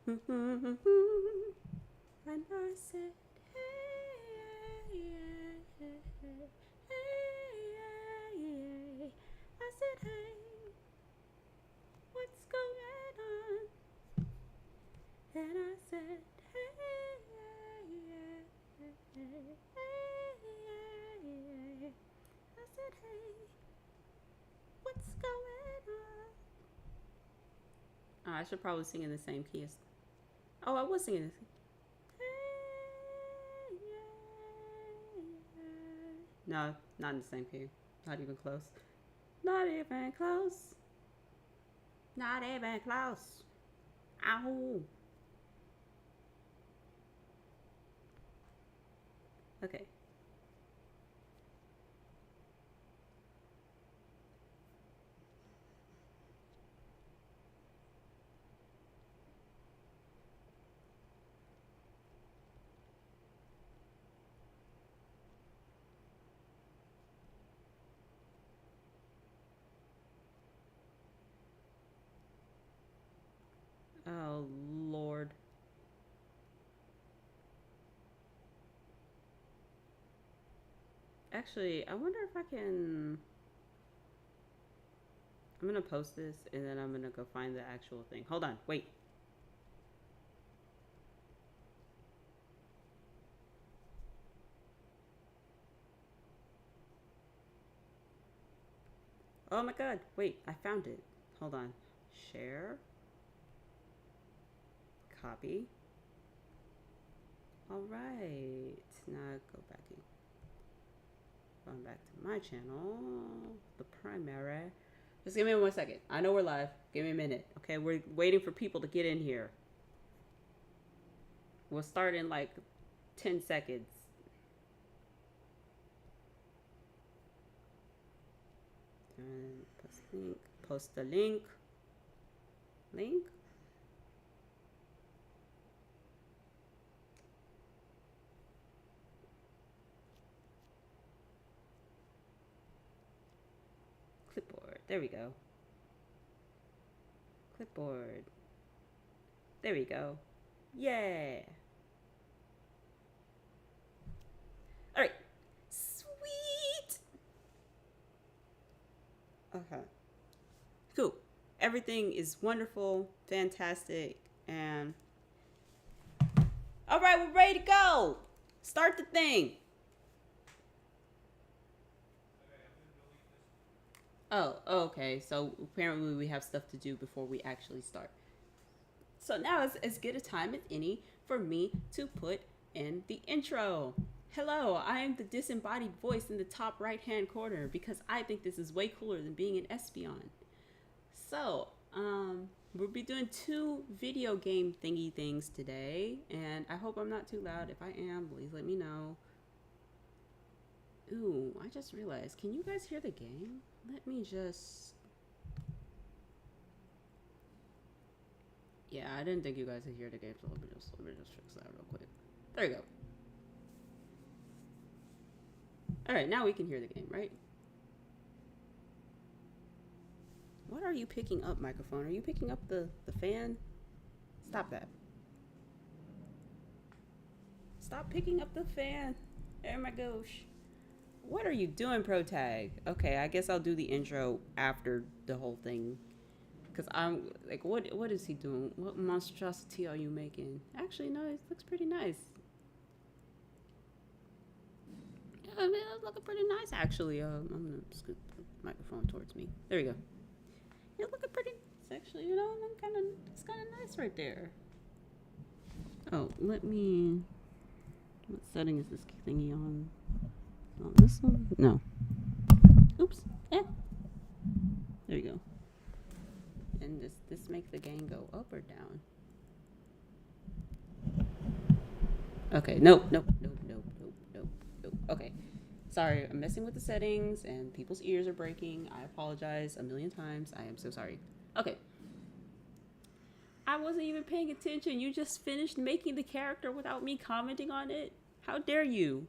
And I said, hey, hey, hey, hey. I said, hey, what's going on? And I said, hey, hey, hey. I said, hey, what's going on? Oh, I should probably sing in the same key as. Oh, I was singing this. No, not in the same key. Not even close. Not even close. Not even close. Ow. Okay. Oh, Lord. Actually, I wonder if I can. I'm gonna post this and then I'm gonna go find the actual thing. Hold on, wait. Oh my god, wait, I found it. Hold on. Share. Copy. Alright. Now go back in. Going back to my channel. The primary. Just give me 1 second. I know we're live. Give me a minute. Okay, we're waiting for people to get in here. We'll start in like 10 seconds. Post link. Post the link. Link. Clipboard. There we go. Clipboard. There we go. Yeah. All right. Sweet. Okay. Cool. Everything is wonderful, fantastic, and all right, we're ready to go. Start the thing. Oh, okay. So apparently we have stuff to do before we actually start. So now is as good a time as any for me to put in the intro. Hello, I am the disembodied voice in the top right hand corner because I think this is way cooler than being an Espeon. So, we'll be doing 2 video game thingy things today, and I hope I'm not too loud. If I am, please let me know. Ooh, I just realized, can you guys hear the game? Let me just... Yeah, I didn't think you guys could hear the game, so let me just fix that real quick. There you go. Alright, now we can hear the game, right? What are you picking up, microphone? Are you picking up the fan? Stop that. Stop picking up the fan. Oh my gosh. What are you doing, ProTag? Okay, I guess I'll do the intro after the whole thing. Because I'm like, what is he doing? What monstrosity are you making? Actually, no, it looks pretty nice. Yeah, I mean, it's looking pretty nice, actually. I'm going to scoot the microphone towards me. There we go. You're looking pretty nice, actually. You know, it's kind of nice right there. Oh, let me... What setting is this thingy on? On this one? No. Oops. Yeah. There you go. And does this make the game go up or down? Okay. Nope. Okay. Sorry, I'm messing with the settings and people's ears are breaking. I apologize a million times. I am so sorry. Okay. I wasn't even paying attention. You just finished making the character without me commenting on it. How dare you?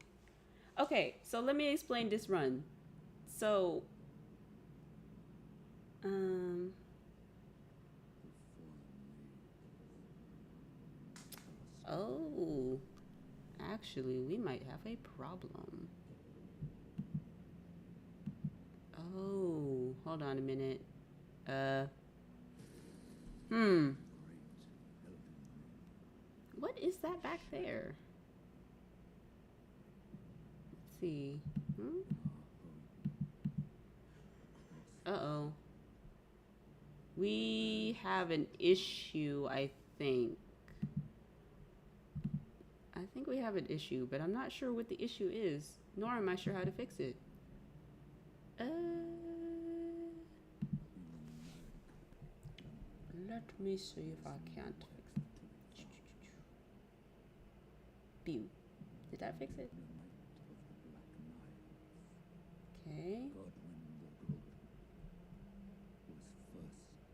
Okay, so let me explain this run. So, Oh, actually, we might have a problem. Oh, hold on a minute. Uh, hmm. What is that back there? Let's see. Hmm? Uh-oh. We have an issue, I think. I think we have an issue, but I'm not sure what the issue is, nor am I sure how to fix it. Let me see if I can't fix it. Pew. Did that fix it? Okay.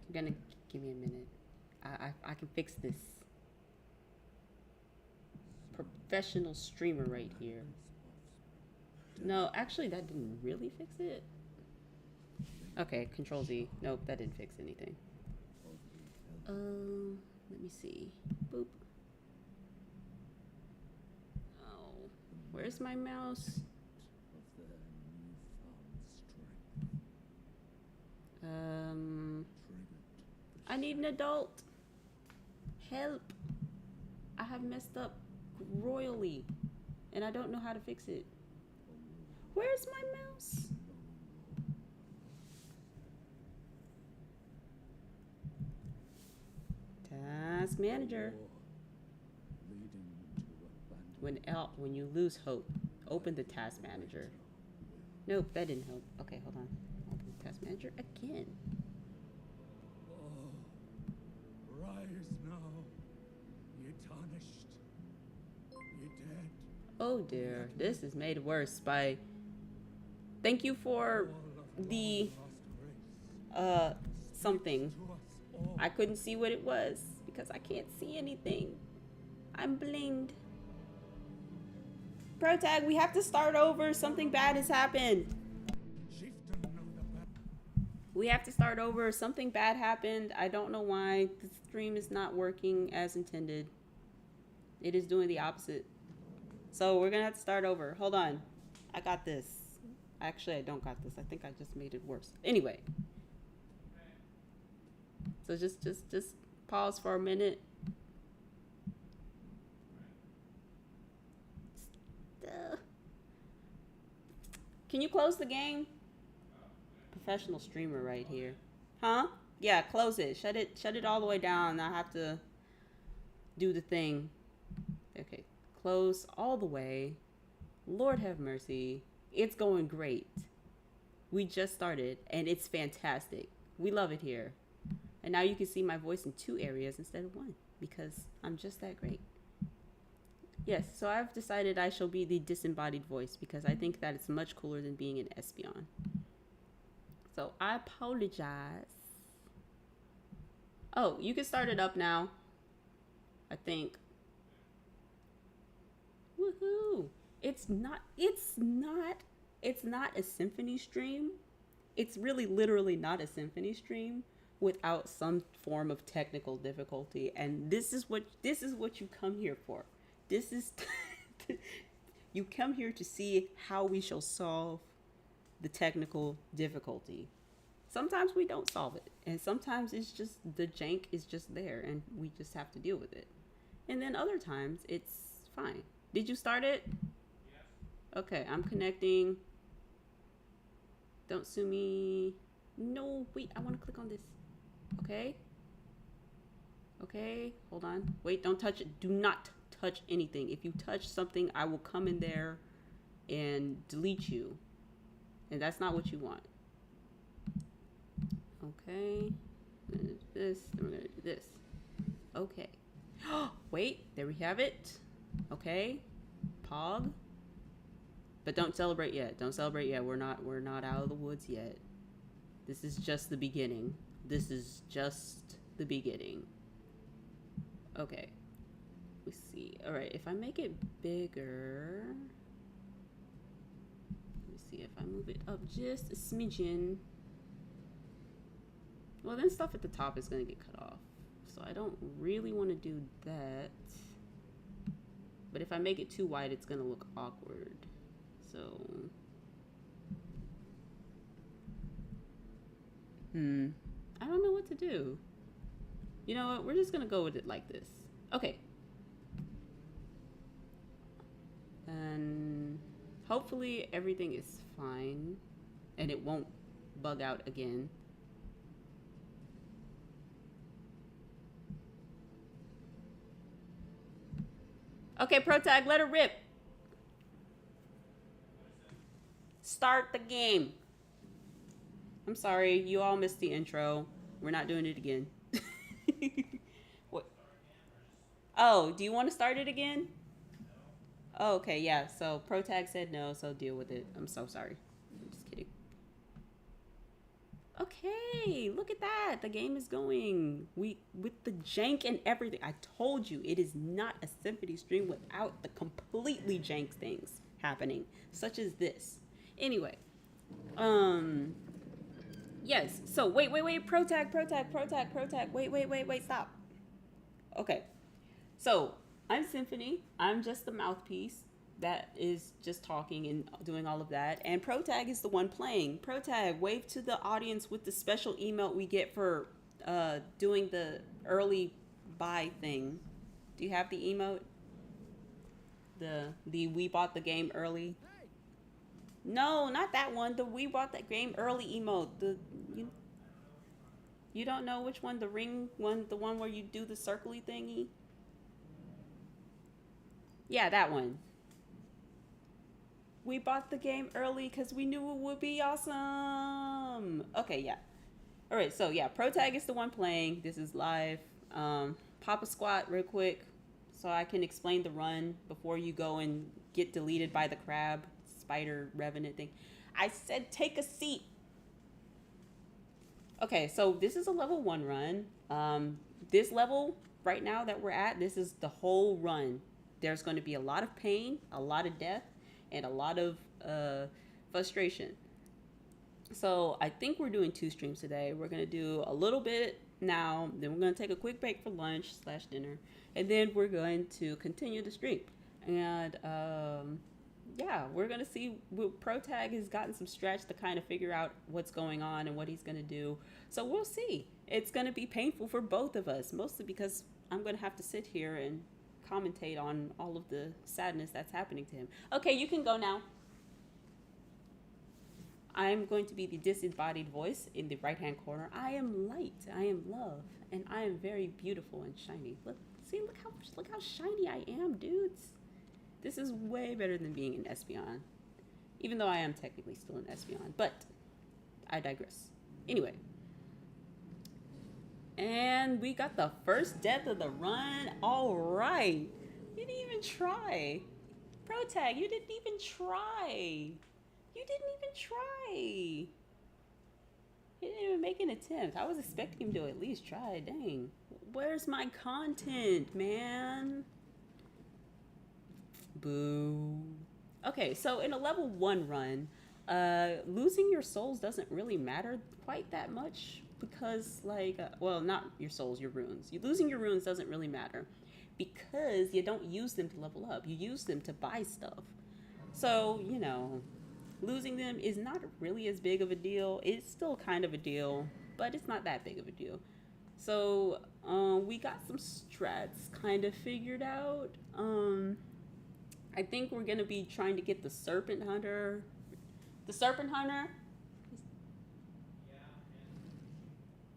You're gonna give me a minute. I can fix this. Professional streamer right here. No, actually that didn't really fix it. Okay, Control Z. Nope, that didn't fix anything. Let me see. Boop. Oh, where's my mouse? I need an adult. Help. I have messed up royally, and I don't know how to fix it. Where's my mouse? Task manager. When you lose hope, open the task manager. Nope, that didn't help. Okay, hold on. Open the task manager again. Rise now, ye tarnished, ye dead. Oh dear, this is made worse by. Thank you for the something. I couldn't see what it was because I can't see anything. I'm blinged. Protag, we have to start over. Something bad has happened. We have to start over. Something bad happened. I don't know why. The stream is not working as intended. It is doing the opposite. So we're gonna have to start over. Hold on. I got this. Actually, I don't got this. I think I just made it worse. Anyway. So just pause for a minute. Can you close the game? Professional streamer right here. Huh? Yeah, close it. Shut it all the way down. I have to do the thing. Okay. Close all the way. Lord have mercy. It's going great. We just started and it's fantastic. We love it here. And now you can see my voice in 2 areas instead of 1 because I'm just that great. Yes, so I've decided I shall be the disembodied voice because I think that it's much cooler than being an Espeon. So I apologize. Oh, you can start it up now. I think. Woohoo! It's not a symphony stream. It's really literally not a symphony stream without some form of technical difficulty, and this is what you come here for. This is you come here to see how we shall solve the technical difficulty. Sometimes we don't solve it, and sometimes it's just the jank is just there and we just have to deal with it. And then other times it's fine. Did you start it? Yes. Okay, I'm connecting. Don't sue me. No, wait, I want to click on this. Okay. Okay, hold on. Wait, don't touch it. Do not touch anything. If you touch something, I will come in there and delete you. And that's not what you want. Okay. We're gonna do this. Then we're gonna do this. Okay. Wait, there we have it. Okay. Pog. But don't celebrate yet. Don't celebrate yet. We're not out of the woods yet. This is just the beginning. This is just the beginning. Okay. Let's see. All right, if I make it bigger, let me see if I move it up just a smidgen. Well, then stuff at the top is gonna get cut off. So I don't really want to do that. But if I make it too wide, it's gonna look awkward. So, I don't know what to do. You know what? We're just gonna go with it like this. Okay. And hopefully everything is fine and it won't bug out again. Okay, Protag, let her rip. Start the game. I'm sorry, you all missed the intro. We're not doing it again. What? Oh, do you want to start it again? Oh, okay, yeah. So Protag said no, so deal with it. I'm so sorry. I'm just kidding. Okay, look at that. The game is going. We with the jank and everything. I told you it is not a symphony stream without the completely jank things happening, such as this. Anyway, yes. So wait. Protag. Wait. Stop. Okay. So I'm Symphony. I'm just the mouthpiece that is just talking and doing all of that. And Protag is the one playing. Protag, wave to the audience with the special emote we get for doing the early buy thing. Do you have the emote? The we bought the game early. No, not that one. The we bought that game early emote. You don't know which one? The ring one, the one where you do the circly thingy. Yeah, that one. We bought the game early because we knew it would be awesome. Okay, yeah. All right, so yeah, Protag is the one playing. This is live. Pop a squat real quick so I can explain the run before you go and get deleted by the crab, spider, revenant thing. I said take a seat. Okay, so this is a level 1 run. This level right now that we're at, this is the whole run. There's going to be a lot of pain, a lot of death, and a lot of frustration. So I think we're doing 2 streams today. We're going to do a little bit now, then we're going to take a quick break for lunch / dinner, and then we're going to continue the stream. And yeah, we're going to see. Protag has gotten some stretch to kind of figure out what's going on and what he's going to do. So we'll see. It's going to be painful for both of us, mostly because I'm going to have to sit here and commentate on all of the sadness that's happening to him. Okay, you can go now. I'm going to be the disembodied voice in the right-hand corner. I am light, I am love, and I am very beautiful and shiny. Look how shiny I am, dudes. This is way better than being an Espeon, even though I am technically still an Espeon, but I digress. Anyway. And we got the first death of the run. All right. You didn't even try. Protag, you didn't even try. You didn't even try. He didn't even make an attempt. I was expecting him to at least try. Dang. Where's my content, man? Boo. Okay, so in a level 1 run, losing your souls doesn't really matter quite that much. Because, like, well, not your souls, your runes. Losing your runes doesn't really matter because you don't use them to level up. You use them to buy stuff. So, you know, losing them is not really as big of a deal. It's still kind of a deal, but it's not that big of a deal. So, we got some strats kind of figured out. I think we're going to be trying to get the Serpent Hunter. The Serpent Hunter...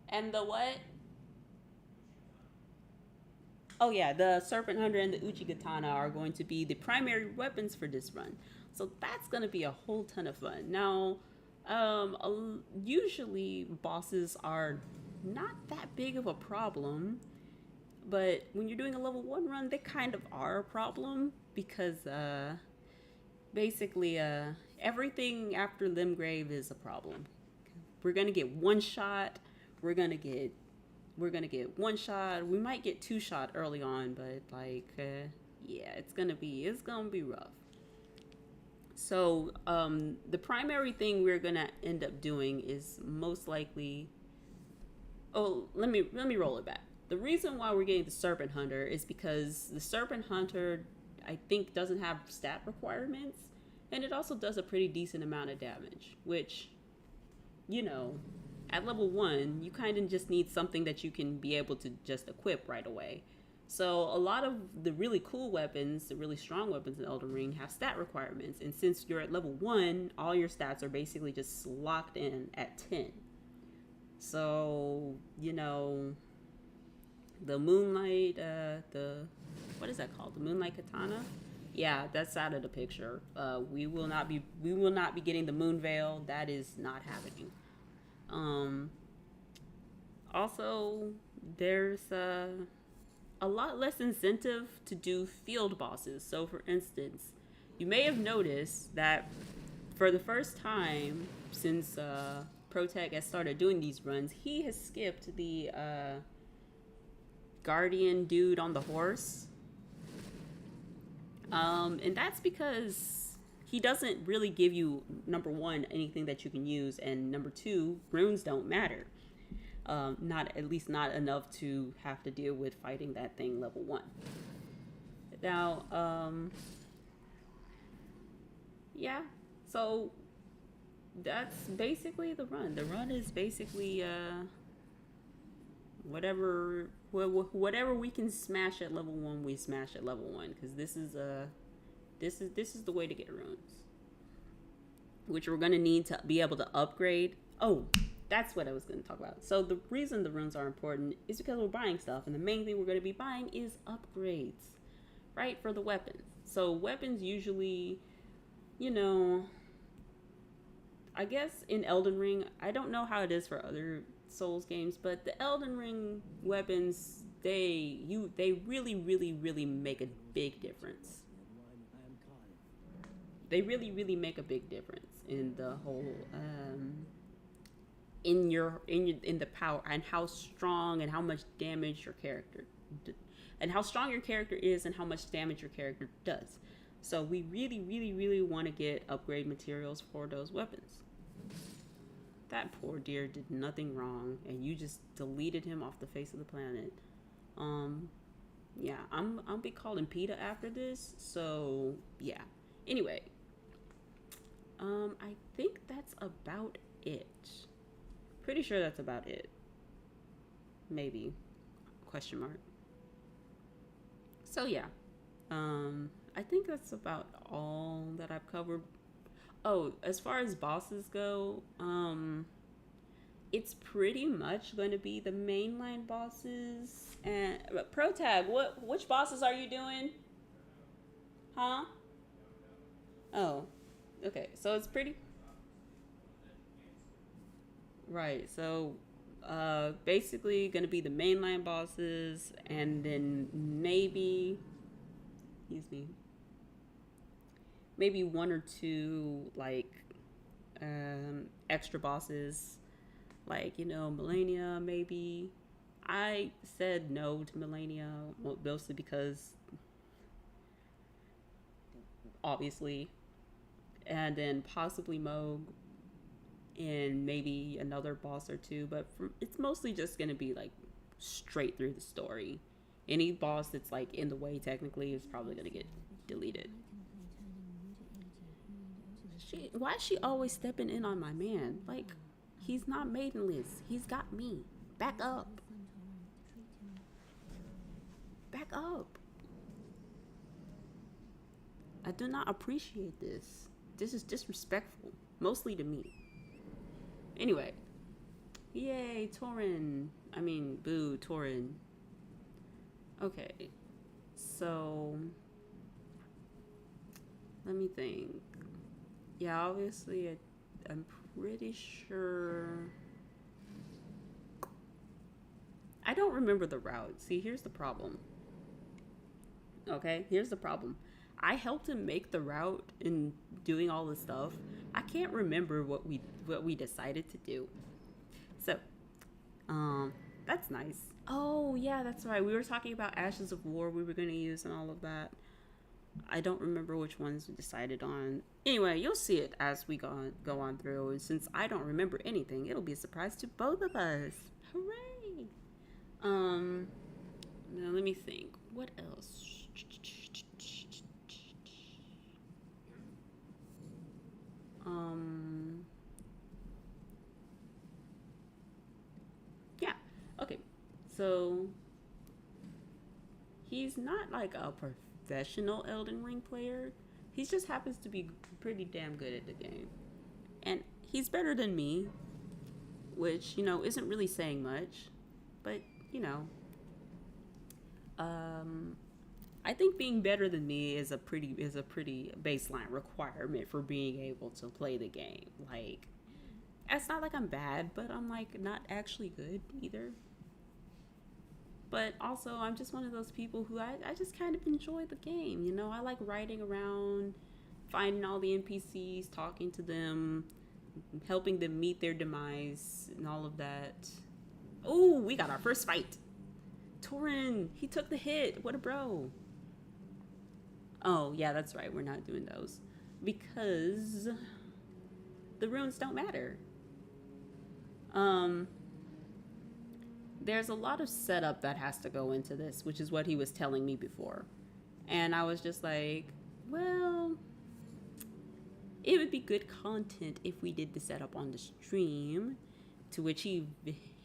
And the what? Oh yeah, the Serpent Hunter and the Uchigatana are going to be the primary weapons for this run. So that's going to be a whole ton of fun. Now, usually bosses are not that big of a problem. But when you're doing a level 1 run, they kind of are a problem. Because basically everything after Limgrave is a problem. We're going to get one shot. We're gonna get 1 shot. We might get 2 shot early on, but like, yeah, it's gonna be rough. So the primary thing we're gonna end up doing is most likely. Oh, let me roll it back. The reason why we're getting the Serpent Hunter is because the Serpent Hunter, I think doesn't have stat requirements, and it also does a pretty decent amount of damage, which, you know, at level 1, you kind of just need something that you can be able to just equip right away. So a lot of the really cool weapons, the really strong weapons in Elden Ring have stat requirements, and since you're at level 1, all your stats are basically just locked in at 10. So, you know, the Moonlight, what is that called? The Moonlight Katana? Yeah, that's out of the picture. We will not be getting the Moon Veil. That is not happening. Also, there's a lot less incentive to do field bosses. So, for instance, you may have noticed that for the first time since Protag has started doing these runs, he has skipped the guardian dude on the horse. And that's because he doesn't really give you, number one, anything that you can use, and number two, runes don't matter. Not at least not enough to have to deal with fighting that thing level 1. Now, yeah, so that's basically the run. The run is basically whatever we can smash at level 1, we smash at level 1, because this is the way to get runes, which we're gonna need to be able to upgrade. Oh, that's what I was going to talk about. So the reason the runes are important is because we're buying stuff, and the main thing we're going to be buying is upgrades, right, for the weapons. So weapons usually, you know, I guess in Elden Ring, I don't know how it is for other Souls games, but the Elden Ring weapons, they really, really, really make a big difference. They really, really make a big difference in the whole in the power and how strong and how much damage your character and how strong your character is and how much damage your character does. So we really, really, really want to get upgrade materials for those weapons. That poor deer did nothing wrong, and you just deleted him off the face of the planet. Yeah, I'll be calling PETA after this. So yeah. Anyway, I think that's about it. Pretty sure that's about it. Maybe. Question mark. So yeah. I think that's about all that I've covered. Oh, as far as bosses go, it's pretty much going to be the mainline bosses. And Protag, which bosses are you doing? Huh? Oh, okay. So it's pretty. Right. So, basically, going to be the mainline bosses, and then excuse me, maybe one or two like extra bosses, like, you know, Melania. Maybe I said no to Melania, mostly because obviously, and then possibly Moog, and maybe another boss or two, but it's mostly just gonna be like straight through the story. Any boss that's like in the way technically is probably gonna get deleted. Why is she always stepping in on my man? Like, he's not maidenless. He's got me. Back up. Back up. I do not appreciate this. This is disrespectful, mostly to me. Anyway. Yay, Torin. I mean, boo, Torin. Okay. So, let me think. Yeah, obviously, I'm pretty sure. I don't remember the route. See, here's the problem. Okay, here's the problem. I helped him make the route in doing all this stuff. I can't remember what we decided to do. So, that's nice. Oh yeah, that's right. We were talking about Ashes of War we were going to use and all of that. I don't remember which ones we decided on. Anyway, you'll see it as we go on through. And since I don't remember anything, it'll be a surprise to both of us. Hooray! Now let me think. What else? So he's not like a professional Elden Ring player. He just happens to be pretty damn good at the game. And he's better than me, which, isn't really saying much. But, you know, um, I think being better than me is a pretty baseline requirement for being able to play the game. Like, it's not like I'm bad, but I'm like not actually good either. But also, I'm just one of those people who I just kind of enjoy the game. I like riding around, finding all the NPCs, talking to them, helping them meet their demise, and all of that. Oh, we got our first fight. Torin, he took the hit. What a bro. Oh, yeah, that's right. We're not doing those. Because the runes don't matter. Um, there's a lot of setup that has to go into this, which is what he was telling me before. And I was just like, well, it would be good content if we did the setup on the stream. To which he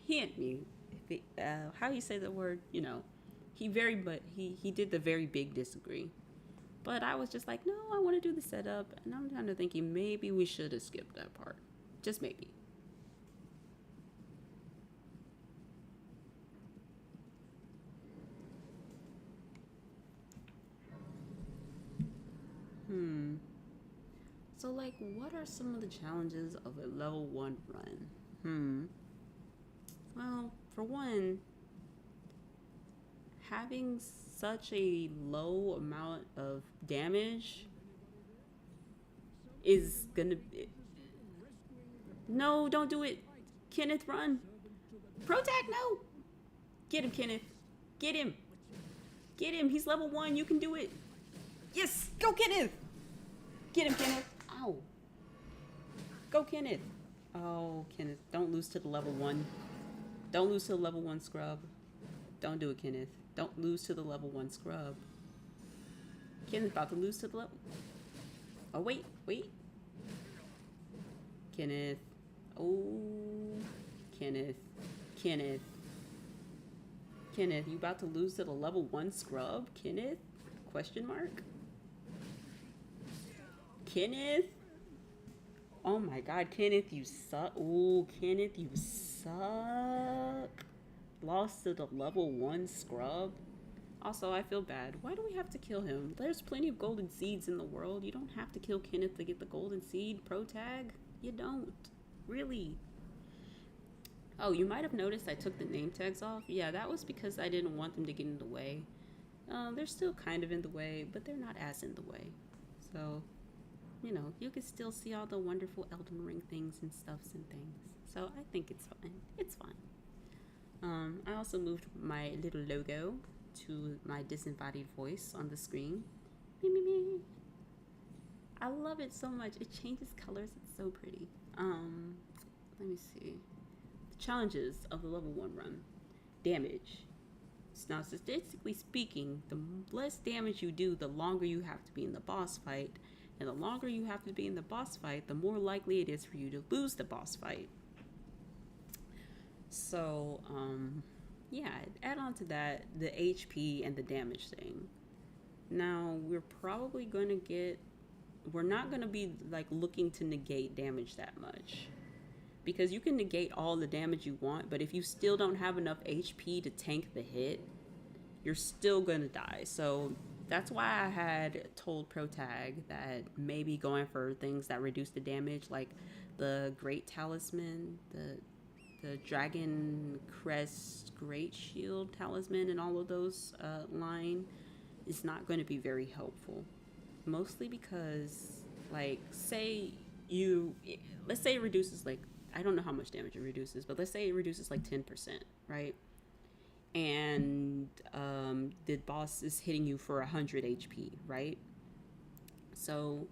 hit me. How you say the word? He did the very big disagree. But I was just like, no, I want to do the setup, and I'm kind of thinking maybe we should have skipped that part, just maybe. So, like, what are some of the challenges of a level 1 run? Well, for one, having such a low amount of damage is gonna be. No, don't do it. Kenneth, run. Protag, no. Get him, Kenneth. Get him. Get him. He's level 1. You can do it. Yes. Go, Kenneth. Get him, Kenneth. Ow. Go, Kenneth. Oh, Kenneth. Don't lose to the level 1. Don't lose to the level 1 scrub. Don't do it, Kenneth. Don't lose to the level 1 scrub. Kenneth about to lose to the level. Oh, wait. Kenneth. Oh, Kenneth. Kenneth, you about to lose to the level 1 scrub? Kenneth? Question mark? Kenneth? Oh my god, Kenneth, you suck. Ooh, Kenneth, you suck. Lost to the level 1 scrub. Also, I feel bad. Why do we have to kill him? There's plenty of golden seeds in the world. You don't have to kill Kenneth to get the golden seed. Pro tag? You don't. Really. Oh, you might have noticed I took the name tags off. Yeah, that was because I didn't want them to get in the way. They're still kind of in the way, but they're not as in the way. So, you can still see all the wonderful Elden Ring things and stuffs and things. So I think it's fine. It's fine. I also moved my little logo to my disembodied voice on the screen. Me, me, me. I love it so much. It changes colors. It's so pretty. Let me see. The challenges of the level 1 run. Damage. Now, statistically speaking, the less damage you do, the longer you have to be in the boss fight. And the longer you have to be in the boss fight, the more likely it is for you to lose the boss fight. So, yeah, add on to that the HP and the damage thing. Now, we're not going to be like looking to negate damage that much. Because you can negate all the damage you want, but if you still don't have enough HP to tank the hit, you're still going to die. So that's why I had told Protag that maybe going for things that reduce the damage, like the Great Talisman, the Dragon Crest Great Shield Talisman, and all of those line is not going to be very helpful. Mostly because, like, let's say it reduces, like, I don't know how much damage it reduces, but let's say it reduces like 10%, right? And the boss is hitting you for 100 HP, right? So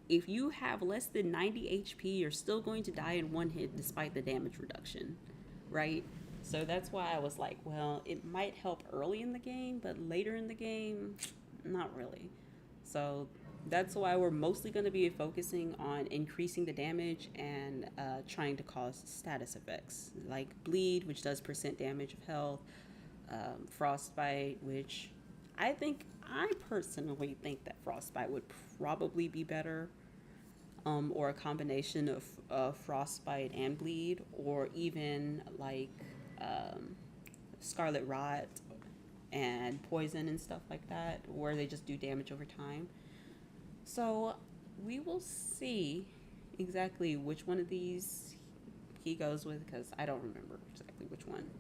if you have less than 90 HP, you're still going to die in one hit despite the damage reduction, right? So that's why I was like, well, it might help early in the game, but later in the game, not really. So That's why we're mostly going to be focusing on increasing the damage and trying to cause status effects like bleed, which does percent damage of health, frostbite, which I personally think that frostbite would probably be better, or a combination of frostbite and bleed, or even like scarlet rot and poison and stuff like that, where they just do damage over time. So we will see exactly which one of these he goes with because I don't remember exactly which one.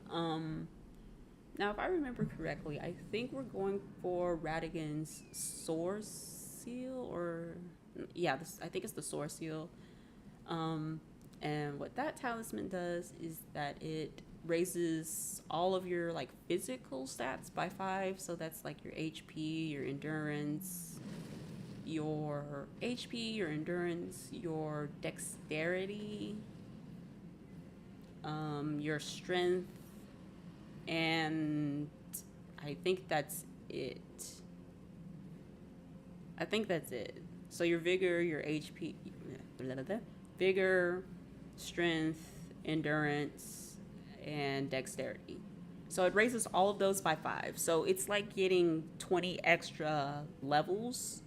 Um, Now, if I remember correctly, I think we're going for Radigan's Source Seal, or yeah, I think it's the Source Seal. Um, and what that talisman does is that it raises all of your like physical stats by 5. So that's like your HP, your endurance, your dexterity, your strength, and I think that's it. I think that's it. So your vigor, your HP, blah, blah, blah, vigor, strength, endurance, and dexterity. So it raises all of those by 5. So it's like getting 20 extra levels,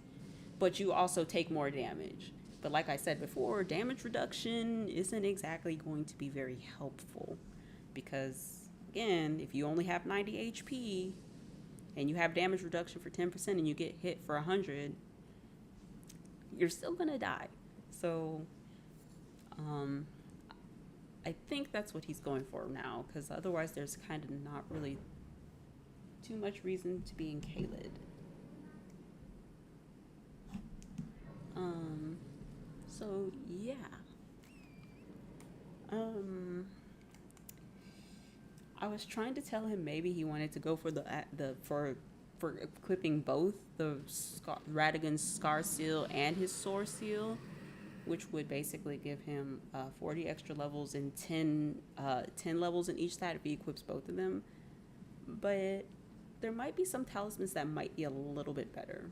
but you also take more damage. But like I said before, damage reduction isn't exactly going to be very helpful because, again, if you only have 90 HP and you have damage reduction for 10% and you get hit for 100, you're still going to die. So I think that's what he's going for now, because otherwise there's kind of not really too much reason to be in Kaled. So yeah. I was trying to tell him maybe he wanted to go for for equipping both the Radigan's Scar Seal and his Sword Seal, which would basically give him 40 extra levels and 10 levels in each stat if he equips both of them. But there might be some talismans that might be a little bit better.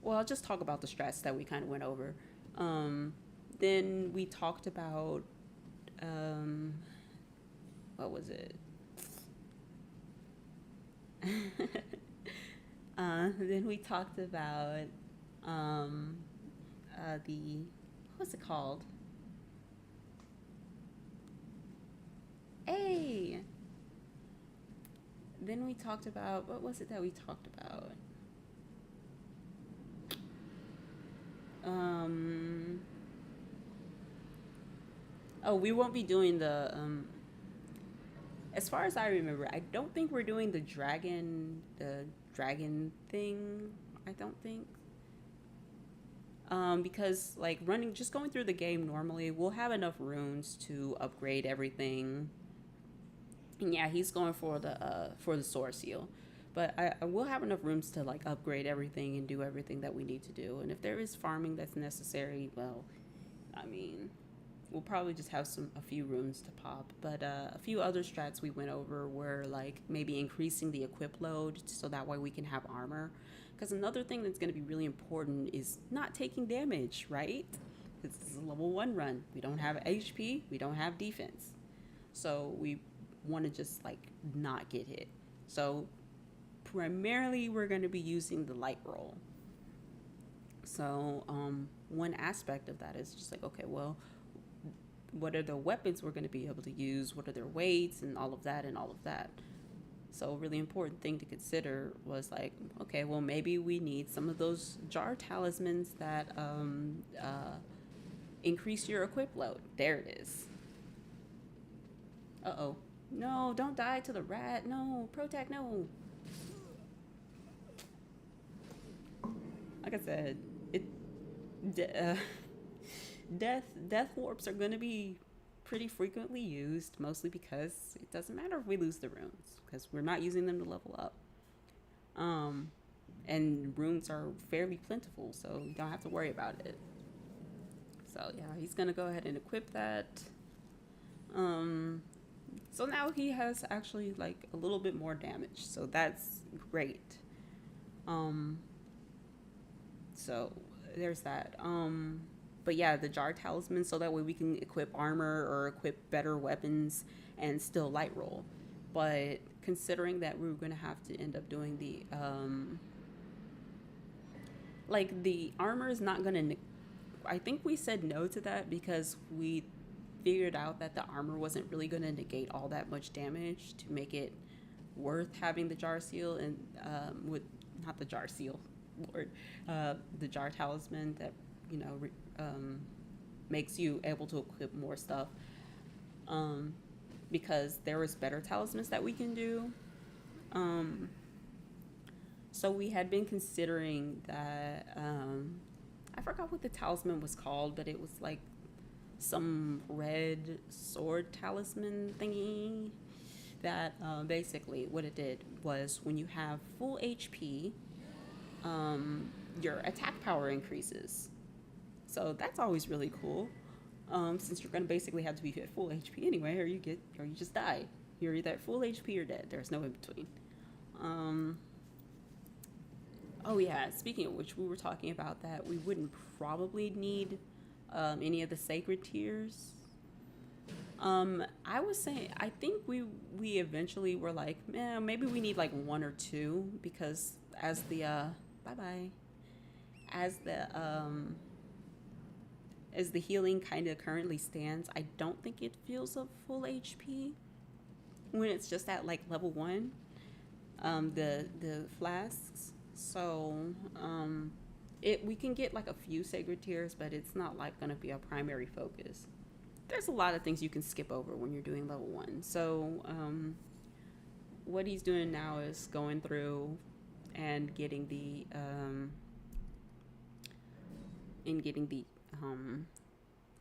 Well, I'll just talk about the strats that we kind of went over. Then we talked about, what was it? Then we talked about what's it called? Hey! Then we talked about, what was it that we talked about? We won't be doing as far as I remember, I don't think we're doing the dragon thing. I don't think. Because like just going through the game normally, we'll have enough runes to upgrade everything. And yeah, he's going for the Sword Seal. But I will have enough rooms to like upgrade everything and do everything that we need to do. And if there is farming that's necessary, well, I mean, we'll probably just have a few rooms to pop. But a few other strats we went over were like maybe increasing the equip load so that way we can have armor. Because another thing that's going to be really important is not taking damage, right? This is a level 1 run. We don't have HP, we don't have defense. So we want to just like not get hit. So primarily we're going to be using the light roll. So one aspect of that is just like, okay, well, what are the weapons we're going to be able to use? What are their weights and all of that. So a really important thing to consider was like, okay, well, maybe we need some of those jar talismans that increase your equip load. There it is. Uh-oh. No, don't die to the rat. No, Protect, no. Like I said, death warps are going to be pretty frequently used, mostly because it doesn't matter if we lose the runes, because we're not using them to level up. And runes are fairly plentiful, so you don't have to worry about it. So yeah, he's going to go ahead and equip that. So now he has actually like a little bit more damage. So that's great. Um, so there's that. But yeah, the jar talisman, so that way we can equip armor or equip better weapons and still light roll. But considering that we were gonna have to end up doing the like the armor is not gonna. I think we said no to that because we figured out that the armor wasn't really gonna negate all that much damage to make it worth having the jar seal and with not the jar seal, Lord, the jar talisman that you know makes you able to equip more stuff. Um, because there was better talismans that we can do. Um, so we had been considering that. I forgot what the talisman was called, but it was like some red sword talisman thingy that basically what it did was when you have full HP, your attack power increases. So that's always really cool. Since you're gonna basically have to be at full HP anyway, or you just die. You're either at full HP or dead. There's no in between. Um, oh yeah. Speaking of which, we were talking about that we wouldn't probably need any of the sacred tiers. I was saying I think we eventually were like, maybe we need like one or two because as the bye bye as the as the healing kind of currently stands, I don't think it feels a full HP when it's just at like level one. The flasks. So it we can get like a few sacred tiers, but it's not like gonna be a primary focus. There's a lot of things you can skip over when you're doing level one. So what he's doing now is going through and getting the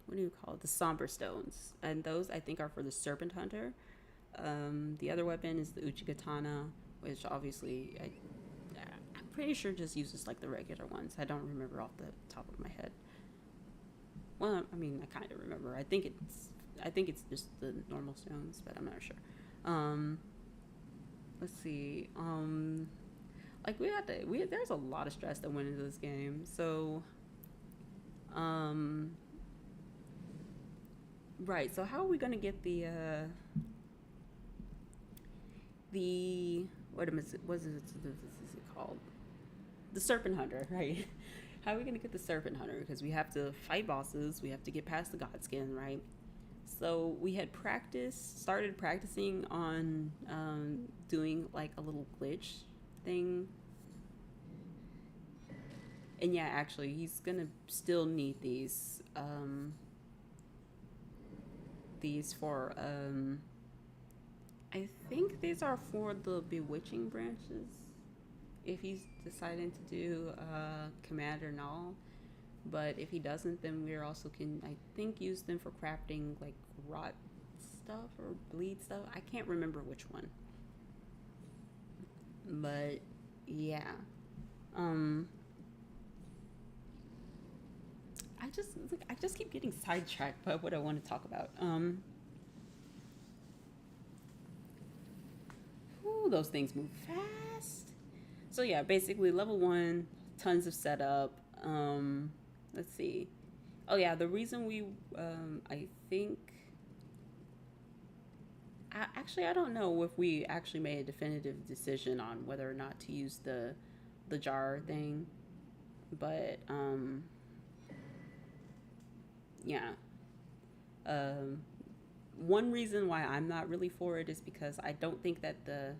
what do you call it? The somber stones, and those I think are for the serpent hunter. The other weapon is the Uchigatana, which obviously I'm pretty sure just uses like the regular ones. I don't remember off the top of my head. Well, I mean, I kind of remember. I think it's just the normal stones, but I'm not sure. Let's see. Like there's a lot of stress that went into this game. So, right. So how are we gonna get the what is it called? The serpent hunter, right? How are we gonna get the serpent hunter? Because we have to fight bosses, we have to get past the godskin, right? So we had started practicing on doing like a little glitch thing. And yeah, actually, he's gonna still need these for I think these are for the bewitching branches. If he's deciding to do Commander Null, but if he doesn't, then we also can I think use them for crafting like rot stuff or bleed stuff. I can't remember which one, but yeah. Um, I just keep getting sidetracked by what I want to talk about. Ooh, those things move fast. So yeah, basically level one, tons of setup. Let's see. Oh yeah, the reason we I think actually I don't know if we actually made a definitive decision on whether or not to use the jar thing, but yeah. Um, One reason why I'm not really for it is because I don't think that the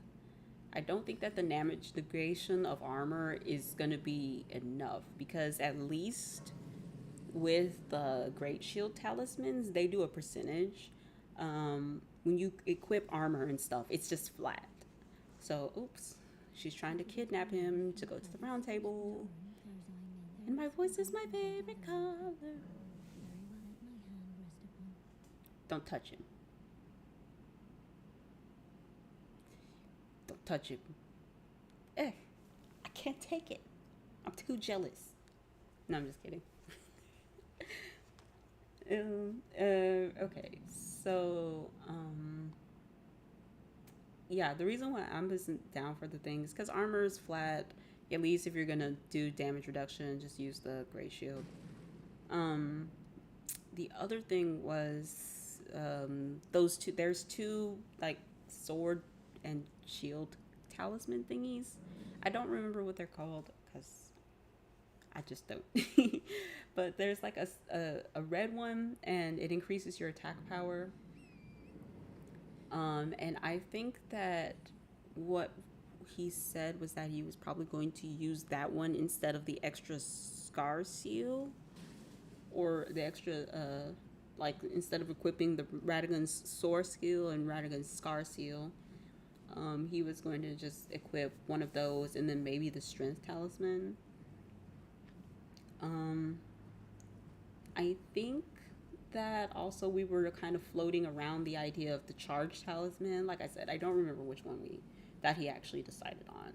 damage negation of armor is gonna be enough because at least with the great shield talismans they do a percentage. When you equip armor and stuff, it's just flat. So oops, she's trying to kidnap him to go to the round table. And my voice is my favorite color. Don't touch him. Don't touch him. Eh, I can't take it. I'm too jealous. No, I'm just kidding. Okay, so Yeah, the reason why I'm just down for the thing is because armor is flat. At least if you're gonna do damage reduction, just use the gray shield. Um, the other thing was those two. There's two like sword and shield talisman thingies. I don't remember what they're called because I just don't. But there's like a red one, and it increases your attack power. And I think that what he said was that he was probably going to use that one instead of the extra scar seal or the extra like instead of equipping the Radagon's sword skill and Radagon's scar seal. He was going to just equip one of those and then maybe the strength talisman. Um, I think that also we were kind of floating around the idea of the charge talisman. Like I said, I don't remember which one we that he actually decided on,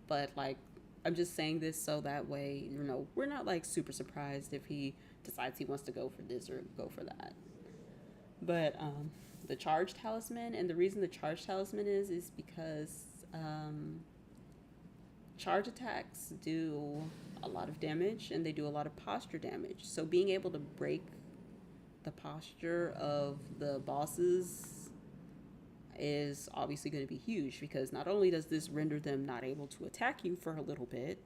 but like I'm just saying this so that way we're not like super surprised if he decides he wants to go for this or go for that. But the charge talisman, and the reason the charge talisman is because charge attacks do a lot of damage and they do a lot of posture damage. So being able to break the posture of the bosses is obviously going to be huge because not only does this render them not able to attack you for a little bit,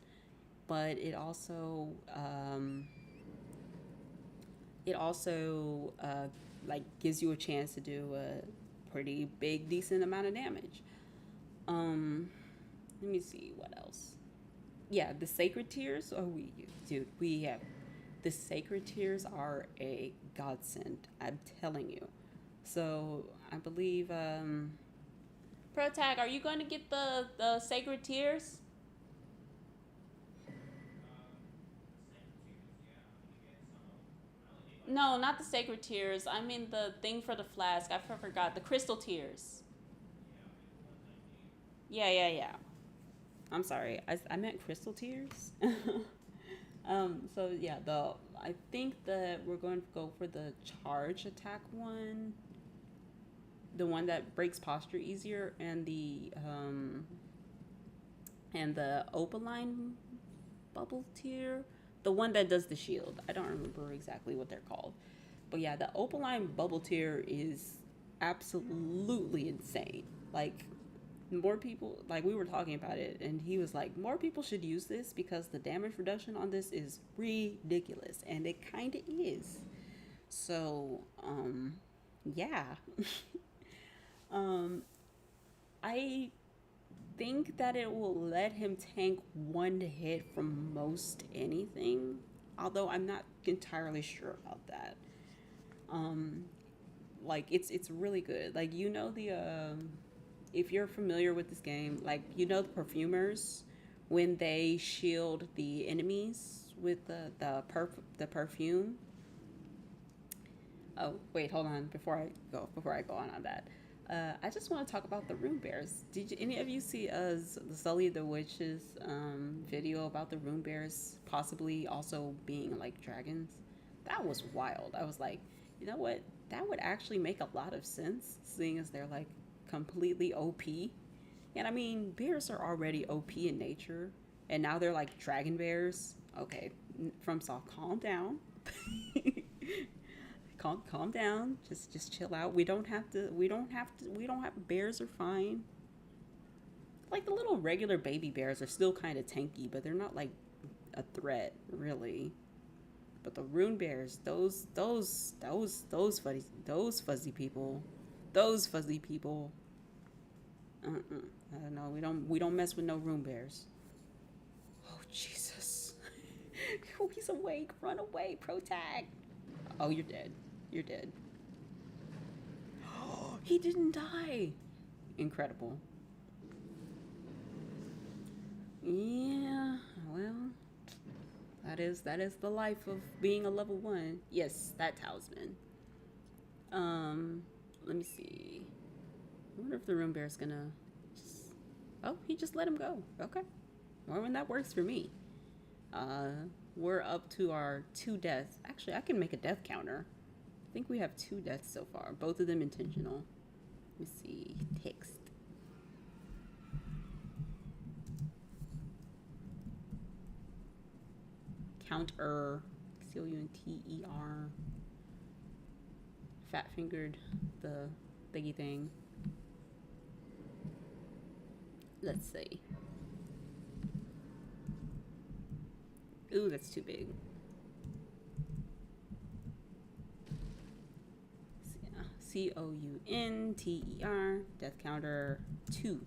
but it also like gives you a chance to do a pretty big decent amount of damage. Um, Let me see what else. Yeah, the sacred tears. Oh, we have the sacred tears are a godsend. I'm telling you. So I believe Protag, are you going to get the sacred tears? No, not the sacred tears. I mean the thing for the flask. I forgot the crystal tears. Yeah, yeah, yeah. I'm sorry. I meant crystal tears. So yeah, the I think that we're going to go for the charge attack one, the one that breaks posture easier, and the opaline bubble tier, the one that does the shield. I don't remember exactly what they're called, but yeah, the opaline bubble tier is absolutely insane. Like more people, like we were talking about it, and he was like, more people should use this because the damage reduction on this is ridiculous, and it kind of is. So yeah. um I think that it will let him tank one hit from most anything, although I'm not entirely sure about that. Um, like it's really good. Like the if you're familiar with this game, like the perfumers when they shield the enemies with the perfume. Oh wait, hold on before I go on that. I just want to talk about the rune bears. Any of you see the Sully the Witch's video about the rune bears possibly also being like dragons? That was wild. I was like, you know what? That would actually make a lot of sense, seeing as they're like completely OP. And I mean, bears are already OP in nature, and now they're like dragon bears. Okay, from Saul, calm down. Calm down. Just chill out. We don't have bears are fine. Like the little regular baby bears are still kind of tanky, but they're not like a threat really. But the rune bears, those fuzzy people. I don't know. We don't mess with no rune bears. Oh Jesus! Oh, he's awake. Run away, Protag. Oh, you're dead. You're dead. He didn't die. Incredible. Yeah. Well, that is the life of being a level 1. Yes, that talisman. Let me see. I wonder if the room bear's gonna just. Oh, he just let him go. Okay. Well, when that works for me. Uh, we're up to our 2 deaths. Actually, I can make a death counter. I think we have 2 deaths so far, both of them intentional. Let me see. Text. Counter. Counter. Fat fingered the thingy thing. Let's see. Ooh, that's too big. Counter. Death counter 2.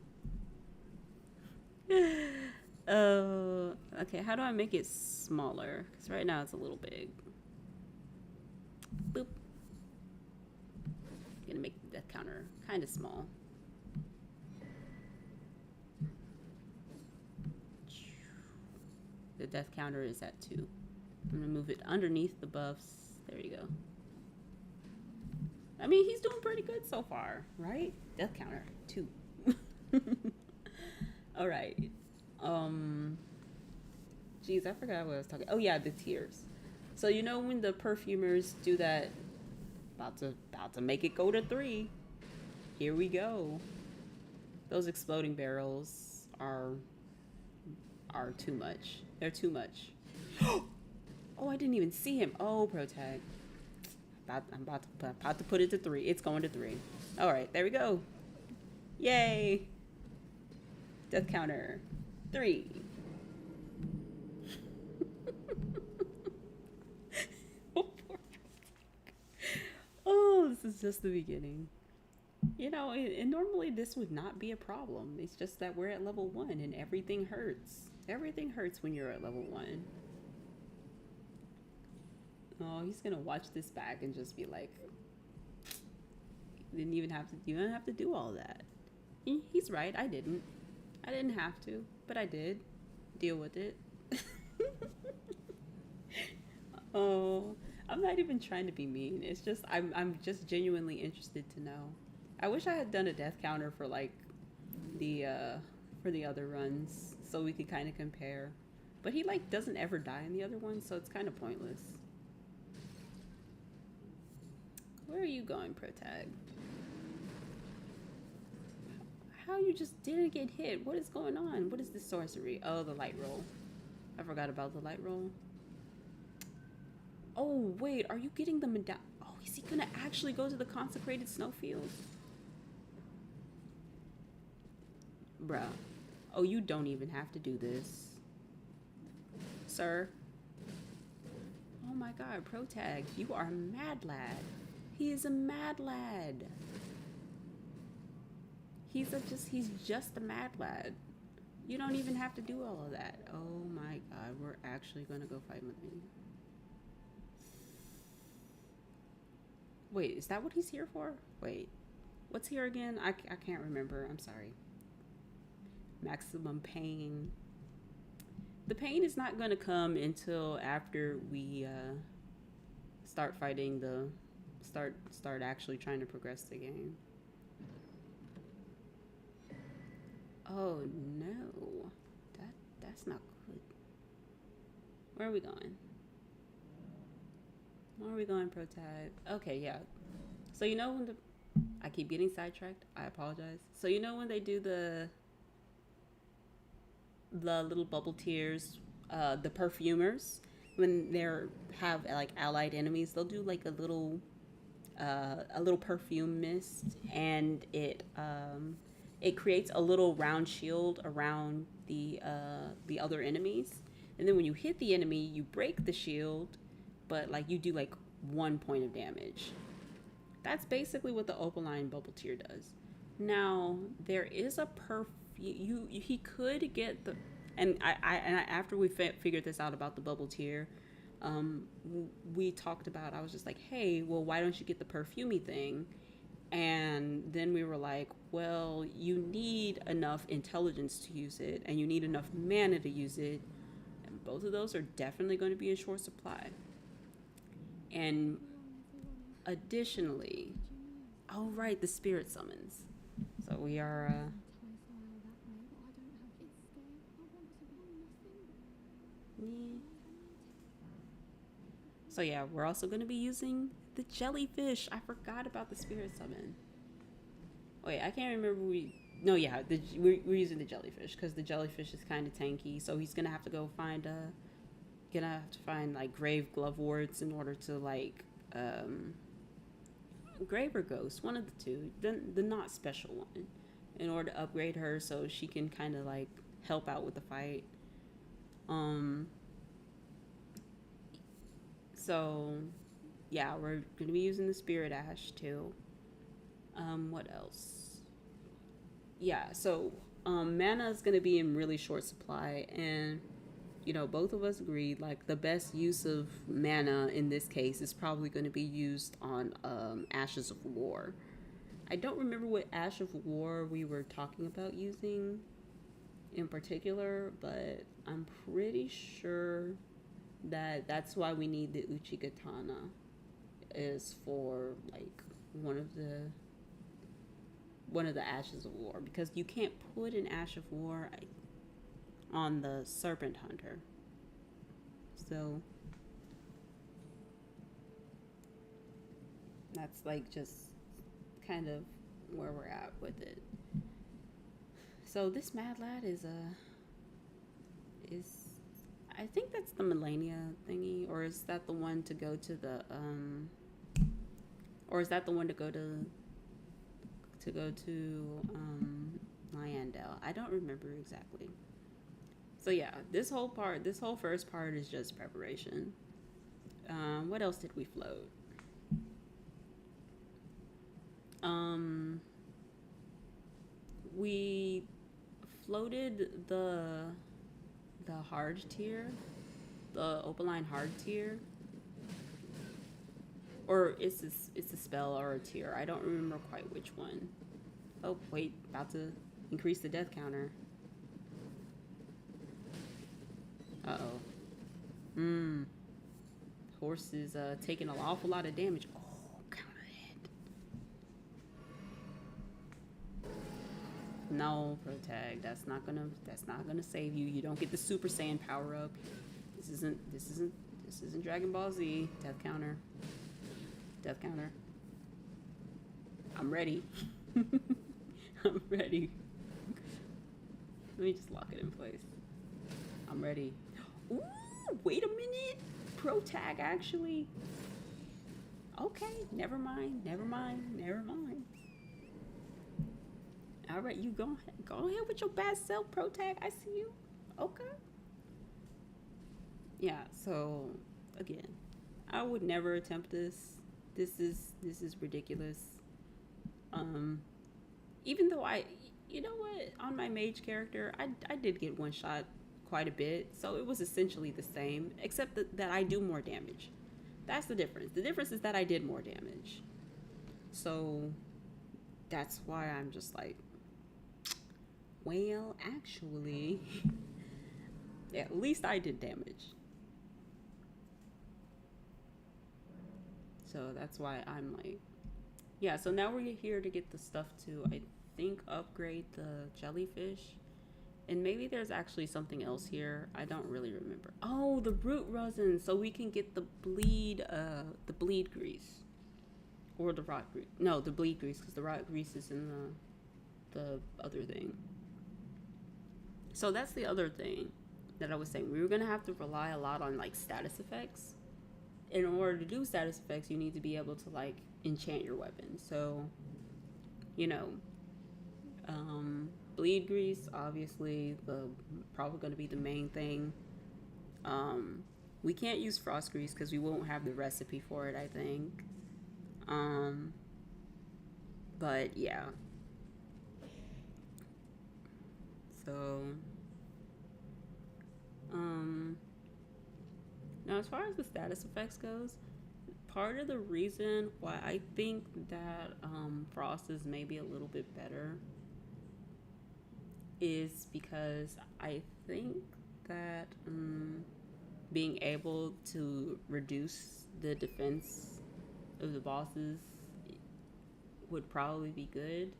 Oh, okay. How do I make it smaller? Because right now it's a little big. Boop. Gonna make the death counter kind of small. The death counter is at 2. I'm gonna move it underneath the buffs. There you go. I mean, he's doing pretty good so far, right? Death counter 2. All right. Geez, I forgot what I was talking. Oh yeah, the tiers. So you know when the perfumers do that, about to make it go to 3. Here we go. Those exploding barrels are too much. They're too much. Oh, I didn't even see him. Oh, pro tag. I'm about to put it to 3. It's going to 3. All right, there we go. Yay! Death counter 3. Oh, this is just the beginning. You know, and normally this would not be a problem. It's just that we're at level 1 and everything hurts. Everything hurts when you're at level 1. Oh, he's gonna watch this back and just be like, you don't have to do all that. He's right, I didn't have to, but I did. Deal with it. Oh, I'm not even trying to be mean. It's just, I'm just genuinely interested to know. I wish I had done a death counter for like for the other runs so we could kind of compare. But he like doesn't ever die in the other one, so it's kind of pointless. Where are you going, Protag? How you just didn't get hit? What is going on? What is this sorcery? Oh, the light roll. I forgot about the light roll. Oh, wait. Are you getting the medallion? Oh, is he going to actually go to the consecrated snowfield? Bruh. Oh, you don't even have to do this. Sir. Oh my god, Protag. You are a mad lad. He is a mad lad. He's just a mad lad. You don't even have to do all of that. Oh my god, we're actually gonna go fight Melanie. Wait, is that what he's here for? Wait, what's here again? I can't remember. I'm sorry. Maximum pain. The pain is not gonna come until after we start fighting the start actually trying to progress the game. Oh no, that's not good. Where are we going? Where are we going, Protag? Okay, yeah. So you know when I keep getting sidetracked. I apologize. So you know when they do the little bubble tiers, the perfumers, when they're have like allied enemies, they'll do like a little perfume mist, and it creates a little round shield around the other enemies, and then when you hit the enemy, you break the shield, but like you do like 1 point of damage. That's basically what the opaline bubble tier does. Now there is a he could get the, and I after we figured this out about the bubble tier, we talked about, I was just like, hey, well, why don't you get the perfumey thing? And then we were like, well, you need enough intelligence to use it, and you need enough mana to use it, and both of those are definitely going to be in short supply. And additionally, oh right, the spirit summons. So we are so yeah, we're also going to be using the jellyfish. I forgot about the spirit summon. Wait, I can't remember. We're using the jellyfish because the jellyfish is kind of tanky. So he's going to have to go find gonna have to find like grave glove wards in order to like grave or ghost, one of the two, the not special one, in order to upgrade her so she can kind of like help out with the fight. Um, so yeah, we're gonna be using the spirit ash too. What else? Yeah, so mana is gonna be in really short supply, and you know, both of us agreed like the best use of mana in this case is probably going to be used on Ashes of War. I don't remember what Ash of War we were talking about using in particular, but I'm pretty sure that that's why we need the Uchigatana, is for like one of the Ashes of War, because you can't put an Ash of War on the Serpent Hunter. So that's like just kind of where we're at with it. So this Mad Lad is I think that's the Millennia thingy, or is that the one to go to the or is that the one to go to Lyandel? I don't remember exactly. So yeah, this whole first part is just preparation. What else did we float? We floated the hard tier, the Opaline hard tier, or it's a spell or a tier. I don't remember quite which one. Oh wait, about to increase the death counter. Uh-oh. Horse is taking an awful lot of damage. Oh, counter hit. No, Protag. That's not gonna save you. You don't get the Super Saiyan power up. This isn't Dragon Ball Z. Death counter. Death counter. I'm ready. I'm ready. Let me just lock it in place. I'm ready. Ooh, wait a minute. Protag, actually. Okay, never mind. All right, you go ahead with your bad self, Protag. I see you. Okay. Yeah. So again, I would never attempt this. This is ridiculous. Even though you know what, on my mage character, I did get one shot quite a bit, so it was essentially the same, except that I do more damage. That's the difference. The difference is that I did more damage. So that's why I'm just like, well, actually, at least I did damage. So that's why I'm like, yeah, so now we're here to get the stuff to, I think, upgrade the jellyfish. And maybe there's actually something else here. I don't really remember. Oh, the root resin, so we can get the bleed grease, or the rot grease. No, the bleed grease, because the rot grease is in the other thing. So that's the other thing that I was saying. We were gonna have to rely a lot on like status effects. In order to do status effects, you need to be able to like enchant your weapon. So, you know, bleed grease, obviously, probably going to be the main thing. We can't use frost grease because we won't have the recipe for it, I think. But yeah. So, now as far as the status effects goes, part of the reason why I think that frost is maybe a little bit better is because I think that being able to reduce the defense of the bosses would probably be good.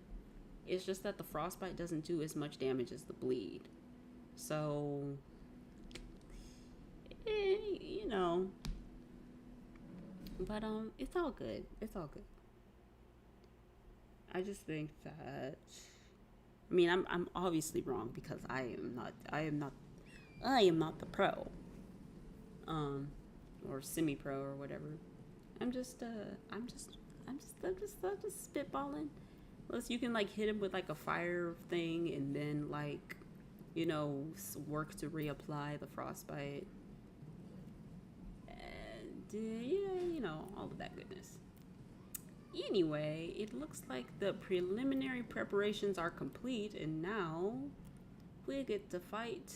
It's just that the frostbite doesn't do as much damage as the bleed. So, you know. But it's all good. It's all good. I just think that, I mean, I'm obviously wrong because I am not the pro. um, or semi-pro or whatever. I'm just, I'm just spitballing. Plus, you can like hit him with like a fire thing, and then like, you know, work to reapply the frostbite, and yeah, you know, all of that goodness. Anyway, it looks like the preliminary preparations are complete, and now we get to fight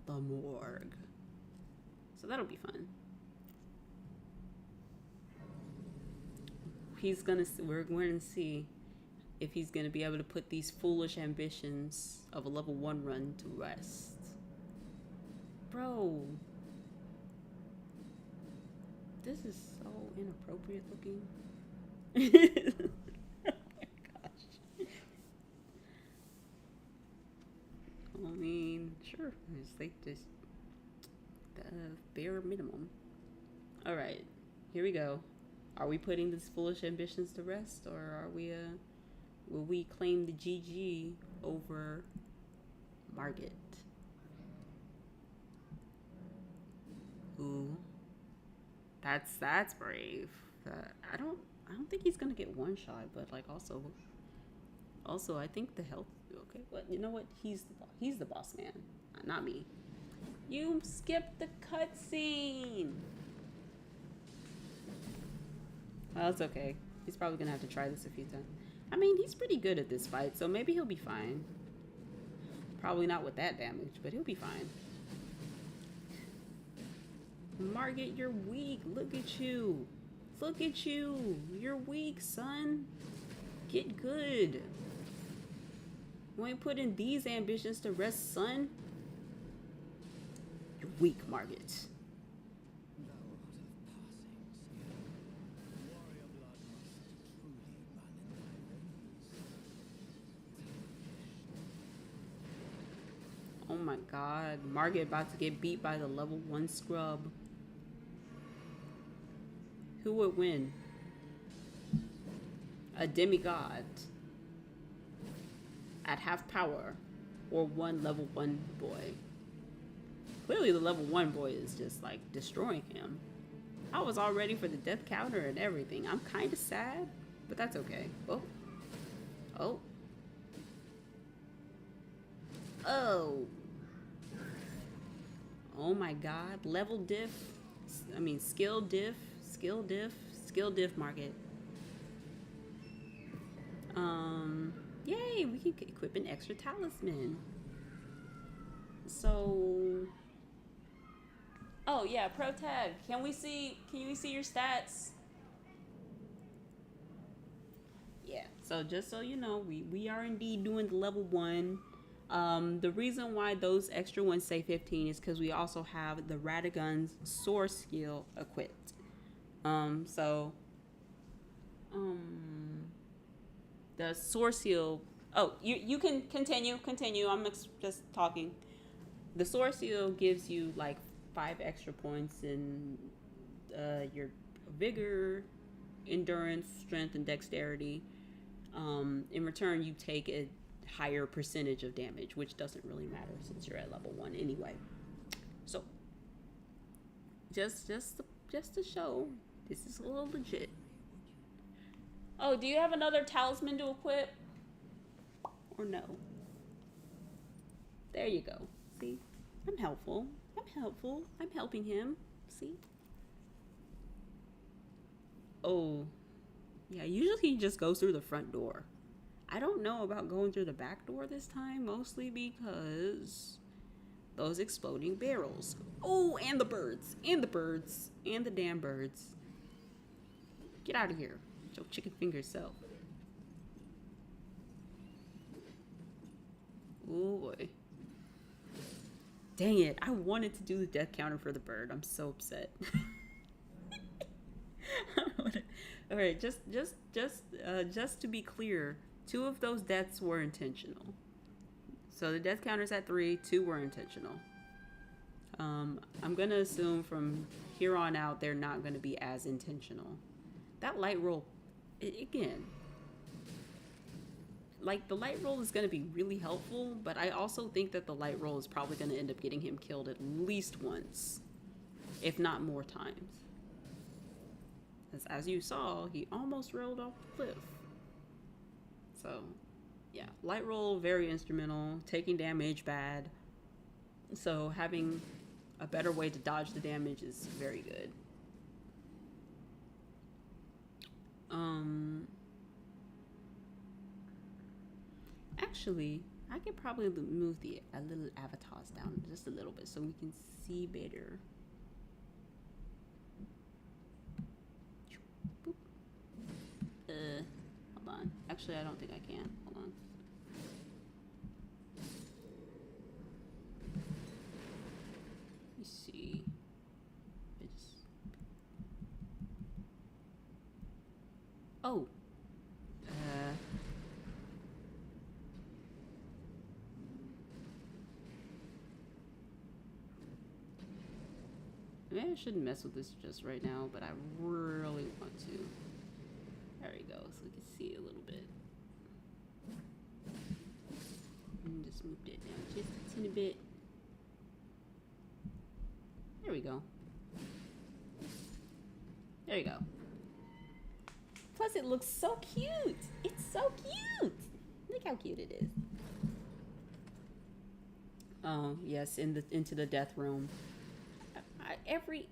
the morgue. So that'll be fun. We're going to see if he's gonna be able to put these foolish ambitions of a level 1 run to rest. Bro, this is so inappropriate looking. Oh my gosh. I mean, sure. It's like just the bare minimum. Alright, here we go. Are we putting these foolish ambitions to rest, or are we will we claim the GG over Margit? Ooh, that's brave. I don't think he's gonna get one shot, but like also I think the health. Okay, but you know what? He's the boss man, not me. You skipped the cutscene. Well, it's okay. He's probably gonna have to try this a few times. I mean, he's pretty good at this fight, so maybe he'll be fine. Probably not with that damage, but he'll be fine. Margit, you're weak. Look at you. Look at you. You're weak, son. Get good. You ain't putting these ambitions to rest, son. You're weak, Margit. Oh my god. Margit about to get beat by the level 1 scrub. Who would win? A demigod at half power, or one level 1 boy? Clearly the level 1 boy is just like destroying him. I was all ready for the death counter and everything. I'm kind of sad, but that's okay. Oh. Oh. Oh. Oh my god. Level diff. I mean, skill diff. Skill diff. Skill diff, Margit. Yay, we can equip an extra talisman. So, oh yeah, pro tag. Can we see your stats? Yeah. So just so you know, we are indeed doing the level 1. The reason why those extra ones say 15 is because we also have the Radagon's sword skill equipped. The sword seal. Oh, you can continue. I'm just talking. The sword seal gives you like 5 extra points in your vigor, endurance, strength, and dexterity. In return, you take a higher percentage of damage, which doesn't really matter since you're at level 1 anyway. So, just to show, this is a little legit. Oh, do you have another talisman to equip? Or no? There you go. See? I'm helpful. I'm helping him. See? Oh. Yeah, usually he just goes through the front door. I don't know about going through the back door this time, mostly because those exploding barrels. Oh, and the birds. And the damn birds. Get out of here. Your chicken finger self. Oh boy. Dang it. I wanted to do the death counter for the bird. I'm so upset. Alright, just to be clear, 2 of those deaths were intentional. So the death counter's at 3, 2 were intentional. I'm gonna assume from here on out they're not gonna be as intentional. That light roll, again, like the light roll is gonna be really helpful, but I also think that the light roll is probably gonna end up getting him killed at least once. if not more times. As you saw, he almost rolled off the cliff. So, yeah, light roll, very instrumental. Taking damage, bad. So having a better way to dodge the damage is very good. Actually, I could probably move the little avatars down just a little bit so we can see better. Boop. Hold on. Actually, I don't think I can. Hold on. Let me see. Oh. Maybe I shouldn't mess with this just right now, but I really want to. There we go, so we can see a little bit. And just moved it down just a teeny bit. There we go. There you go. Plus, it looks so cute. It's so cute. Look how cute it is. Oh yes, into the death room. Every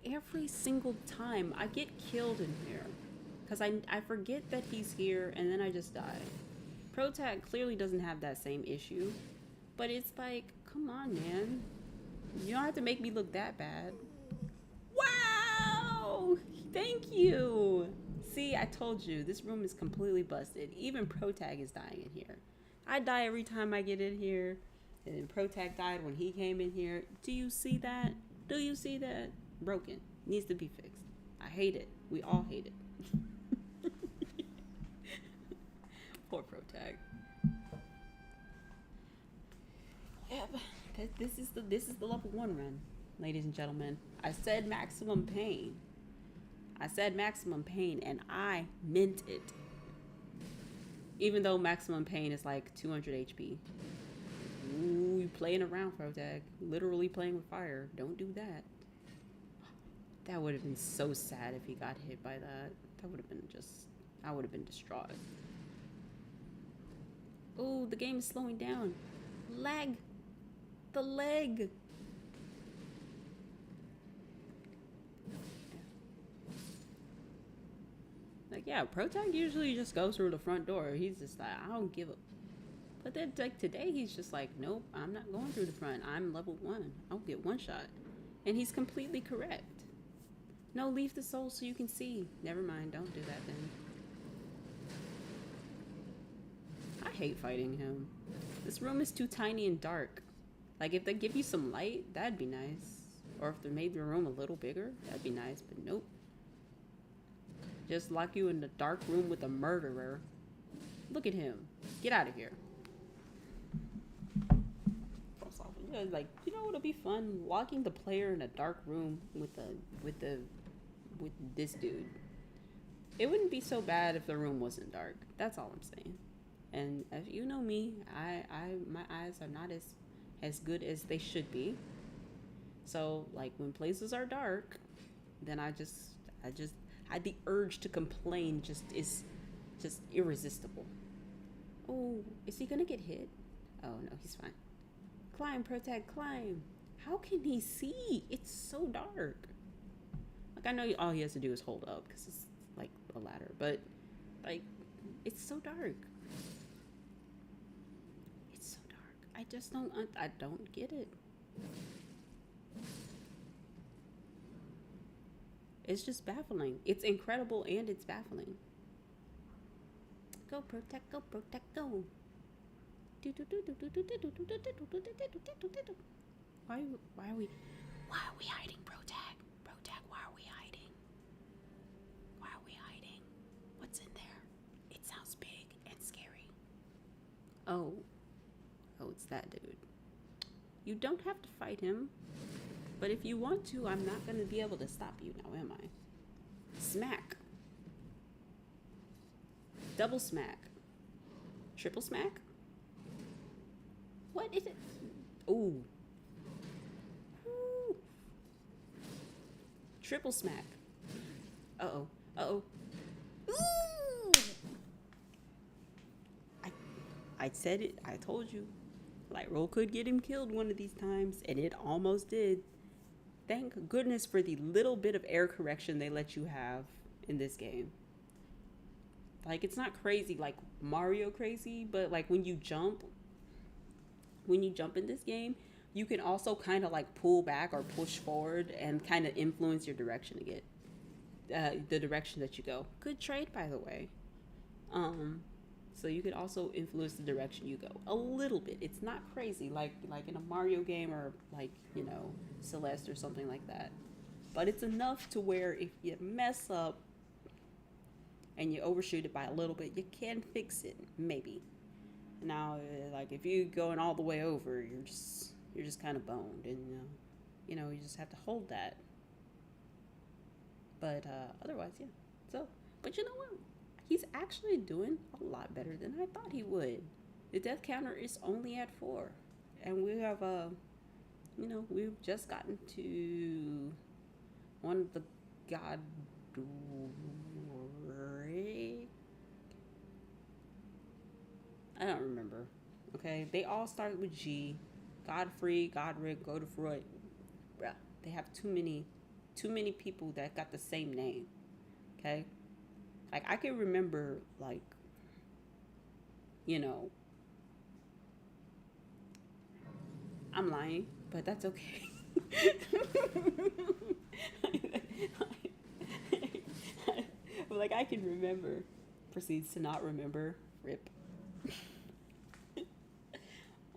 single time I get killed in here because I forget that he's here and then I just die. Protag clearly doesn't have that same issue, but it's like, come on, man, you don't have to make me look that bad. Wow, thank you. See, I told you this room is completely busted. Even Protag is dying in here. I die every time I get in here, and then Protag died when he came in here. Do you see that? Do you see that? Broken. Needs to be fixed. I hate it. We all hate it. Poor Protag. Yep. This is the level 1 run, ladies and gentlemen. I said maximum pain. I said maximum pain, and I meant it. Even though maximum pain is like 200 HP. Ooh, you playing around, Protag. Literally playing with fire. Don't do that. That would have been so sad if he got hit by that. That would have been I would have been distraught. Ooh, the game is slowing down. Lag. The leg. Like, yeah, Protag usually just goes through the front door. He's just like, I don't give a... But then, like, today he's just like, nope, I'm not going through the front. I'm level 1. I'll get one shot. And he's completely correct. No, leave the soul so you can see. Never mind, don't do that then. I hate fighting him. This room is too tiny and dark. Like, if they give you some light, that'd be nice. Or if they made the room a little bigger, that'd be nice, but nope. Just lock you in the dark room with a murderer. Look at him. Get out of here. Like, you know what'll be fun? Locking the player in a dark room with this dude. It wouldn't be so bad if the room wasn't dark. That's all I'm saying. And if you know me, my eyes are not as good as they should be. So like when places are dark, then the urge to complain is just irresistible. Oh, is he gonna get hit? Oh no, he's fine. Climb, Protag, climb. How can he see? It's so dark. Like, I know all he has to do is hold up because it's like a ladder, but like, it's so dark. It's so dark. I don't get it. It's just baffling. It's incredible and it's baffling. Go, Protag, go, Protag, go. Why are we hiding, Protag? Protag, why are we hiding? Why are we hiding? What's in there? It sounds big and scary. Oh, it's that dude. You don't have to fight him, but if you want to, I'm not gonna be able to stop you now, am I? Smack. Double smack. Triple smack? What is it? Ooh. Ooh. Triple smack. Uh-oh. Uh-oh. Ooh! I said it. I told you. Light roll could get him killed one of these times, and it almost did. Thank goodness for the little bit of air correction they let you have in this game. Like, it's not crazy like Mario crazy, but like when you jump in this game, you can also kind of like pull back or push forward and kind of influence your direction to get the direction that you go. Good trade, by the way. So you can also influence the direction you go a little bit. It's not crazy like in a Mario game or like, you know, Celeste or something like that. But it's enough to where if you mess up and you overshoot it by a little bit, you can fix it, maybe. Now, like if you're going all the way over, you're just kind of boned, and you know, you just have to hold that. But otherwise, yeah. So, but you know what? He's actually doing a lot better than I thought he would. The death counter is only at 4, and we have you know, we've just gotten to one of the god. I don't remember. Okay, they all start with G. Godfrey, Godric, Godefroy. Bruh, they have too many people that got the same name. Okay, like I can remember, like, you know, I'm lying, but that's okay. Like I can remember, proceeds to not remember. Rip.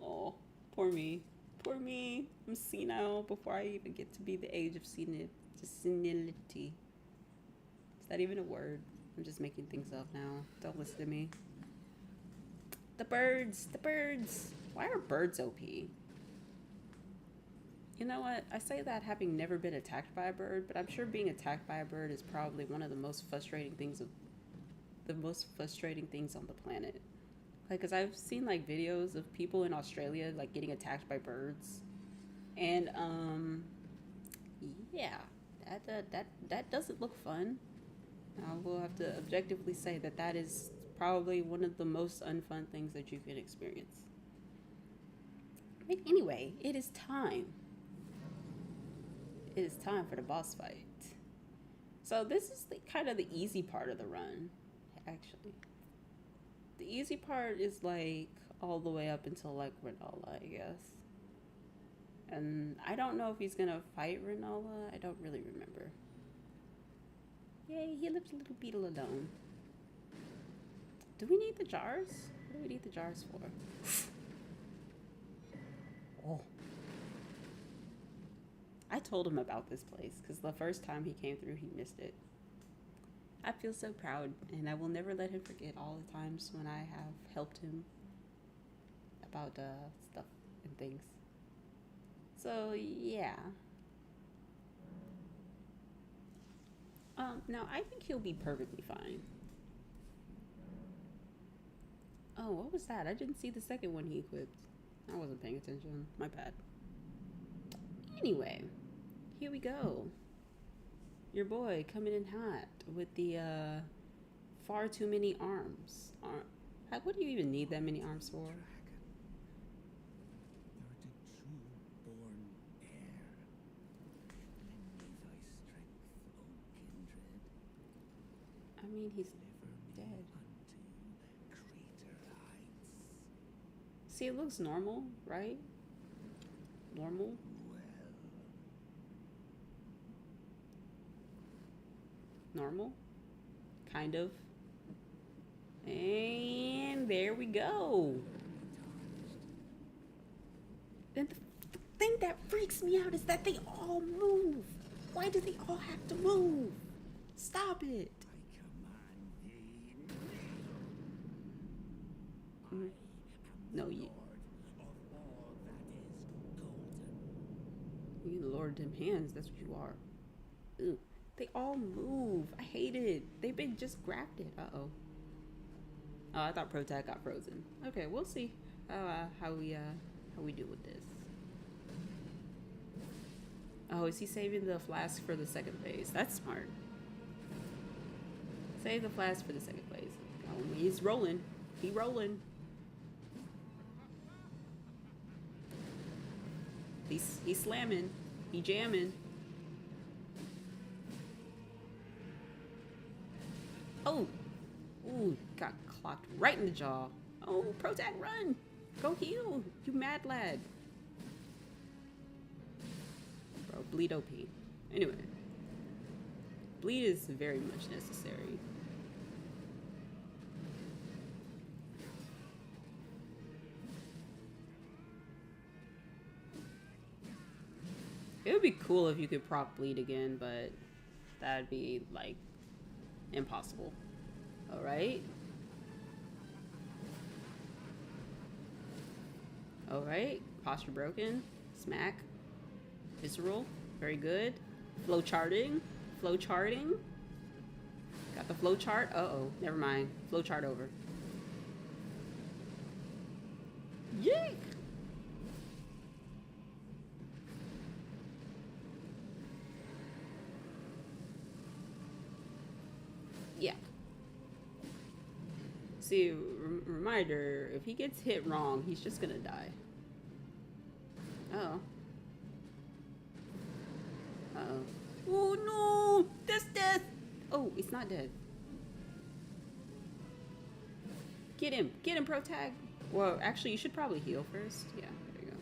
Oh, poor me. Poor me. I'm senile before I even get to be the age of senility. Is that even a word? I'm just making things up now. Don't listen to me. The birds. The birds. Why are birds OP? You know what? I say that having never been attacked by a bird, but I'm sure being attacked by a bird is probably one of the most frustrating things on the planet. Like, cause I've seen like videos of people in Australia like getting attacked by birds, and yeah, that doesn't look fun. I will have to objectively say that is probably one of the most unfun things that you can experience. But anyway, it is time. It is time for the boss fight. So this is kind of the easy part of the run, actually. The easy part is like all the way up until like Rinola, I guess. And I don't know if he's gonna fight Rinola. I don't really remember. Yay, he lives a little beetle alone. Do we need the jars? What do we need the jars for? Oh. I told him about this place because the first time he came through, he missed it. I feel so proud, and I will never let him forget all the times when I have helped him about stuff and things. So, yeah. Now, I think he'll be perfectly fine. Oh, what was that? I didn't see the second one he equipped. I wasn't paying attention. My bad. Anyway, here we go. Your boy coming in hot with the far too many arms. What do you even need that many arms for? I mean, he's dead. See, it looks normal, right? Normal. Normal. Kind of. And there we go. And the thing that freaks me out is that they all move. Why do they all have to move? Stop it. No, you lord them hands. That's what you are. Ugh. They all move. I hate it. They've been just grafted. Uh-oh. Oh, I thought Protag got frozen. Okay, we'll see how we do with this. Oh, is he saving the flask for the second phase? That's smart. Save the flask for the second phase. Oh, he's rolling. He rolling. He's slamming. He jamming. Oh. Ooh, got clocked right in the jaw. Oh, Protag, run. Go heal, you mad lad. Bro, bleed OP. Anyway. Bleed is very much necessary. It would be cool if you could proc bleed again, but that'd be like impossible. Alright. Alright. Posture broken. Smack. Visceral. Very good. Flow charting. Flow charting. Got the flow chart. Uh-oh. Never mind. Flow chart over. Yeek! Yeah. See, reminder, if he gets hit wrong, he's just gonna die. Oh. Uh-oh. Oh no! That's death! Oh, it's not dead. Get him! Get him, Protag! Well, actually, you should probably heal first. Yeah, there you go.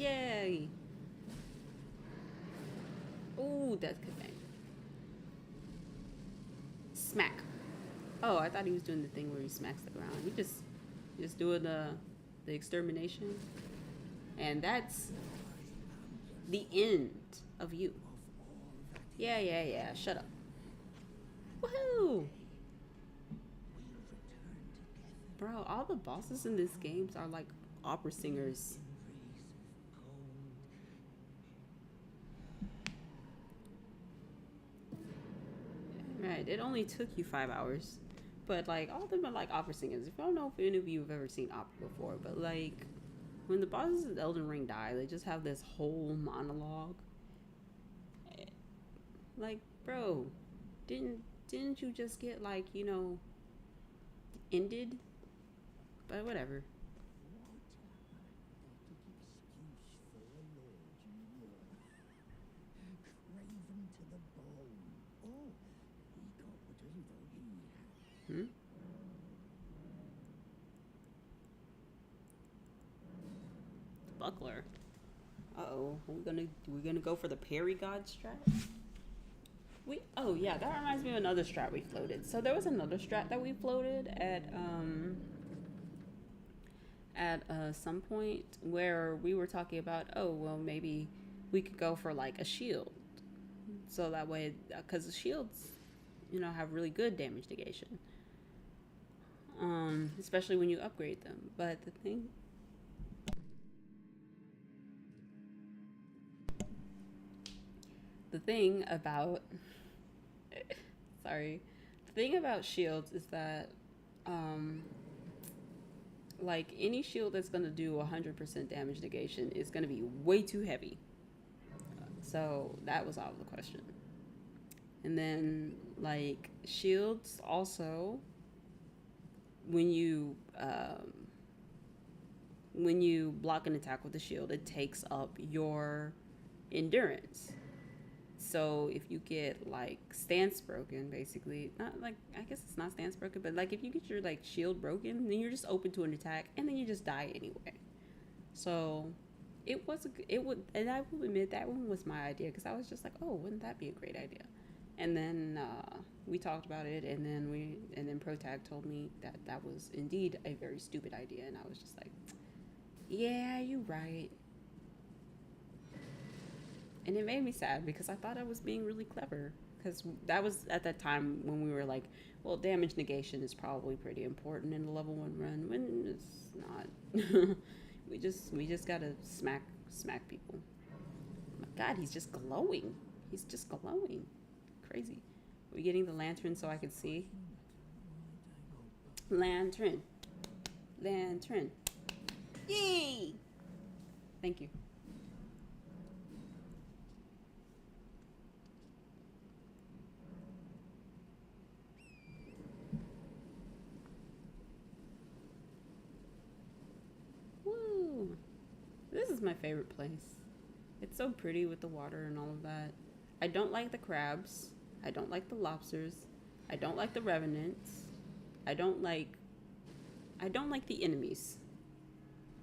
Yay! Oh, that's good thing. Smack. Oh, I thought he was doing the thing where he smacks the ground. He just doing the extermination. And that's the end of you. Yeah. Shut up. Woohoo! Bro, all the bosses in this game are like opera singers. Right, it only took you 5 hours. But like all of them are like opera singers. I don't know if any of you have ever seen opera before, but like when the bosses of Elden Ring die, they just have this whole monologue. Like, bro, didn't you just get like, you know, ended? But whatever. Hmm? Buckler. Uh-oh. We're gonna go for the parry god strat? Oh yeah, that reminds me of another strat we floated. So there was another strat that we floated at some point where we were talking about, oh well, maybe we could go for like a shield, so that way, because the shields, you know, have really good damage negation, especially when you upgrade them. But the thing about sorry, the thing about shields is that like any shield that's gonna do 100% damage negation is gonna be way too heavy. So that was out of the question. And then like shields also, when you block an attack with a shield, it takes up your endurance. So if you get like stance broken, basically, not like, I guess it's not stance broken, but like if you get your like shield broken, then you're just open to an attack and then you just die anyway. So it would, and I will admit that one was my idea, because I was just like, oh, wouldn't that be a great idea? And then we talked about it, and then Protag told me that that was indeed a very stupid idea, and I was just like, yeah, you're right. And it made me sad because I thought I was being really clever, because that was at that time when we were like, well, damage negation is probably pretty important in a level 1 run, when it's not. we just gotta smack people. Oh my god, he's just glowing. Crazy. Are we getting the lantern so I can see? Lantern. Yay! Thank you. Woo! This is my favorite place. It's so pretty with the water and all of that. I don't like the crabs. I don't like the lobsters. I don't like the revenants. I don't like the enemies.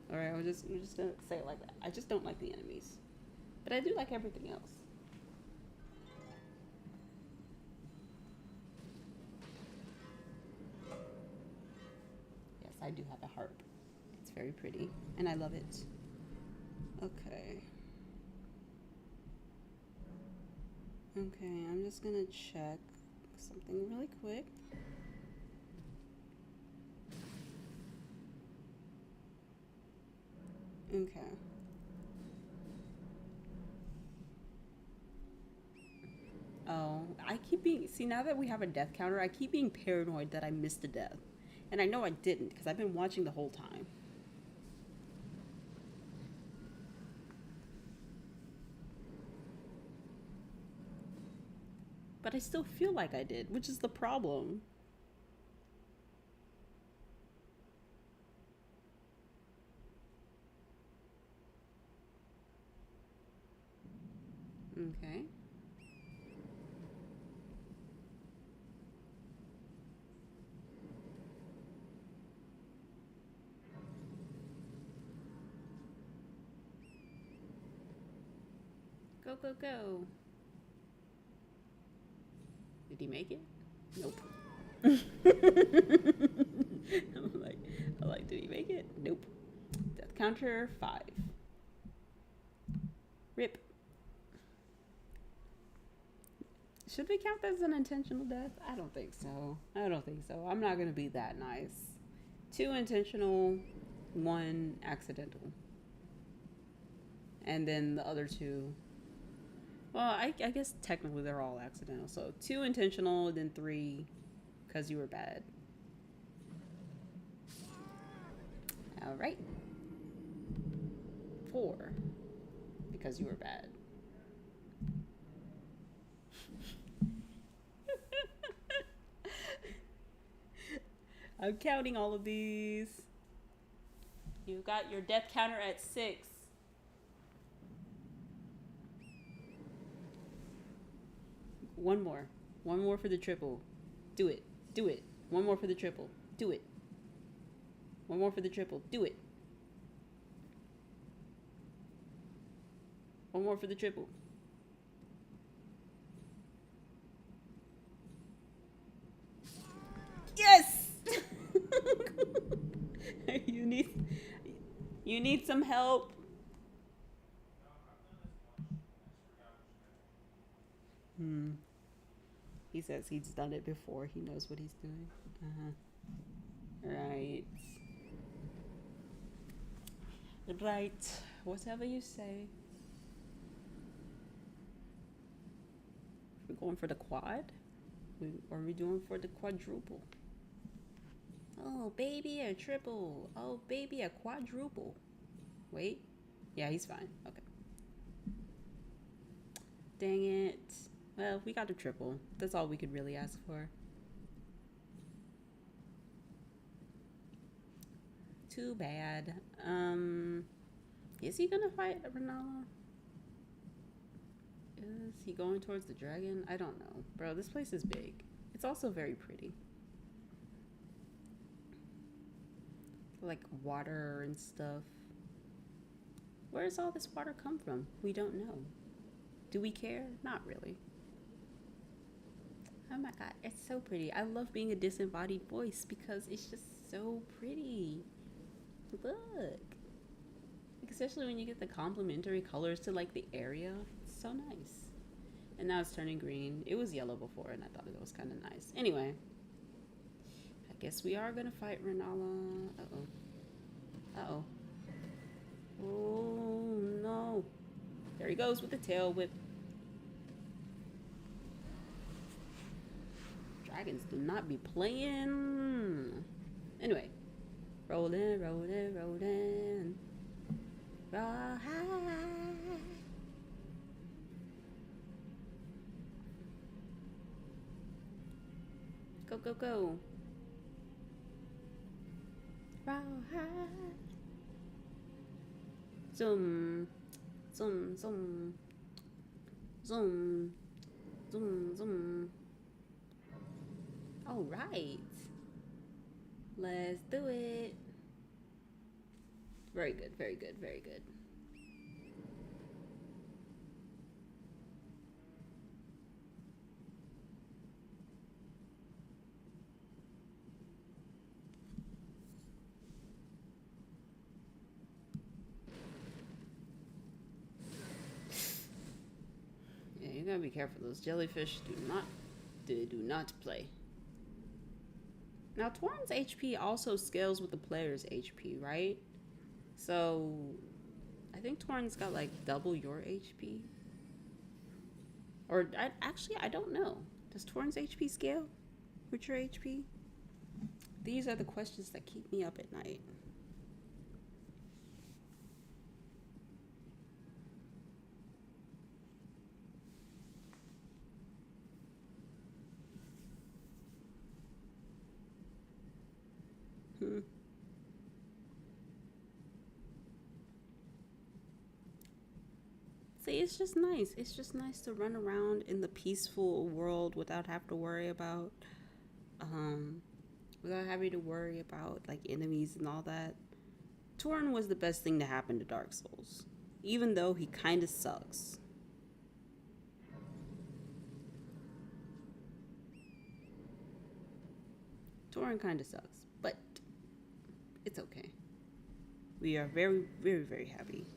All right, we're just gonna say it like that. I just don't like the enemies, but I do like everything else. Yes, I do have a harp. It's very pretty, and I love it. Okay. Okay, I'm just gonna check something really quick. Okay. Oh, I keep being. See, now that we have a death counter, I keep being paranoid that I missed a death. And I know I didn't because I've been watching the whole time. But I still feel like I did, which is the problem. Okay. Go, go, go. Did he make it? Nope. I'm like, did he make it? Nope. Death counter 5. Rip. Should we count that as an intentional death? I don't think so. I don't think so. I'm not gonna be that nice. 2 intentional, 1 accidental. And then the other 2. Well, I guess technically they're all accidental. So 2 intentional, then 3 because you were bad. All right. 4 because you were bad. I'm counting all of these. You got your death counter at 6. One more. One more for the triple. Do it. Do it. One more for the triple. Do it. One more for the triple. Do it. One more for the triple. Yes! you need you need some help. He says he's done it before. He knows what he's doing. Right. Right. Whatever you say. We're going for the quad? Or are we doing for the quadruple? Oh, baby, a triple. Oh, baby, a quadruple. Wait. Yeah, he's fine. Okay. Dang it. Well, we got a triple. That's all we could really ask for. Too bad. Is he gonna fight Renala? Is he going towards the dragon? I don't know. Bro, this place is big. It's also very pretty. Like water and stuff. Where does all this water come from? We don't know. Do we care? Not really. Oh my god, it's so pretty. I love being a disembodied voice because it's just so pretty. Look. Especially when you get the complementary colors to like the area. It's so nice. And now it's turning green. It was yellow before and I thought it was kind of nice. Anyway. I guess we are going to fight Renala. Uh-oh. Uh-oh. Oh, no. There he goes with the tail whip. Dragons do not be playing. Anyway. Rolling, rolling, rolling. Rawhide. Go, go, go. Rawhide. Zoom. Zoom, zoom. Zoom. Zoom, zoom. All right. Let's do it. Very good, very good, very good. Yeah, you gotta be careful. Those jellyfish do not play. Now, Torrent's HP also scales with the player's HP, right? So, I think Torrent's got like double your HP. Or, I don't know. Does Torrent's HP scale with your HP? These are the questions that keep me up at night. See, it's just nice. It's just nice to run around in the peaceful world without having to worry about, like enemies and all that. Torn was the best thing to happen to Dark Souls, even though he kind of sucks. Torn kind of sucks, but it's okay. We are very, very, very happy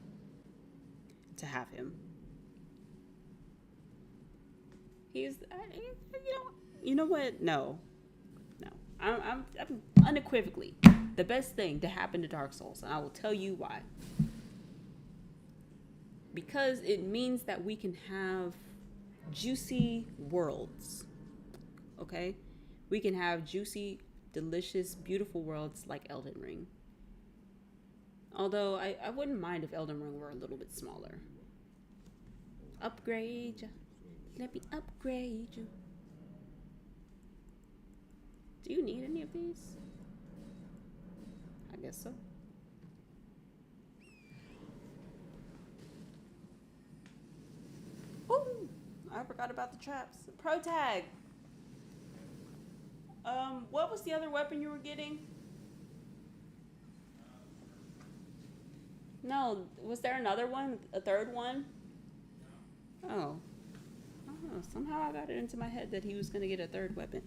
to have him. He's, you know what? No. I'm unequivocally the best thing to happen to Dark Souls, and I will tell you why. Because it means that we can have juicy worlds. Okay? We can have juicy, delicious, beautiful worlds like Elden Ring. Although I wouldn't mind if Elden Ring were a little bit smaller. Upgrade you. Let me upgrade you. Do you need any of these? I guess so. Ooh, I forgot about the traps. Pro tag. What was the other weapon you were getting? No, was there another one? A third one? Oh. Oh, somehow I got it into my head that he was going to get a third weapon.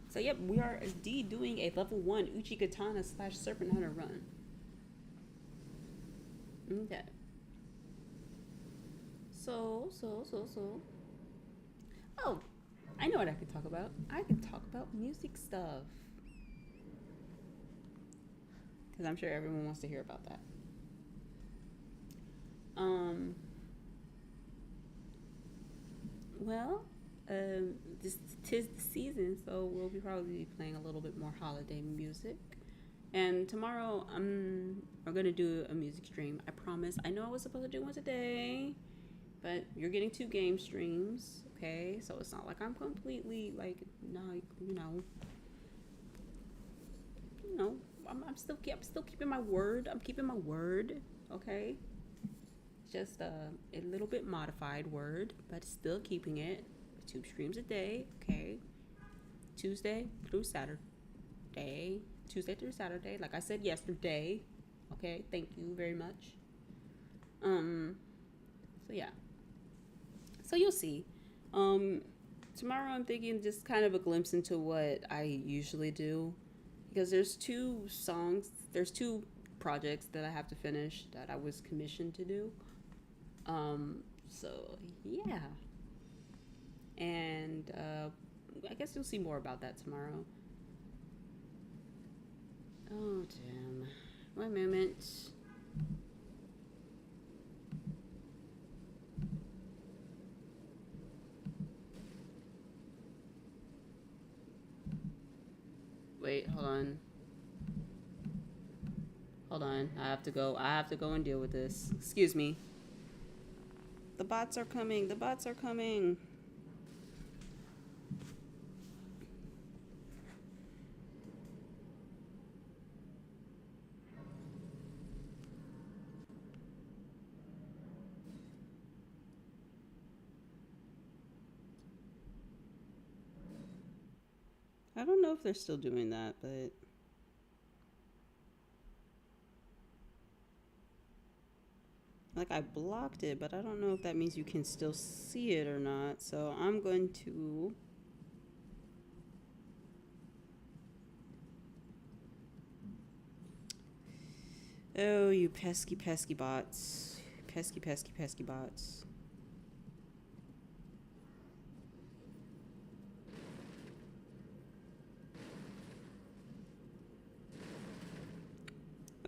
So, yep, we are indeed doing a level 1 Uchigatana / Serpent Hunter run. Okay. So. Oh, I know what I could talk about. I could talk about music stuff. Because I'm sure everyone wants to hear about that. Well, this tis the season, so we'll be probably playing a little bit more holiday music. And tomorrow, we're gonna do a music stream. I promise. I know I was supposed to do one today, but you're getting 2 game streams, okay? So it's not like I'm completely like, no, I'm still keeping my word. I'm keeping my word, okay? Just a little bit modified word, but still keeping it. 2 streams a day, okay? Tuesday through Saturday, like I said yesterday. Okay, thank you very much. So yeah. So you'll see. Tomorrow I'm thinking just kind of a glimpse into what I usually do, because there's 2 projects that I have to finish that I was commissioned to do. So yeah. And I guess you'll see more about that tomorrow. Oh damn. One moment. Wait, hold Hold on. I have to go. I have to go and deal with this. Excuse me. The bots are coming. The bots are coming. I don't know if they're still doing that, but like I blocked it, but I don't know if that means you can still see it or not. So I'm going to oh, you pesky pesky bots. Pesky pesky pesky bots.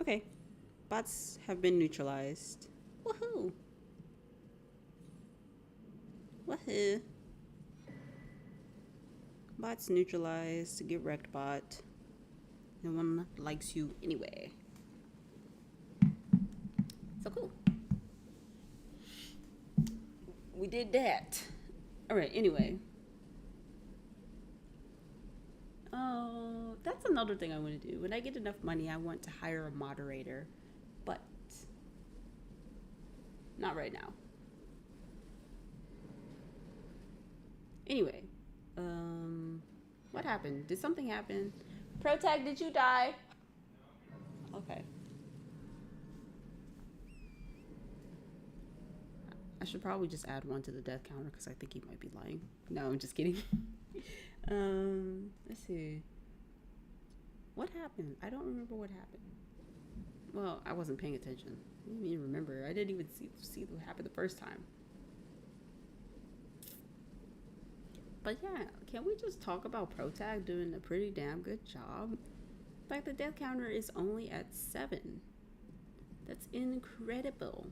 Okay. Bots have been neutralized. Woohoo! Woohoo! Bots neutralized. Get wrecked, bot. No one likes you anyway. So cool. We did that. Alright, anyway. Oh, that's another thing I want to do. When I get enough money, I want to hire a moderator. But not right now. Anyway, what happened? Did something happen? Protag, did you die? Okay. I should probably just add one to the death counter because I think he might be lying. No, I'm just kidding. Let's see. What happened? I don't remember what happened. Well, I wasn't paying attention. I didn't even remember. I didn't even see what happened the first time. But yeah, can we just talk about Protag doing a pretty damn good job? In fact, the death counter is only at 7. That's incredible.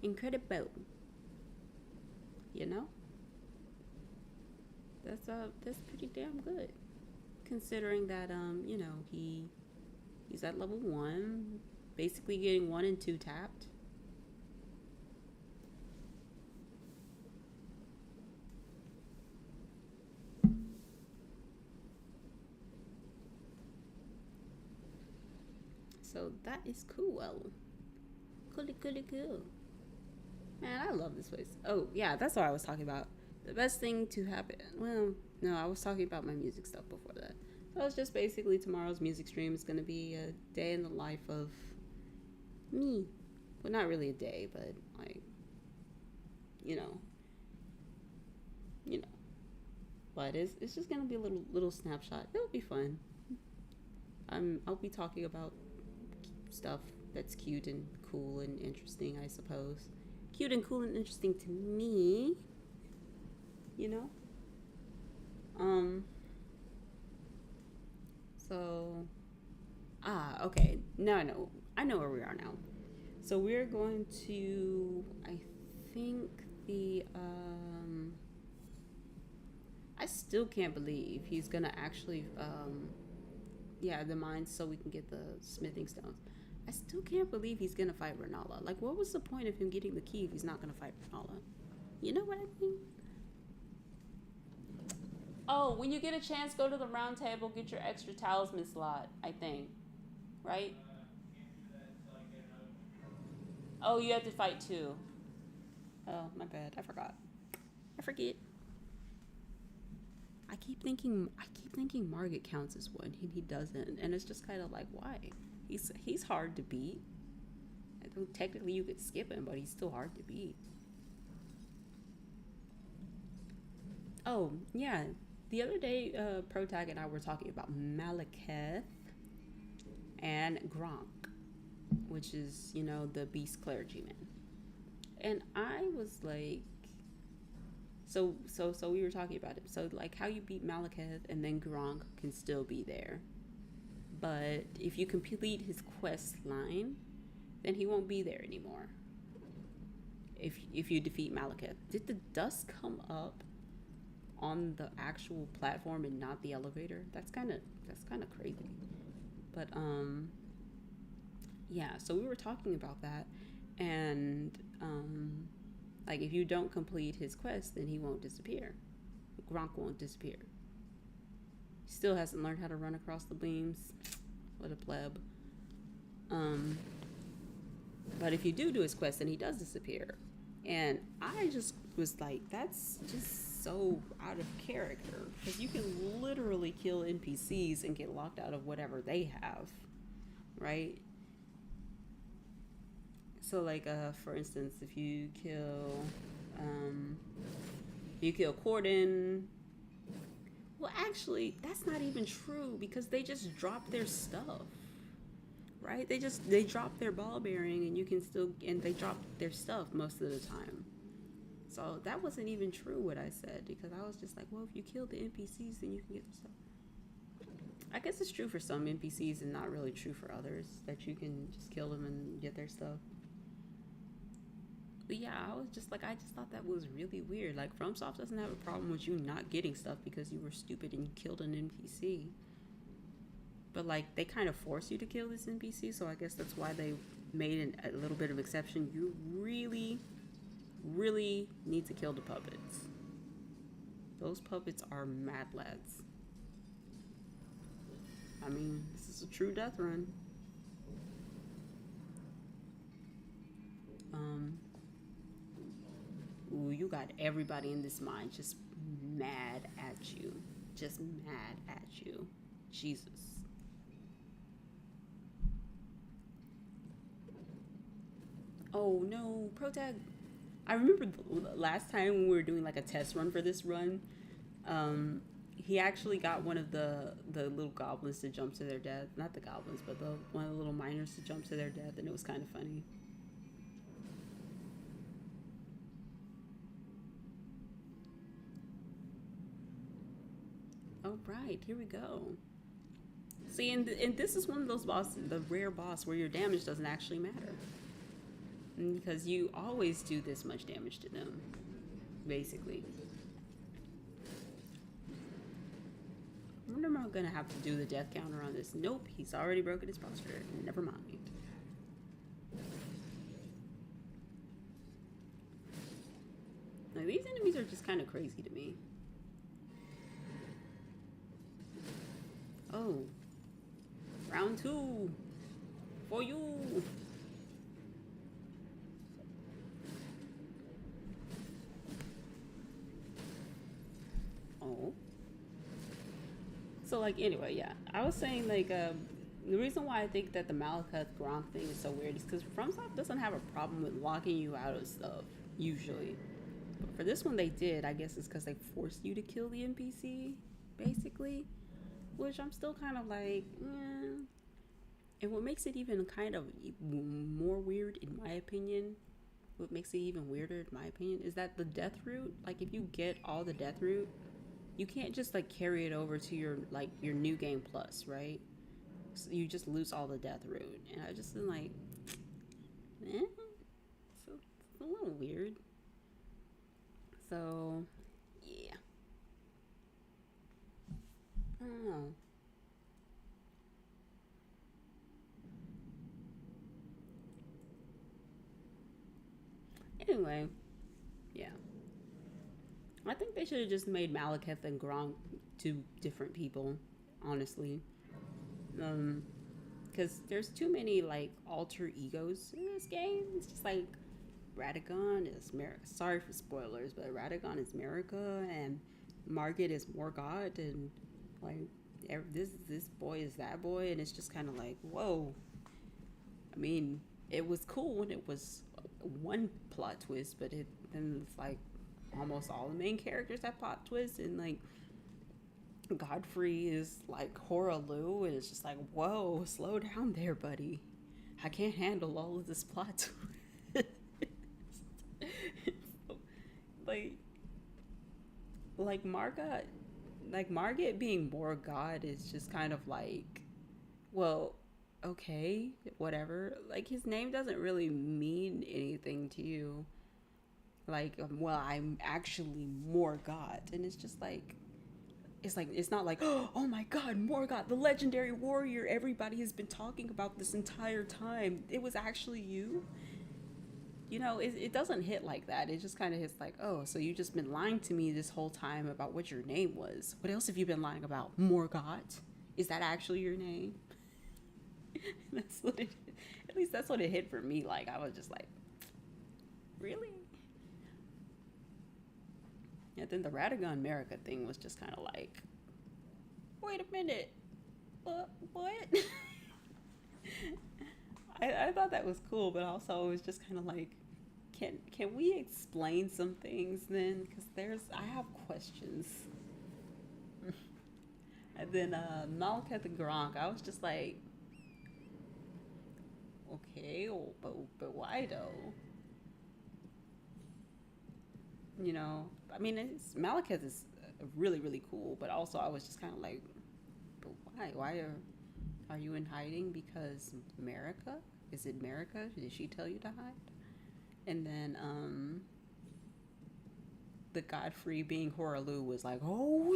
Incredible. You know? That's pretty damn good. Considering that you know, he's at level 1, basically getting 1 and 2 tapped. So that is cool. Cool. Man, I love this place. Oh, yeah, that's what I was talking about. The best thing to happen. Well, no, I was talking about my music stuff before that. So it's just basically tomorrow's music stream is going to be a day in the life of me. Well, not really a day, but like, you know. But it's just going to be a little snapshot. It'll be fun. I'll be talking about stuff that's cute and cool and interesting, I suppose. Cute and cool and interesting to me, you know. So okay, no, I know where we are now. So we're going to, I think I still can't believe he's gonna actually the mines so we can get the smithing stones. I still can't believe he's gonna fight Renala. Like, what was the point of him getting the key if he's not gonna fight Renala? You know what I mean? Oh, when you get a chance, go to the round table, get your extra talisman slot, I think. Right? Oh, you have to fight 2. Oh, my bad. I forgot. I forget. I keep thinking Margit counts as 1, and he doesn't. And it's just kind of like, why? He's hard to beat. I think technically you could skip him, but he's still hard to beat. Oh, yeah. The other day, Protag and I were talking about Malekith and Gronk, which is, you know, the beast clergyman. And I was like, so we were talking about it. So, like, how you beat Malekith and then Gronk can still be there. But if you complete his quest line, then he won't be there anymore. If you defeat Malekith. Did the dust come up on the actual platform and not the elevator? That's kind of crazy. But Yeah, so we were talking about that, and like if you don't complete his quest, then he won't disappear. Gronk won't disappear. He still hasn't learned how to run across the beams. What a pleb. Um, but if you do his quest, then he does disappear. And I just was like, that's just so out of character because you can literally kill NPCs and get locked out of whatever they have, right? So like for instance, if um you kill Corden, well actually that's not even true because they just drop their stuff, right? They drop their ball bearing and you can still, and they drop their stuff most of the time. So that wasn't even true what I said because I was just like, well, if you kill the NPCs then you can get the stuff. I guess it's true for some NPCs and not really true for others that you can just kill them and get their stuff. But yeah, I was just like, I just thought that was really weird. Like, FromSoft doesn't have a problem with you not getting stuff because you were stupid and you killed an NPC. But, like, they kind of force you to kill this NPC, so I guess that's why they made a little bit of exception. You really, really need to kill the puppets. Those puppets are mad lads. I mean, this is a true death run. Ooh, you got everybody in this mine just mad at you. Just mad at you. Jesus. Oh no, Protag. I remember the last time when we were doing like a test run for this run, he actually got one of the little goblins to jump to their death. Not the goblins, but one of the little miners to jump to their death, and it was kind of funny. All right, here we go. See, and this is one of those bosses, the rare boss where your damage doesn't actually matter. Because you always do this much damage to them, basically. I wonder if I'm gonna have to do the death counter on this. Nope, he's already broken his posture. Never mind. Like, these enemies are just kind of crazy to me. Oh, round 2 for you. Oh. So like anyway, yeah, I was saying like the reason why I think that the Malakath Gronk thing is so weird is because FromSoft doesn't have a problem with locking you out of stuff usually, but for this one they did. I guess it's because they forced you to kill the NPC, basically, which I'm still kind of like, eh. And what makes it even kind of more weird, in my opinion, what makes it even weirder, in my opinion, is that the death root, like if you get all the death root, you can't just like carry it over to your new game plus, right? So you just lose all the death root, and I just been like, eh, so it's a little weird. So yeah, I don't know. Anyway, yeah, I think they should have just made Malekith and Gronk two different people, honestly. Because there's too many like alter egos in this game. It's just like Radagon is America. Sorry for spoilers, but Radagon is America, and Margit is Morgott, and like this boy is that boy, and it's just kind of like whoa. I mean, it was cool when it was one plot twist, but then it's like almost all the main characters have plot twists, and like Godfrey is like Horalu, and it's just like, whoa, slow down there, buddy. I can't handle all of this plot. like, like Margot, like Margit being more God is just kind of like, well, okay, whatever. Like his name doesn't really mean anything to you. Like, well, I'm actually more God, and it's just like, it's like, it's not like, oh my god, Morgoth, the legendary warrior everybody has been talking about this entire time, it was actually you. You know, it doesn't hit like that. It just kind of hits like, oh, so you just been lying to me this whole time about what your name was. What else have you been lying about? Morgoth? Is that actually your name? That's what it, at least that's what it hit for me. Like, I was just like, really? And then the Radagon America thing was just kind of like, wait a minute, what? I thought that was cool, but also it was just kind of like, can we explain some things then? Because I have questions. And then Malekith and Gronk, I was just like, okay, but why though? You know, I mean, Malekith is really really cool, but also I was just kind of like, but why? Are you in hiding because America? Is it America? Did she tell you to hide? And then the Godfrey being Horalu was like, oh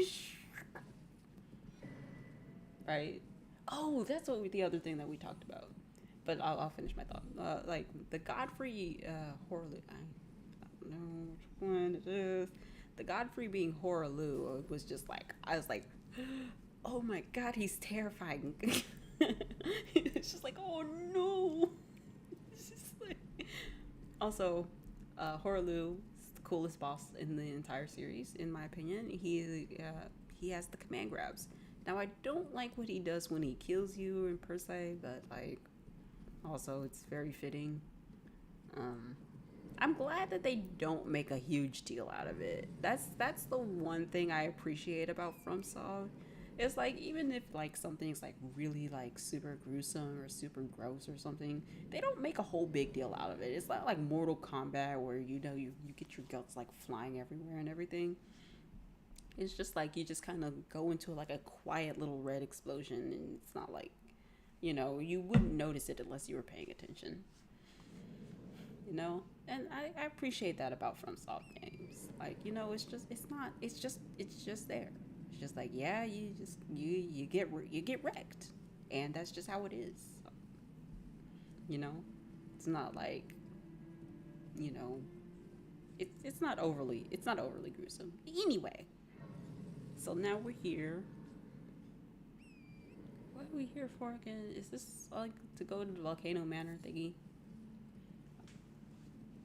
right. Oh, that's what the other thing that we talked about. But I'll finish my thought. Like the Godfrey Horalu. I don't know which one it is. The Godfrey being Horalu was just like, I was like, oh my god, he's terrifying. It's just like, oh no. It's just like. Also, Horalu is the coolest boss in the entire series, in my opinion. He has the command grabs. Now, I don't like what he does when he kills you in per se, but like, also it's very fitting. I'm glad that they don't make a huge deal out of it. That's the one thing I appreciate about FromSoft. It's like, even if like something's like really like super gruesome or super gross or something, they don't make a whole big deal out of it. It's not like Mortal Kombat where you get your guts like flying everywhere and everything. It's just like you just kind of go into like a quiet little red explosion, and it's not like, you wouldn't notice it unless you were paying attention. And I appreciate that about FromSoft games. Like, it's just there. It's just like, yeah, you get wrecked, and that's just how it is. It's not like, it's not overly gruesome. Anyway, so now we're here. What are we here for again? Is this like to go to the Volcano Manor thingy?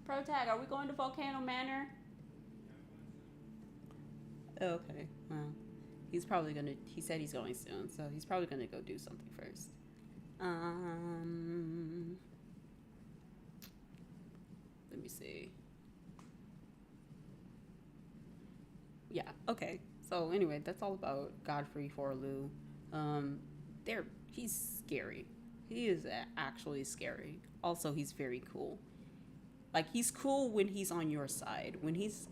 Protag, are we going to Volcano Manor? Okay, well, he said he's going soon, so he's probably gonna go do something first. Let me see. Yeah, okay. So anyway, that's all about Godfrey Forlu. He's scary. He is actually scary. Also, he's very cool. Like, he's cool when he's on your side. When he's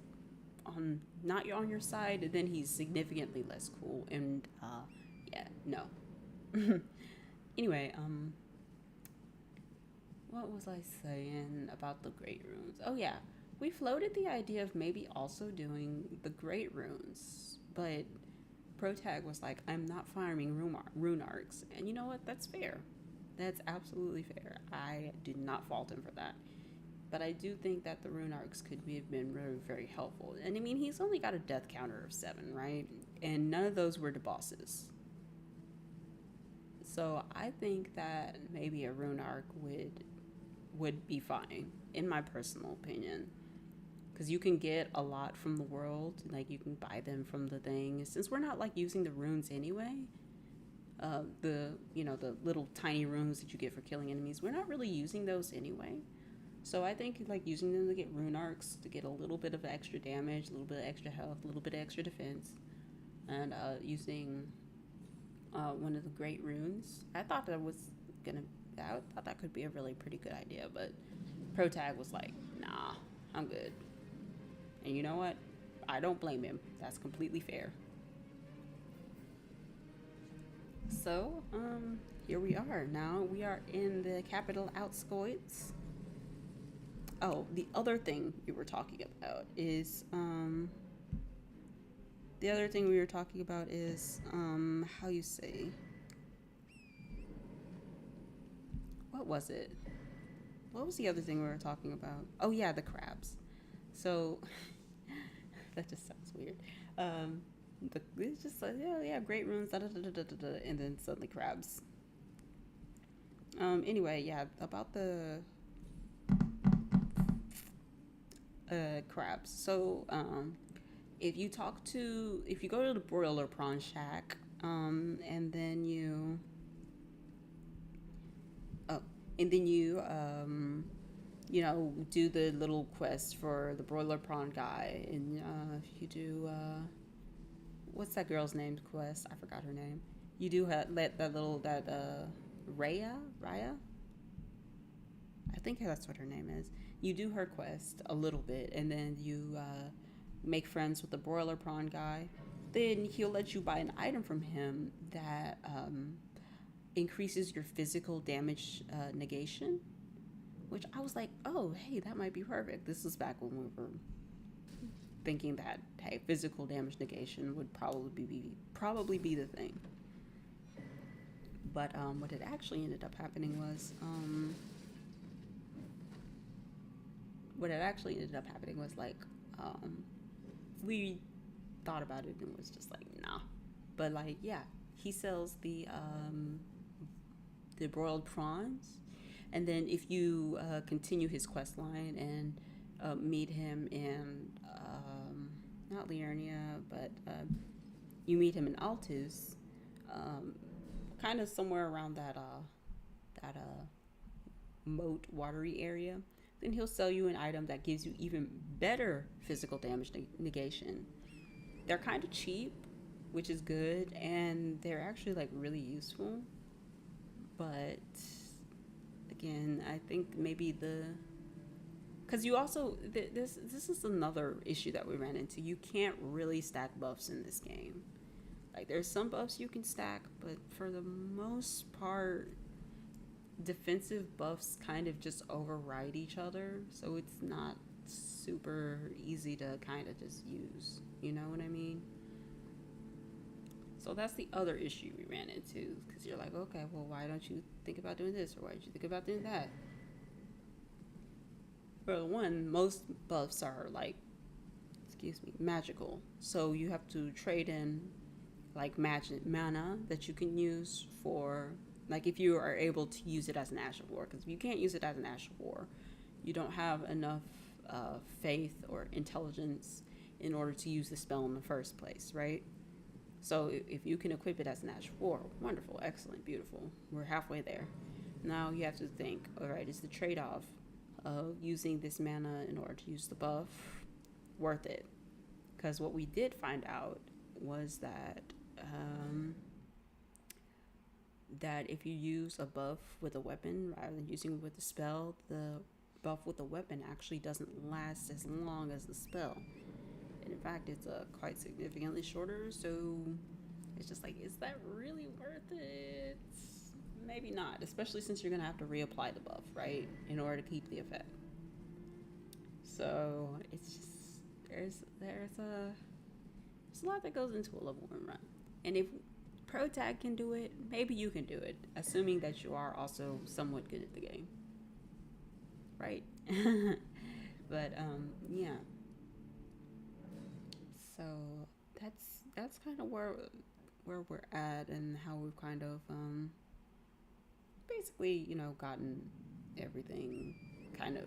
not on your side, then he's significantly less cool. And yeah, no. Anyway, what was I saying about the Great Runes? Oh yeah, we floated the idea of maybe also doing the Great Runes, but Protag was like, I'm not farming rune arcs. And you know what? That's fair. That's absolutely fair. I did not fault him for that. But I do think that the rune arcs could have been very, very helpful. And I mean, he's only got a death counter of 7, right? And none of those were to bosses. So I think that maybe a rune arc would be fine, in my personal opinion. Because you can get a lot from the world. Like, you can buy them from the thing. Since we're not, like, using the runes anyway, the little tiny runes that you get for killing enemies, we're not really using those anyway. So I think, like, using them to get rune arcs, to get a little bit of extra damage, a little bit of extra health, a little bit of extra defense, and using one of the great runes, I thought that could be a really pretty good idea, but Protag was like, nah, I'm good. And you know what? I don't blame him. That's completely fair. So, here we are. Now we are in the capital outskirts. Oh, the other thing we were talking about is, The other thing we were talking about is how you say, what was it? What was the other thing we were talking about? Oh yeah, the crabs. So that just sounds weird. It's just like, yeah, yeah, great runes, da, da, da, da, da, da, and then suddenly crabs. Anyway, yeah, about the crabs. So if you go to the broiler prawn shack, and then oh, and then you know, do the little quest for the broiler prawn guy, and you do what's that girl's name quest? I forgot her name. You do let that little that Raya, I think that's what her name is. You do her quest a little bit, and then you make friends with the broiler prawn guy. Then he'll let you buy an item from him that increases your physical damage negation. Which I was like, oh, hey, that might be perfect. This was back when we were thinking that, hey, physical damage negation would probably be the thing. But what had actually ended up happening was like we thought about it and was just like nah, but like yeah, he sells the broiled prawns, and then if you continue his quest line and meet him in not Liurnia, but you meet him in Altus, um, kind of somewhere around that moat watery area, then he'll sell you an item that gives you even better physical damage negation. They're kind of cheap, which is good, and they're actually like really useful. But again, I think maybe because you also this is another issue that we ran into. You can't really stack buffs in this game. Like there's some buffs you can stack, but for the most part, defensive buffs kind of just override each other, so it's not super easy to kind of just use. You know what I mean? So that's the other issue we ran into, because you're like, okay, well, why don't you think about doing this, or why don't you think about doing that? For one, most buffs are like, excuse me, magical, so you have to trade in like magic mana that you can use for, like, if you are able to use it as an Ash of War, because if you can't use it as an Ash of War, you don't have enough faith or intelligence in order to use the spell in the first place, right? So if you can equip it as an Ash of War, wonderful, excellent, beautiful. We're halfway there. Now you have to think, all right, is the trade-off of using this mana in order to use the buff worth it? Because what we did find out was that that if you use a buff with a weapon rather than using it with a spell, the buff with the weapon actually doesn't last as long as the spell. And in fact, it's quite significantly shorter, so it's just like, is that really worth it? Maybe not, especially since you're going to have to reapply the buff, right, in order to keep the effect. So it's just, there's a lot that goes into a level 1 run. And if Pro Tag can do it, maybe you can do it, assuming that you are also somewhat good at the game, right? But yeah. So that's kind of where we're at, and how we've kind of basically, you know, gotten everything kind of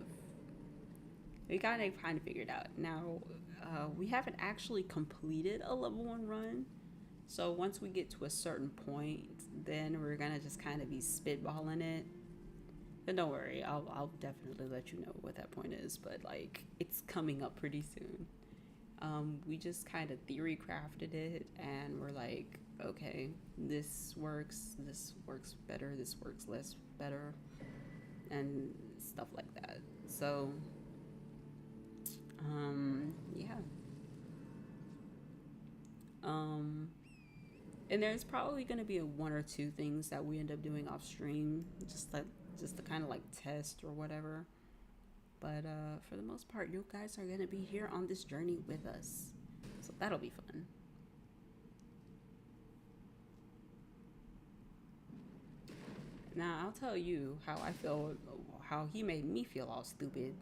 figured out. Now we haven't actually completed a level 1 run. So once we get to a certain point, then we're gonna just kind of be spitballing it. But don't worry, I'll definitely let you know what that point is. But like, it's coming up pretty soon. We just kind of theory crafted it, and we're like, okay, this works better, this works less better, and stuff like that. So yeah. And there's probably going to be one or two things that we end up doing off stream, just to kind of like test or whatever. But for the most part, you guys are going to be here on this journey with us, so that'll be fun. Now I'll tell you how I feel, how he made me feel all stupid.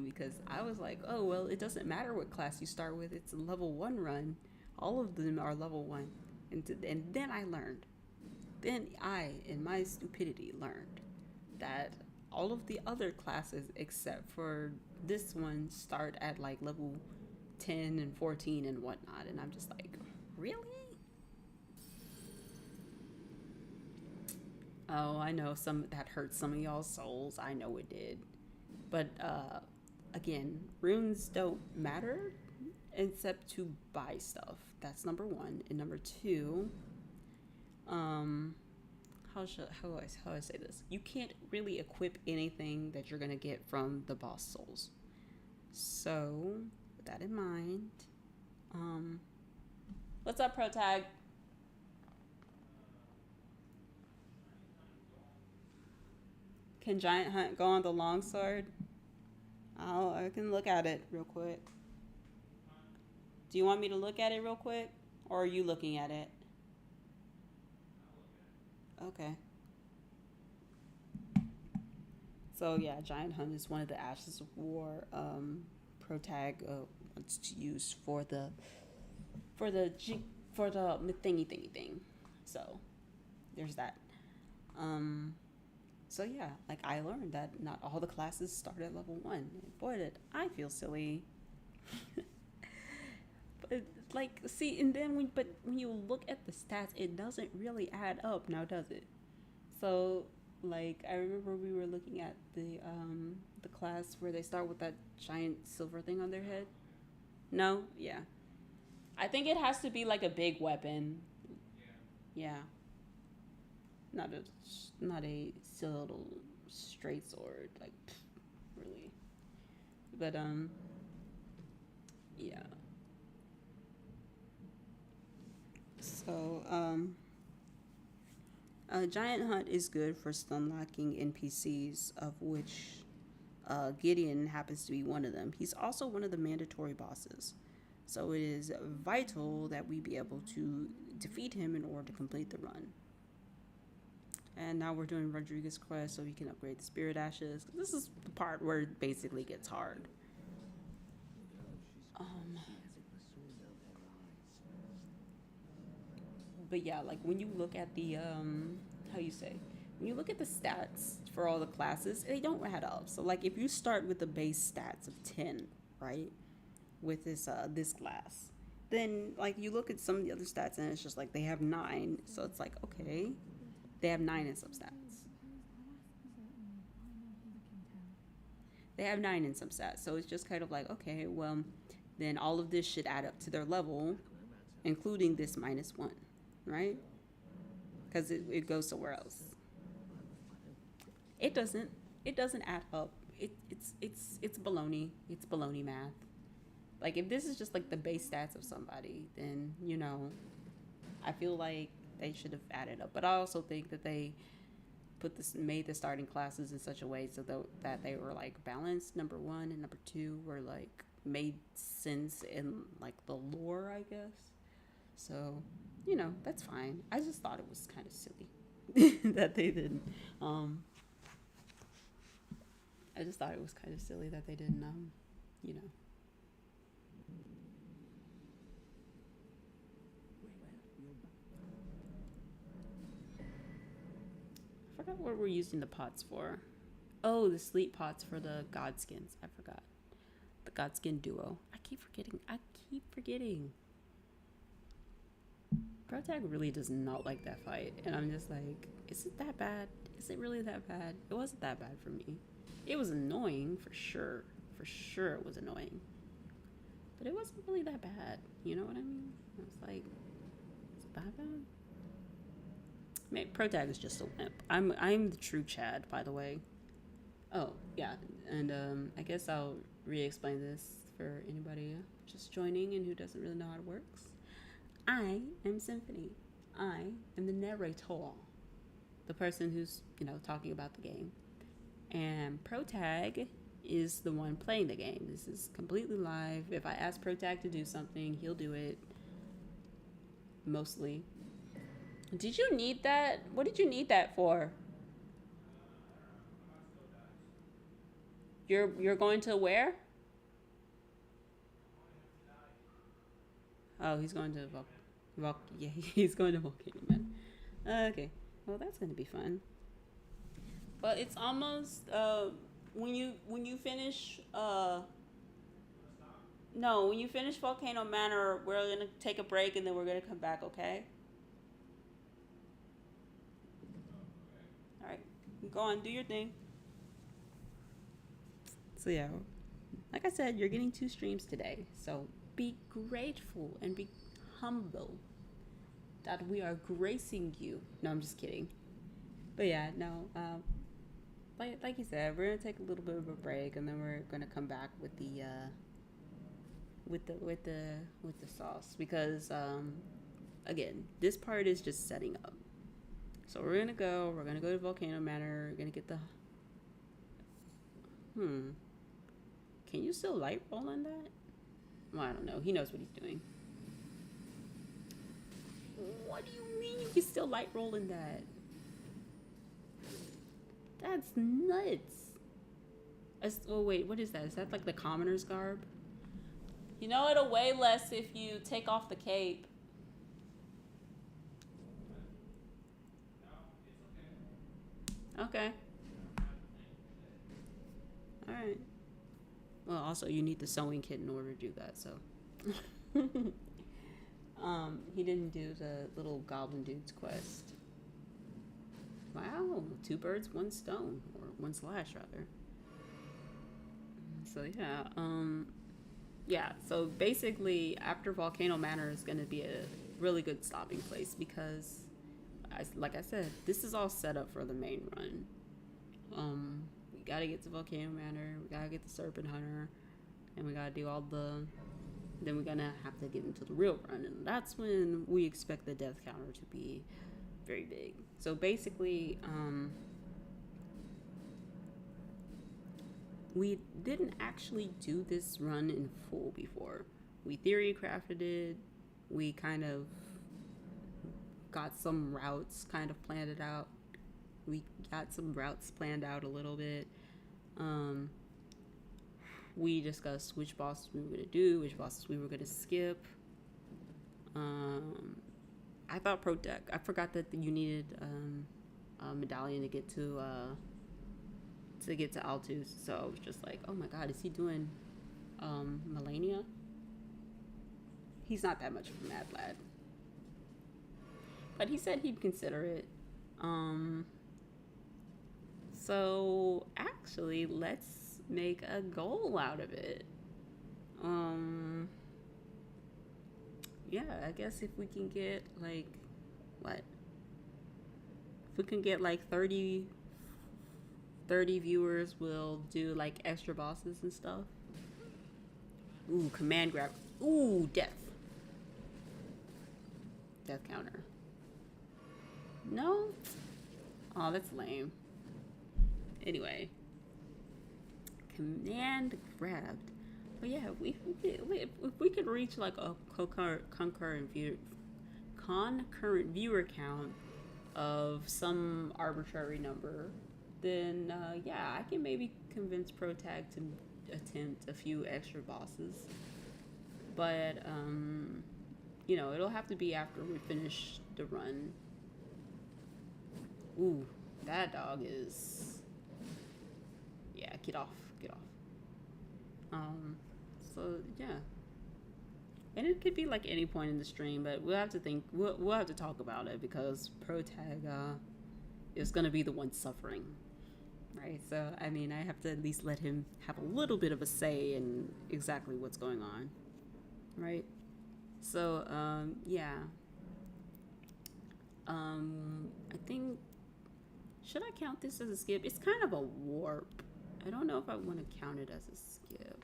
Because I was like, oh well, it doesn't matter what class you start with. It's a level 1 run. All of them are level 1, and then I learned. Then I, in my stupidity, learned that all of the other classes except for this one start at like level 10 and 14 and whatnot, and I'm just like, really? Oh, I know some that hurt some of y'all's souls. I know it did. But again, runes don't matter except to buy stuff. That's number one. And number two, um, how I say this? You can't really equip anything that you're gonna get from the boss souls. So with that in mind, um, what's up, Protag? Can Giant Hunt go on the longsword? I can look at it real quick. Do you want me to look at it real quick? Or are you looking at it? Okay. So yeah, Giant Hunt is one of the Ashes of War protag wants to use for the for the thingy thing. So there's that. Um so yeah, like I learned that not all the classes start at level 1. Boy did I feel silly. But like see, and then when you look at the stats, it doesn't really add up now, does it? So like I remember we were looking at the class where they start with that giant silver thing on their head. No, yeah. I think it has to be like a big weapon. Yeah, not a little straight sword like really. But yeah. So Giant Hunt is good for stun locking NPCs, of which Gideon happens to be one of them. He's also one of the mandatory bosses. So it is vital that we be able to defeat him in order to complete the run. And now we're doing Rodriguez quest so we can upgrade the spirit ashes. This is the part where it basically gets hard. Um, but yeah, like when you look at the how you say, when you look at the stats for all the classes, they don't add up. So like if you start with the base stats of 10, right, with this class, then like you look at some of the other stats and it's just like they have 9. So it's like, okay, they have 9 in some stats. They have 9 in some stats. So it's just kind of like, okay, well, then all of this should add up to their level, including this -1, right? Because it goes somewhere else. It doesn't. It doesn't add up. It's baloney. It's baloney math. Like if this is just like the base stats of somebody, then I feel like they should have added up. But I also think that they made the starting classes in such a way so that they were like balanced. Number 1 and number 2 were like made sense in like the lore, I guess. So that's fine. I just thought it was kind of silly that they didn't. I just thought it was kind of silly that they didn't. You know. I forgot what we're using the pots for. Oh, the sleep pots for the godskins. I forgot. The godskin duo. I keep forgetting. Protag really does not like that fight. And I'm just like, is it that bad? Is it really that bad? It wasn't that bad for me. It was annoying for sure. For sure it was annoying. But it wasn't really that bad. You know what I mean? I was like, is it that bad? Man, Protag is just a wimp. I'm the true Chad, by the way. Oh, yeah. And I guess I'll re-explain this for anybody just joining and who doesn't really know how it works. I am Symphony. I am the narrator. The person who's, talking about the game. And Protag is the one playing the game. This is completely live. If I ask Protag to do something, he'll do it. Mostly. Did you need that? What did you need that for? You're going to where? Oh, he's going to yeah, he's going to Volcano Man. Okay. Well, that's gonna be fun. But it's almost when you finish no, when you finish Volcano Manor, we're gonna take a break and then we're gonna come back, okay? Alright. Go on, do your thing. So yeah. Like I said, you're getting 2 streams today. So be grateful and be humble that we are gracing you. No, I'm just kidding. But yeah, no, like you said, we're gonna take a little bit of a break, and then we're gonna come back with the with the sauce because again, this part is just setting up. So we're gonna go. We're gonna go to Volcano Manor. We're gonna get the. Can you still light roll on that? Well, I don't know. He knows what he's doing. What do you mean you can still light roll in that? That's nuts. Oh wait, what is that? Is that like the commoner's garb? You know it'll weigh less if you take off the cape. Okay. Alright. Well, also you need the sewing kit in order to do that, so. He didn't do the little goblin dude's quest. Wow, 2 birds, 1 stone, or 1 slash rather. So yeah, so basically after Volcano Manor is going to be a really good stopping place because, like I said, this is all set up for the main run. We gotta get to Volcano Manor, we gotta get the Serpent Hunter, and we gotta do all the. Then we're gonna have to get into the real run, and that's when we expect the death counter to be very big. So basically, we didn't actually do this run in full before. We theory crafted it. We kind of got some routes kind of planned out. We got some routes planned out a little bit. We discussed which bosses we were going to do, which bosses we were going to skip. I thought Protect. I forgot that you needed a medallion to get to Altus. So I was just like, oh my god, is he doing Melania? He's not that much of a mad lad. But he said he'd consider it. So actually, let's make a goal out of it. Yeah, I guess if we can get like what? If we can get like 30 viewers, we'll do like extra bosses and stuff. Ooh, command grab. Ooh, death counter. No? Oh, that's lame. Anyway, command grabbed. But yeah, if we could reach like a concurrent viewer count of some arbitrary number, then yeah, I can maybe convince ProTag to attempt a few extra bosses. But you know, it'll have to be after we finish the run. Ooh, that dog is. Yeah, get off. So yeah, and it could be like any point in the stream, but we'll have to think. We'll have to talk about it because ProTag is gonna be the one suffering, right? So I mean, I have to at least let him have a little bit of a say in exactly what's going on, right? So yeah, I think. Should I count this as a skip? It's kind of a warp. I don't know if I want to count it as a skip.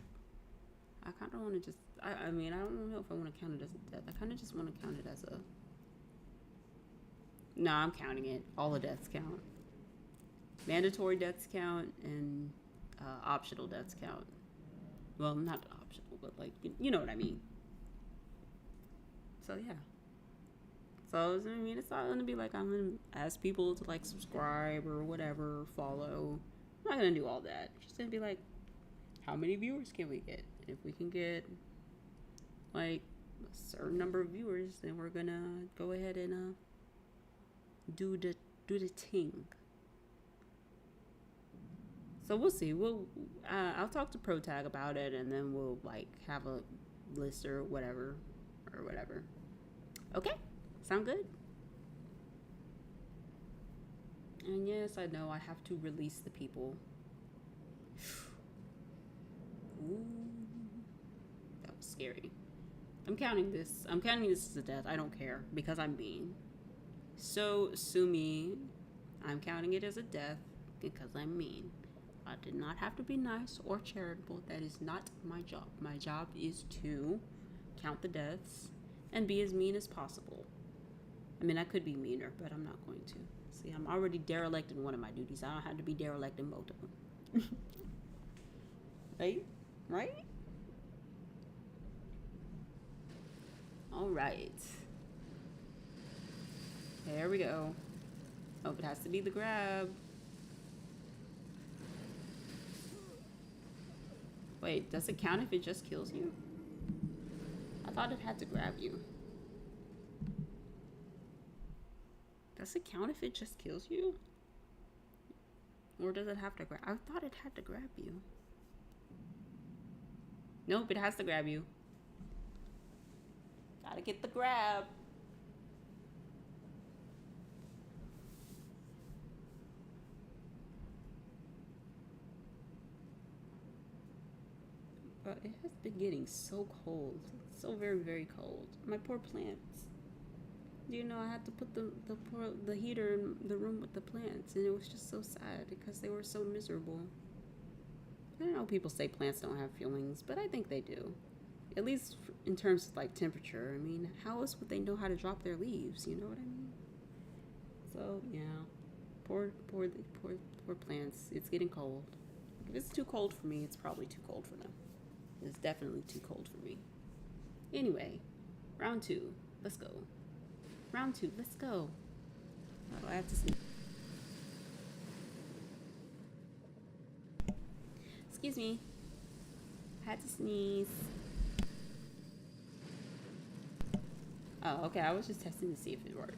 I kind of want to just... I mean, I don't know if I want to count it as a death. I kind of just want to count it as a... No, I'm counting it. All the deaths count. Mandatory deaths count and optional deaths count. Well, not optional, but like, you know what I mean. So, yeah. So I mean, it's not gonna be like I'm gonna ask people to like subscribe or whatever, follow. I'm not gonna do all that. It's just gonna be like, how many viewers can we get? If we can get like a certain number of viewers, then we're gonna go ahead and do the thing. So we'll see. I'll talk to ProTag about it, and then we'll like have a list or whatever. Okay, sound good? And yes, I know I have to release the people. Ooh, that was scary. I'm counting this. I'm counting this as a death. I don't care because I'm mean. So sue me. I'm counting it as a death because I'm mean. I did not have to be nice or charitable. That is not my job. My job is to count the deaths and be as mean as possible. I mean, I could be meaner, but I'm not going to. See, I'm already derelict in one of my duties. I don't have to be derelict in both of them. Right? Right? All right. There we go. Oh, it has to be the grab. Wait, does it count if it just kills you? I thought it had to grab you. Does it count if it just kills you? Or does it have to grab? I thought it had to grab you. Nope, it has to grab you. Gotta get the grab. But it has been getting so cold. So very, very cold. My poor plants. You know, I had to put the heater in the room with the plants, and it was just so sad because they were so miserable. I don't know, people say plants don't have feelings, but I think they do. At least in terms of like temperature. I mean, how else would they know how to drop their leaves? You know what I mean? So yeah, poor plants. It's getting cold. If it's too cold for me, it's probably too cold for them. It's definitely too cold for me. Anyway, round 2. Let's go. Round 2. Let's go. Oh, I have to sneeze. Excuse me. I had to sneeze. Oh, okay. I was just testing to see if it worked.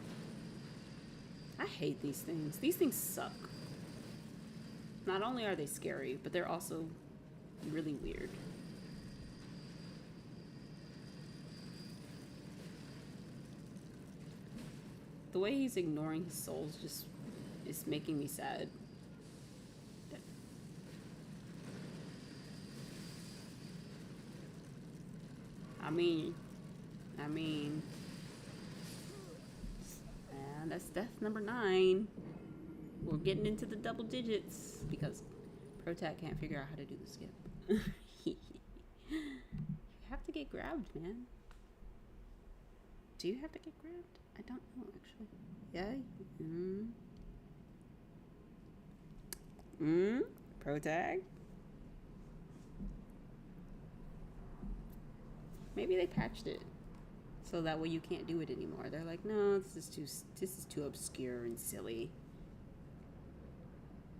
I hate these things. These things suck. Not only are they scary, but they're also really weird. The way he's ignoring his souls just is making me sad. I mean, and that's death number 9. We're getting into the double digits because ProTac can't figure out how to do the skip. You have to get grabbed, man. Do you have to get grabbed? I don't know, actually. Yeah? ProTag? Maybe they patched it so that way you can't do it anymore. They're like, no, this is too obscure and silly.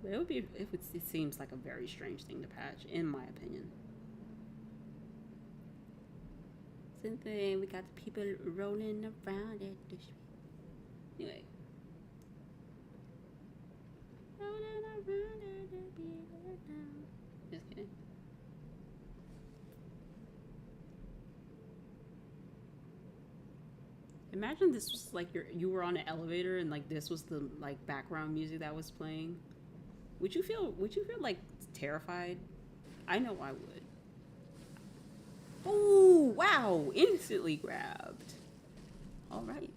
But it seems like a very strange thing to patch, in my opinion. Something we got the people rolling around at the street. Anyway. Rolling around at the beat now. Just kidding. Imagine this was like you were on an elevator and like this was the like background music that was playing. Would you feel like terrified? I know I would. Oh, wow. Instantly grabbed. All right.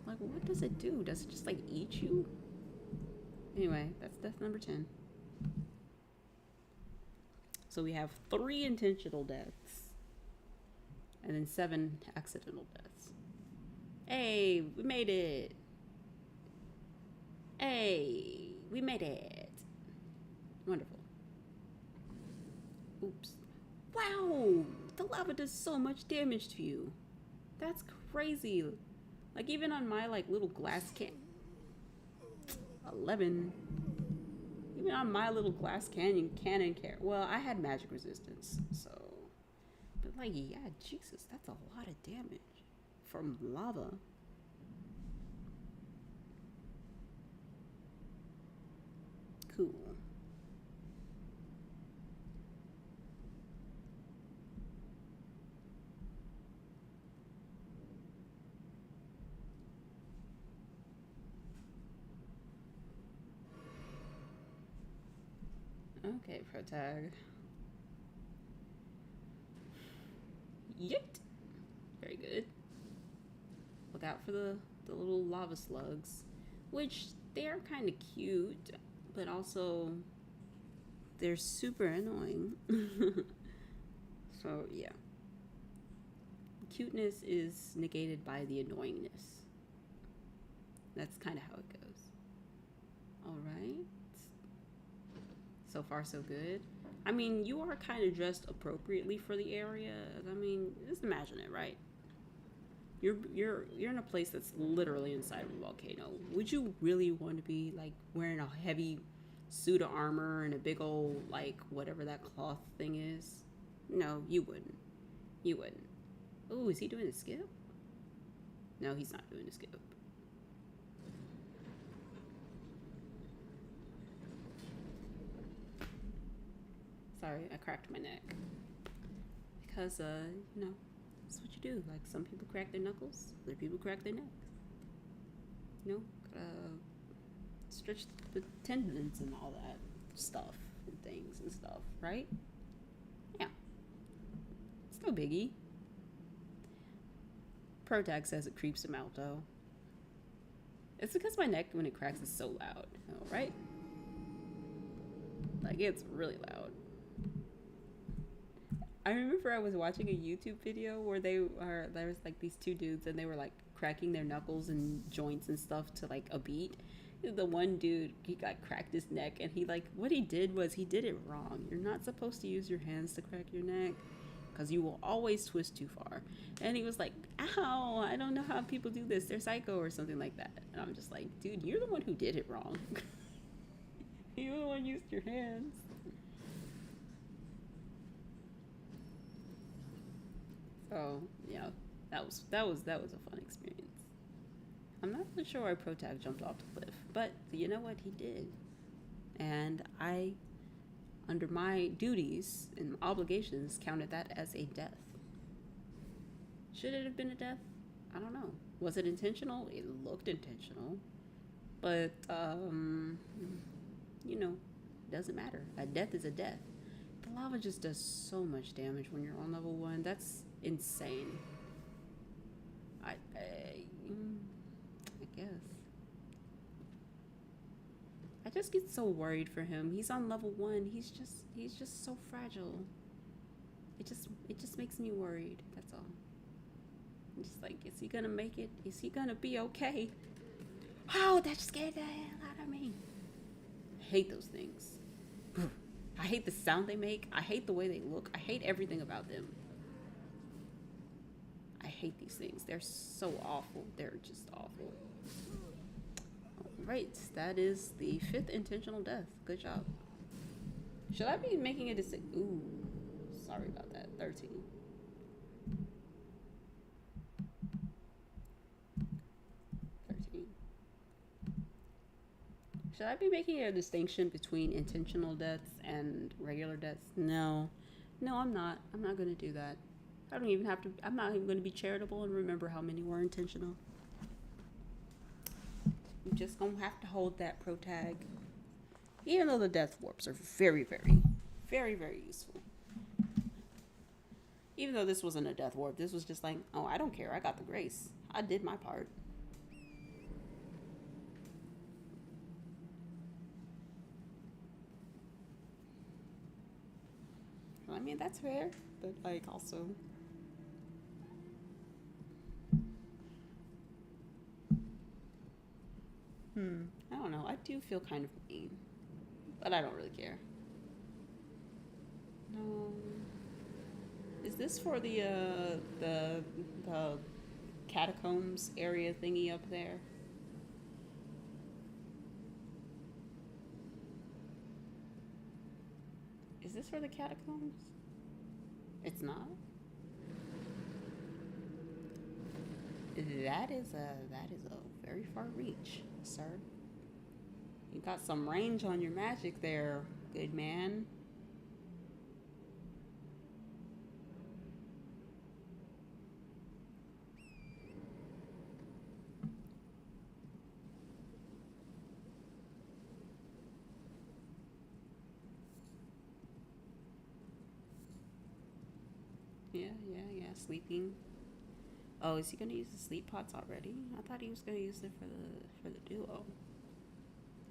Like, what does it do? Does it just, like, eat you? Anyway, that's death number 10. So we have 3 intentional deaths. And then 7 accidental deaths. Hey, we made it. Hey, we made it. Wonderful. Oops. Wow! The lava does so much damage to you. That's crazy. Like even on my like little glass can 11. Even on my little glass cannon care. Well, I had magic resistance, so but like yeah, Jesus, that's a lot of damage from lava. Cool. Okay, protag. Yeet. Very good. Look out for the little lava slugs, which they are kind of cute, but also they're super annoying. So yeah, cuteness is negated by the annoyingness. That's kind of how it goes. All right. So far, so good. I mean, you are kind of dressed appropriately for the area. I mean, just imagine it, right? You're in a place that's literally inside of a volcano. Would you really want to be like wearing a heavy suit of armor and a big old like whatever that cloth thing is? No, you wouldn't. You wouldn't. Oh, is he doing a skip? No, he's not doing a skip. Sorry, I cracked my neck. Because, you know, that's what you do. Like, some people crack their knuckles, other people crack their necks. You know, gotta stretch the tendons and all that stuff and things and stuff, right? Yeah. It's no biggie. Protag says it creeps him out, though. It's because my neck, when it cracks, is so loud, right? Like, it's really loud. I remember I was watching a YouTube video where there was like these two dudes and they were like cracking their knuckles and joints and stuff to like a beat. The one dude, he got cracked his neck and he like, what he did was he did it wrong. You're not supposed to use your hands to crack your neck because you will always twist too far. And he was like, ow, I don't know how people do this. They're psycho or something like that. And I'm just like, dude, you're the one who did it wrong. You're the one who used your hands. So yeah, that was a fun experience. I'm not really sure why Protag jumped off the cliff, but you know what, he did, and I, under my duties and obligations, counted that as a death. Should it have been a death? I don't know. Was it intentional? It looked intentional, but you know, doesn't matter. A death is a death. The lava just does so much damage when you're on level 1. That's insane. I guess. I just get so worried for him. He's on level 1. He's just so fragile. It just makes me worried. That's all. I'm just like, is he gonna make it? Is he gonna be okay? Oh, that scared the hell out of me. I hate those things. I hate the sound they make. I hate the way they look. I hate everything about them. I hate these things. They're so awful. They're just awful. Alright, that is the 5th intentional death. Good job. Should I be making a decision? Ooh, sorry about that. 13. 13. Should I be making a distinction between intentional deaths and regular deaths? No. No, I'm not. I'm not going to do that. I don't even have to. I'm not even going to be charitable and remember how many were intentional. I'm just going to have to hold that protag. Even though the death warps are very, very, very, very useful. Even though this wasn't a death warp, this was just like, oh, I don't care. I got the grace. I did my part. I mean, that's fair, but like also. I don't know. I do feel kind of mean, but I don't really care. No. Is this for the catacombs area thingy up there. Is this for the catacombs? It's not. That is a very far reach, sir. You got some range on your magic there, good man. Yeah, sleeping. Oh, is he gonna use the sleep pots already? I thought he was gonna use it for the duo.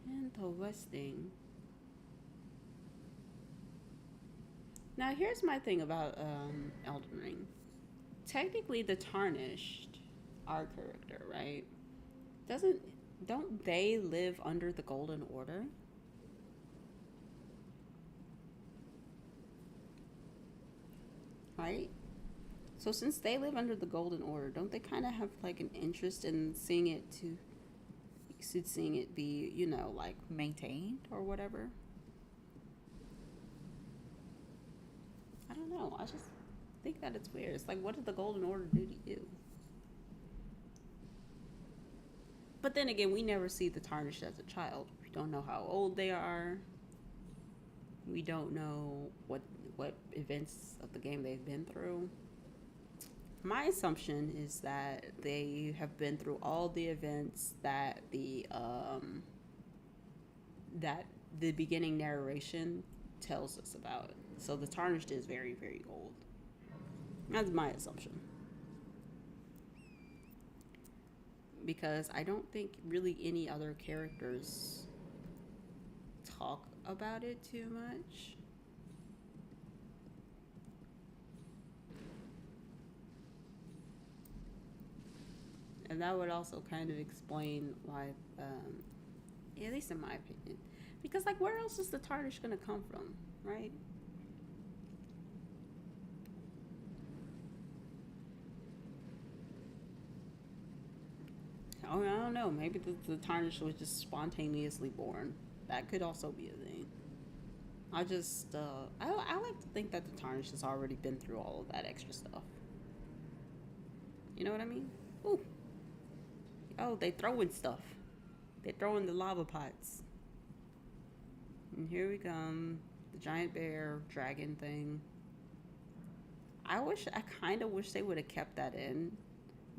Interesting. Now here's my thing about Elden Ring. Technically, the Tarnished, our character, right? Doesn't don't they live under the Golden Order? Right? So since they live under the Golden Order, don't they kind of have like an interest in seeing it be, like maintained or whatever? I don't know. I just think that it's weird. It's like, what did the Golden Order do to you? But then again, we never see the Tarnished as a child. We don't know how old they are. We don't know what events of the game they've been through. My assumption is that they have been through all the events that the beginning narration tells us about. So the Tarnished is very, very old. That's my assumption. Because I don't think really any other characters talk about it too much. And that would also kind of explain why, at least in my opinion. Because, like, where else is the Tarnish going to come from, right? Oh, I don't know. Maybe the Tarnish was just spontaneously born. That could also be a thing. I just, I like to think that the Tarnish has already been through all of that extra stuff. You know what I mean? Ooh. Oh, they throwing stuff. They throwing the lava pots. And here we come. The giant bear dragon thing. I kind of wish they would have kept that in.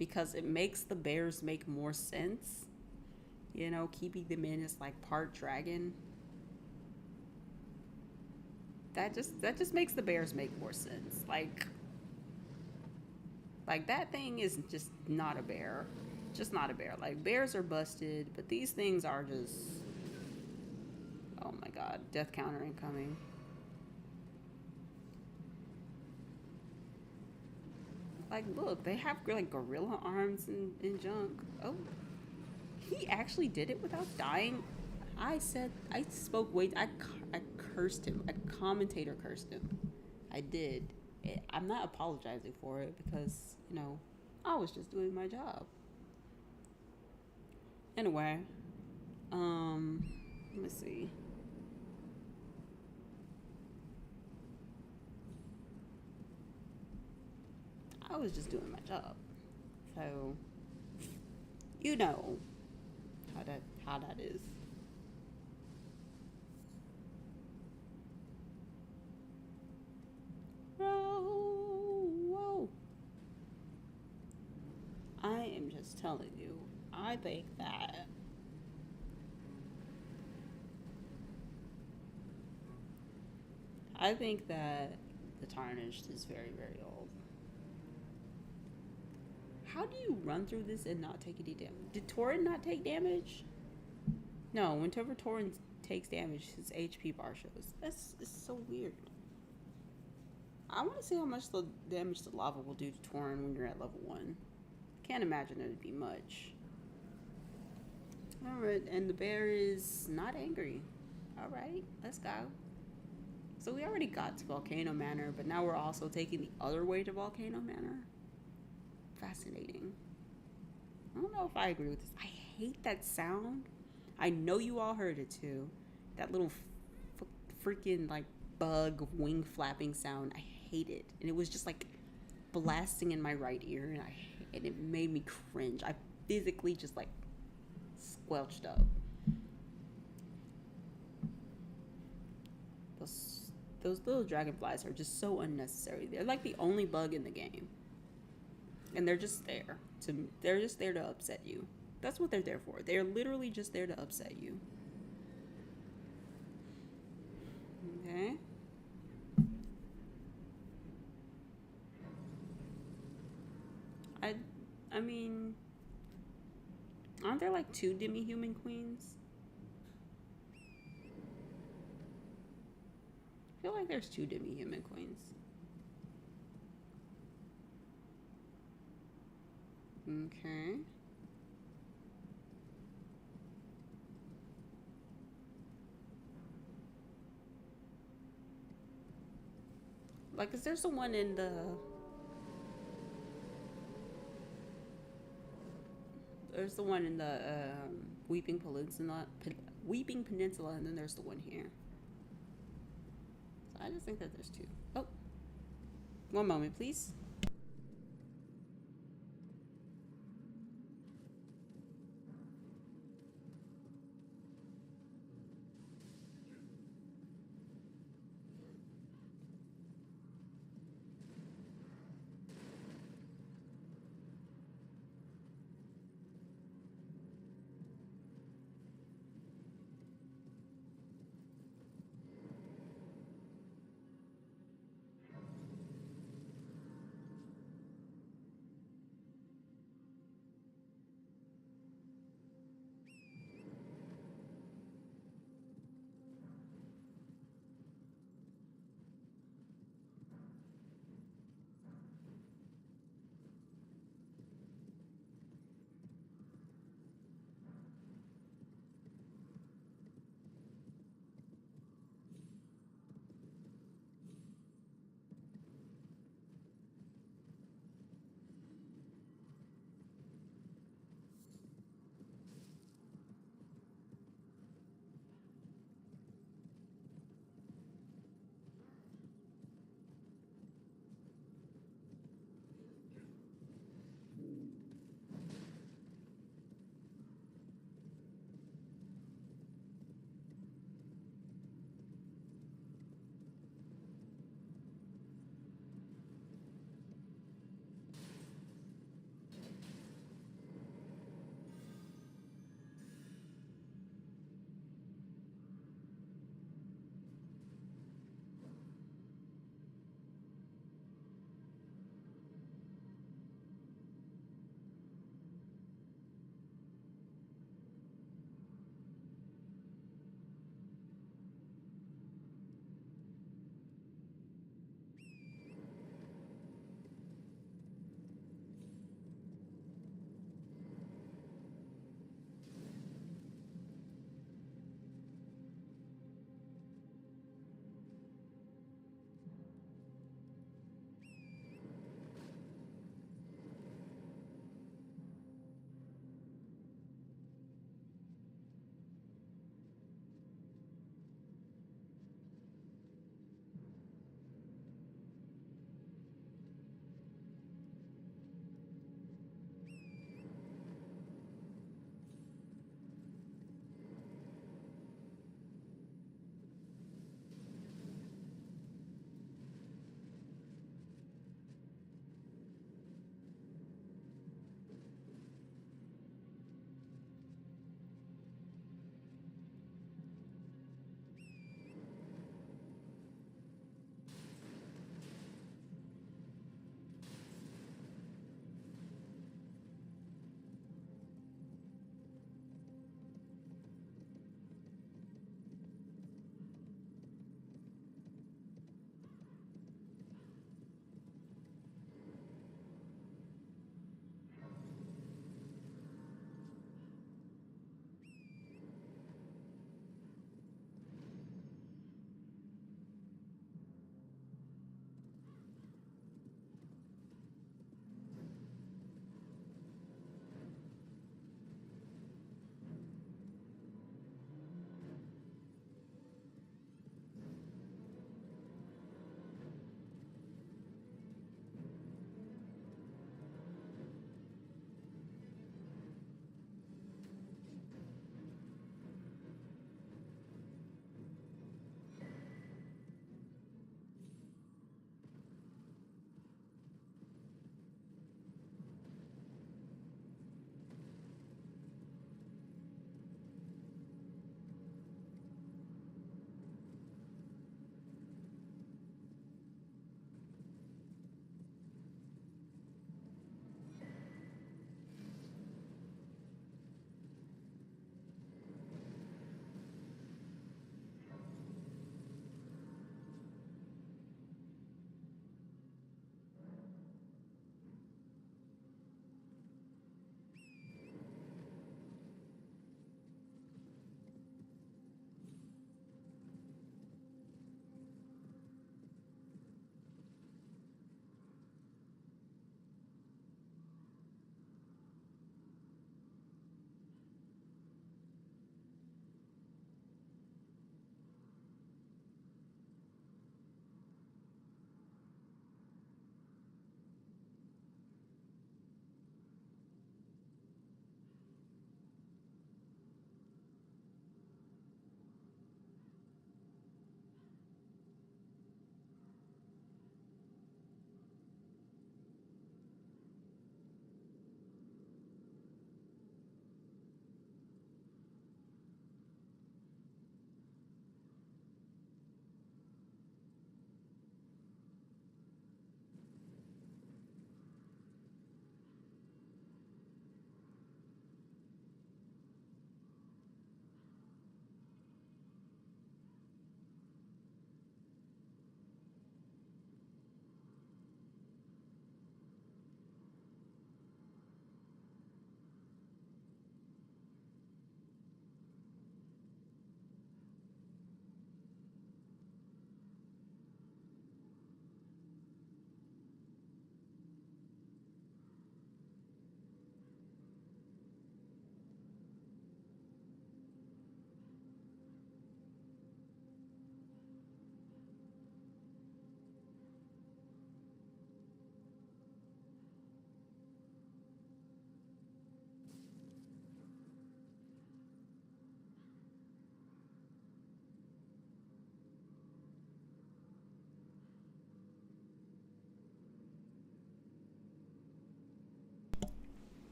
Because it makes the bears make more sense. Keeping them in as like part dragon. That just makes the bears make more sense. Like that thing is just not a bear. Just not a bear. Like, bears are busted, but these things are just... Oh my god. Death counter incoming. Like, look. They have, like, gorilla arms and junk. Oh. He actually did it without dying? I cursed him. A commentator cursed him. I did. I'm not apologizing for it because, I was just doing my job. Anyway, let me see. I was just doing my job. So, you know how that is. Whoa. I am just telling you. I think that the Tarnished is very, very old. How do you run through this and not take any damage? Did Torin not take damage? No, whenever Torin takes damage, his HP bar shows. It's so weird. I want to see how much the damage the lava will do to Torin when you're at level 1. Can't imagine it would be much. Alright, and the bear is not angry. Alright, let's go. So we already got to Volcano Manor, but now we're also taking the other way to Volcano Manor. Fascinating. I don't know if I agree with this. I hate that sound. I know you all heard it too. That little freaking like bug wing flapping sound. I hate it. And it was just like blasting in my right ear, and it made me cringe. I physically just like squelched up. Those those little dragonflies are just so unnecessary. They're like the only bug in the game, and they're just there to upset you. That's what they're there for. They're literally just there to upset you. Okay. I I mean, aren't there like two demi-human queens? I feel like there's two demi-human queens. Okay. Like, is there someone in the... There's the one in the Weeping Peninsula, and then there's the one here. So I just think that there's two. Oh, one moment, please.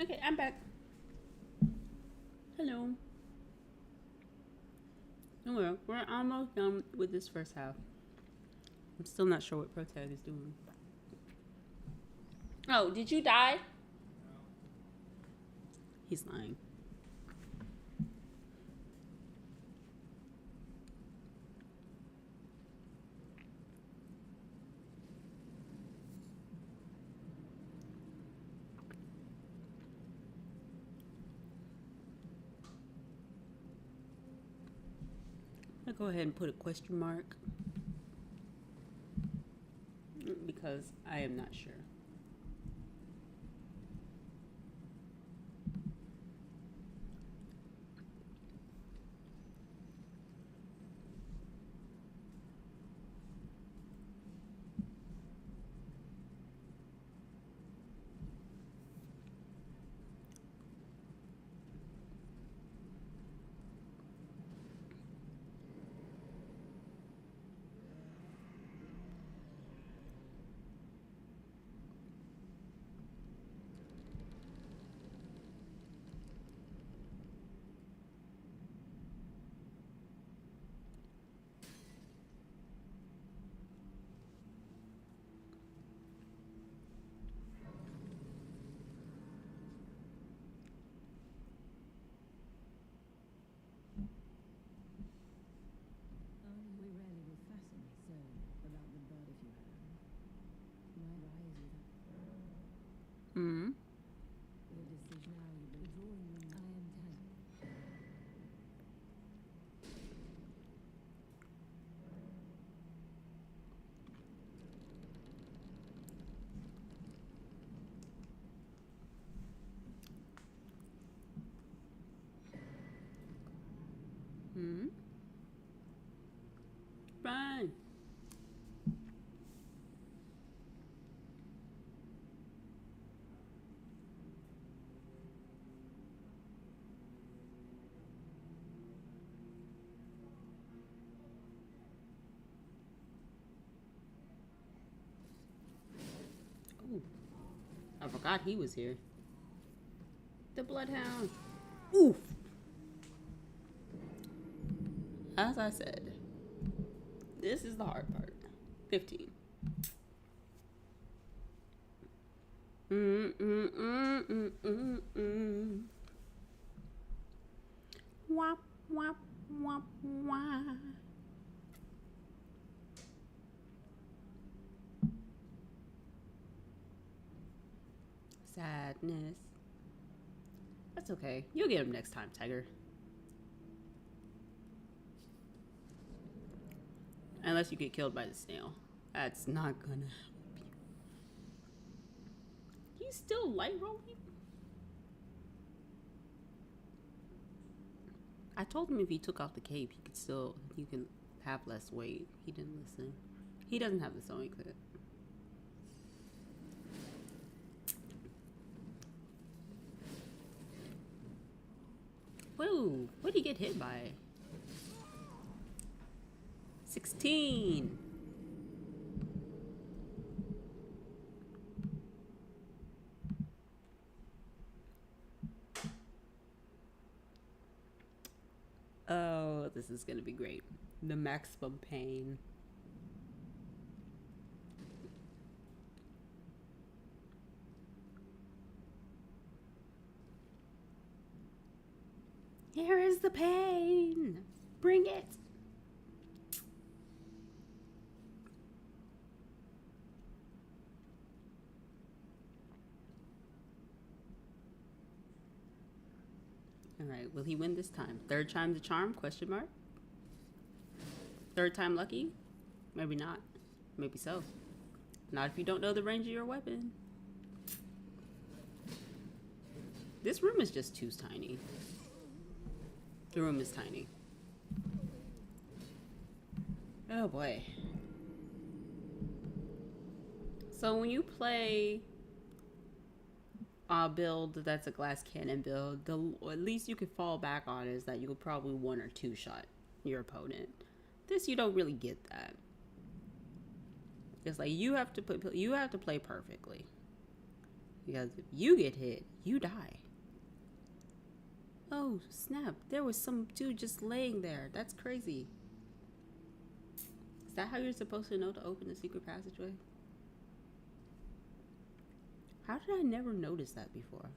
Okay, I'm back. Hello. Well, we're almost done with this first half. I'm still not sure what Protag is doing. Oh, did you die? He's lying. I'll go ahead and put a question mark because I am not sure. We rarely will fasten so about the bird if you have. My rise with Hmm. your decision now you will drawing room. I am done. Hmm. Fine. Ooh, I forgot he was here. The Bloodhound. Oof. As I said, this is the hard part. 15. Wop, wop, wop, wop. Sadness. That's okay. You'll get him next time, Tiger. Unless you get killed by the snail. That's not gonna help you. He's still light rolling? I told him if he took off the cape, you can have less weight. He didn't listen. He doesn't have the sewing kit. Whoa, what did he get hit by? 16. Oh, this is gonna be great. The maximum pain. Here is the pain. Bring it. All right, will he win this time? Third time's the charm? Question mark. Third time lucky? Maybe not. Maybe so. Not if you don't know the range of your weapon. This room is just too tiny. The room is tiny. Oh boy. So when you play a build that's a glass cannon build, at least you could fall back on is that you could probably one or two shot your opponent. This you don't really get that. It's like you have to play perfectly, because if you get hit, you die. Oh, snap. There was some dude just laying there. That's crazy. Is that how you're supposed to know to open the secret passageway? How did I never notice that before?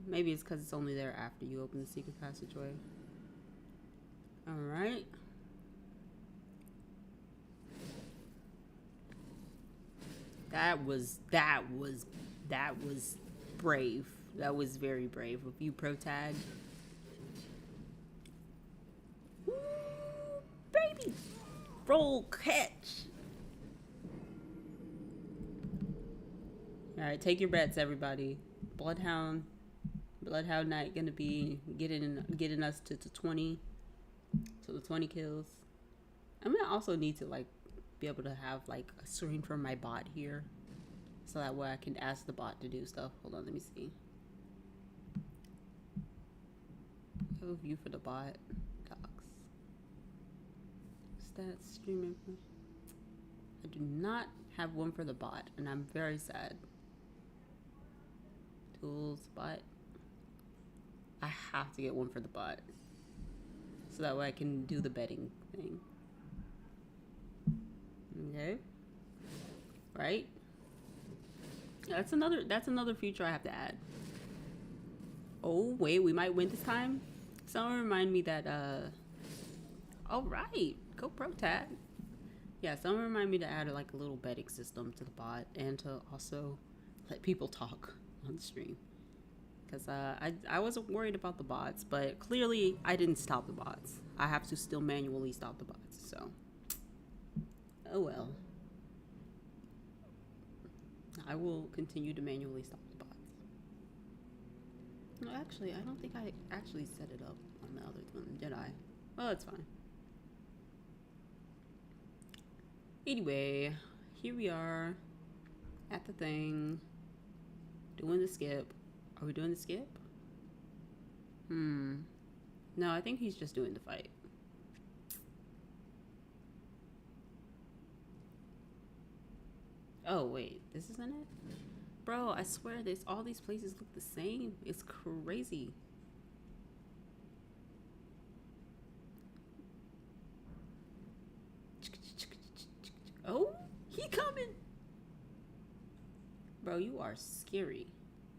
Maybe it's because it's only there after you open the secret passageway. Alright. That was brave. That was very brave of you, Protag. Woo, baby! Roll catch! Alright, take your bets, everybody. Bloodhound Knight gonna be getting us to the 20 kills. I'm gonna also need to like be able to have like a screen for my bot here, so that way I can ask the bot to do stuff. Hold on, let me see. I have a view for the bot. Docs. Stats, stream info. I do not have one for the bot, and I'm very sad. Tools, bot. I have to get one for the bot, so that way I can do the betting thing. Okay. Right? That's another feature I have to add. Oh wait, we might win this time. Someone remind me that all right, go Protag. Yeah, someone remind me to add like a little betting system to the bot and to also let people talk on stream. Because I wasn't worried about the bots, but clearly I didn't stop the bots. I have to still manually stop the bots, so oh well. I will continue to manually stop the bots. No, actually, I don't think I actually set it up on the other one, did I? Well, that's fine. Anyway, here we are at the thing, doing the skip. Are we doing the skip? No, I think he's just doing the fight. Oh wait, this isn't it? Bro, I swear all these places look the same. It's crazy. Oh, he coming. Bro, you are scary.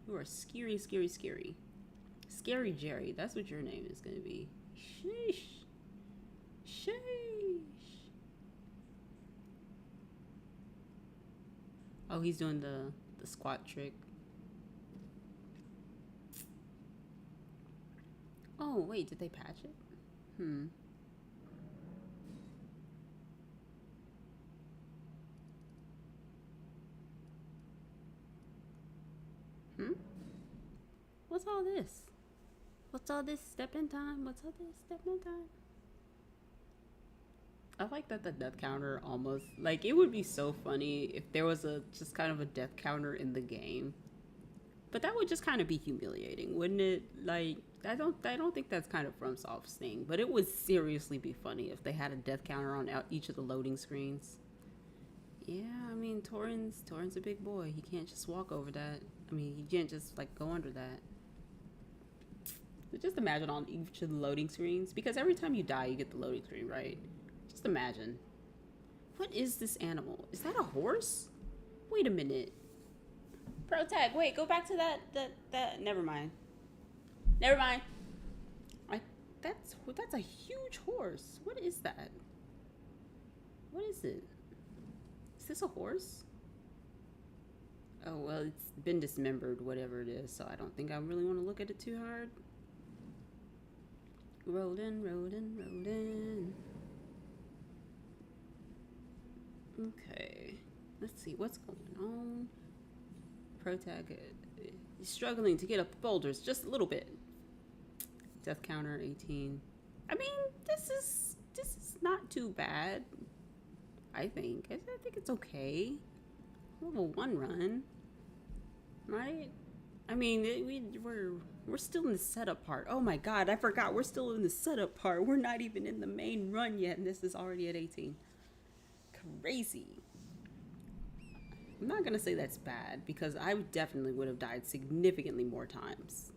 You are scary, scary, scary. Scary Jerry. That's what your name is going to be. Sheesh. Sheesh. Oh, he's doing the squat trick. Oh, wait. Did they patch it? Hmm. What's all this? What's all this step in time? What's all this step in time? I like that the death counter almost, like, it would be so funny if there was just kind of a death counter in the game. But that would just kind of be humiliating, wouldn't it? Like, I don't think that's kind of FromSoft's thing, but it would seriously be funny if they had a death counter on each of the loading screens. Yeah, I mean, Torin's a big boy. He can't just walk over that. I mean, he can't just like go under that. But just imagine on each of the loading screens, because every time you die, you get the loading screen, right? Just imagine. What is this animal? Is that a horse? Wait a minute. Protag, wait, go back to that. Never mind. Never mind. That's a huge horse. What is that? What is it? Is this a horse? Oh, well, it's been dismembered, whatever it is, so I don't think I really want to look at it too hard. Rolling, rolling, rolling. Okay. Let's see what's going on. Protag is struggling to get up the boulders just a little bit. Death counter 18. I mean, this is not too bad. I think it's okay. Level 1 run, right? I mean, we're still in the setup part. Oh my god, I forgot we're still in the setup part. We're not even in the main run yet, and this is already at 18. Crazy. I'm not gonna say that's bad, because I definitely would have died significantly more times.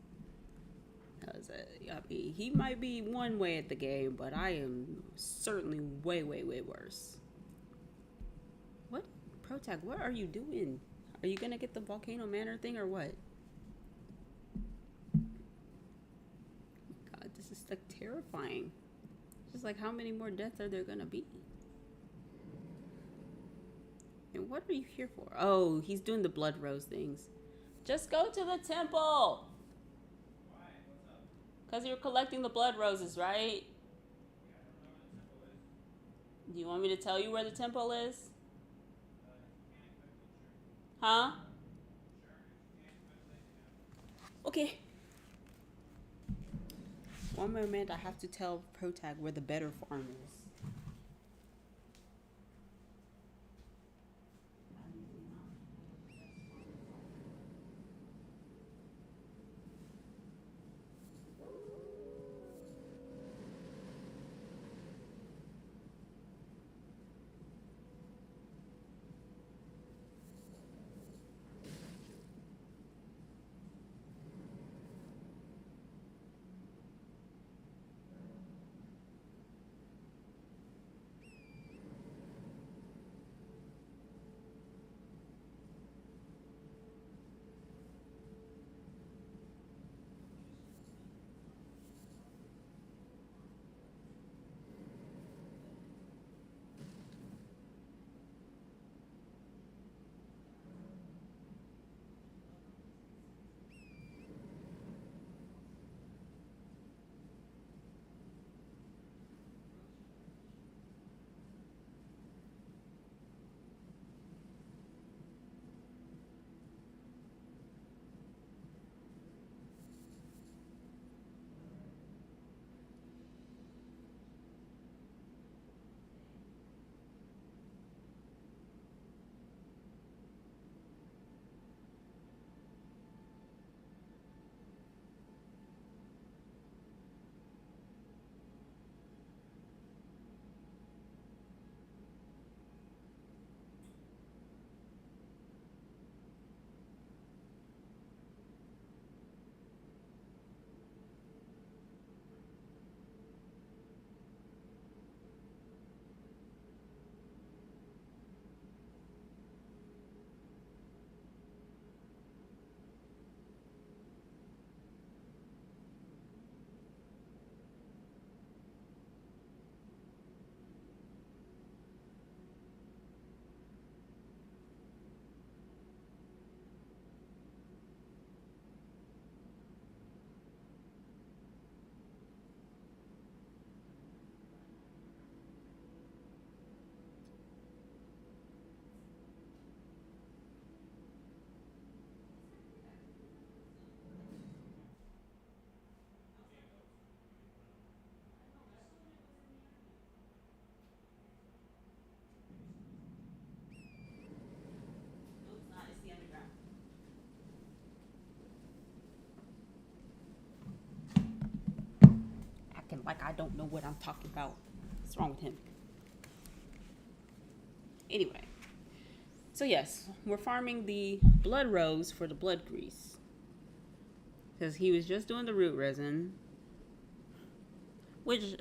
Because, I mean, he might be one way at the game, but I am certainly way, way, way worse. What? Protag, what are you doing? Are you gonna get the Volcano Manor thing or what? God, this is like terrifying. Just like, how many more deaths are there gonna be? And what are you here for? Oh, he's doing the blood rose things. Just go to the temple! Why? What's up? Because you're collecting the blood roses, right? Yeah, I don't know where the temple is. Do you want me to tell you where the temple is? If you can't quickly, sure. Huh? Sure, if you can't quickly, yeah. Okay. One moment, I have to tell Protag where the better farm is. No, it's not. It's the underground. Acting like I don't know what I'm talking about. What's wrong with him? Anyway. So yes, we're farming the blood rose for the blood grease. Because he was just doing the root resin. Which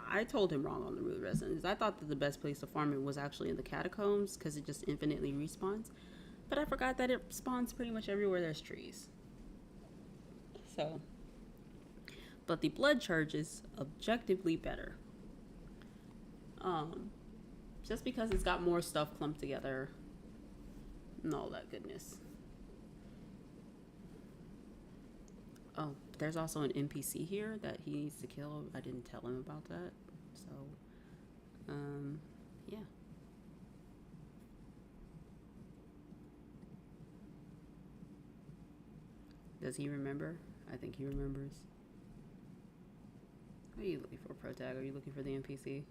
I told him wrong on the root resin. I thought that the best place to farm it was actually in the catacombs. Because it just infinitely respawns. But I forgot that it spawns pretty much everywhere there's trees. So. But the blood charge is objectively better. Just because it's got more stuff clumped together. And all that goodness. Oh, there's also an NPC here that he needs to kill. I didn't tell him about that. So, yeah. Does he remember? I think he remembers. What are you looking for, Protag? Are you looking for the NPC?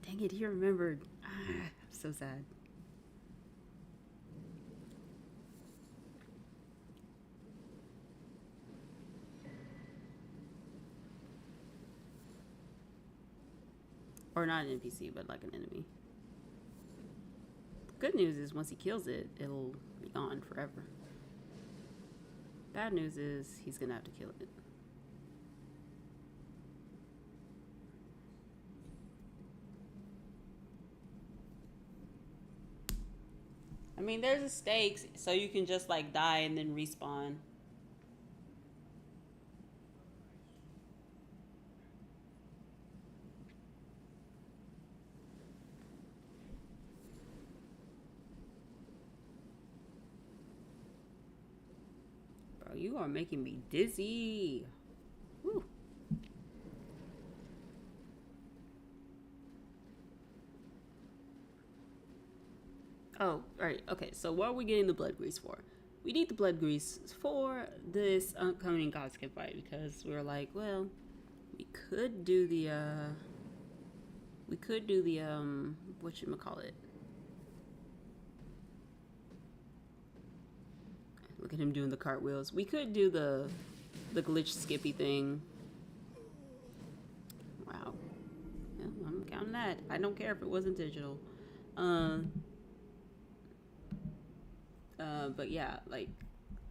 Dang it, he remembered. I'm so sad. Or not an NPC, but like an enemy. Good news is once he kills it, it'll be gone forever. Bad news is he's gonna have to kill it. I mean, there's a stakes, so you can just like die and then respawn. Bro, you are making me dizzy. Whew. Oh, right. Okay, so what are we getting the blood grease for? We need the blood grease for this upcoming Godskin fight because we were like, well, we could do the whatchamacallit. Look at him doing the cartwheels. We could do the glitch skippy thing. Wow. Yeah, I'm counting that. I don't care if it wasn't digital. But yeah, like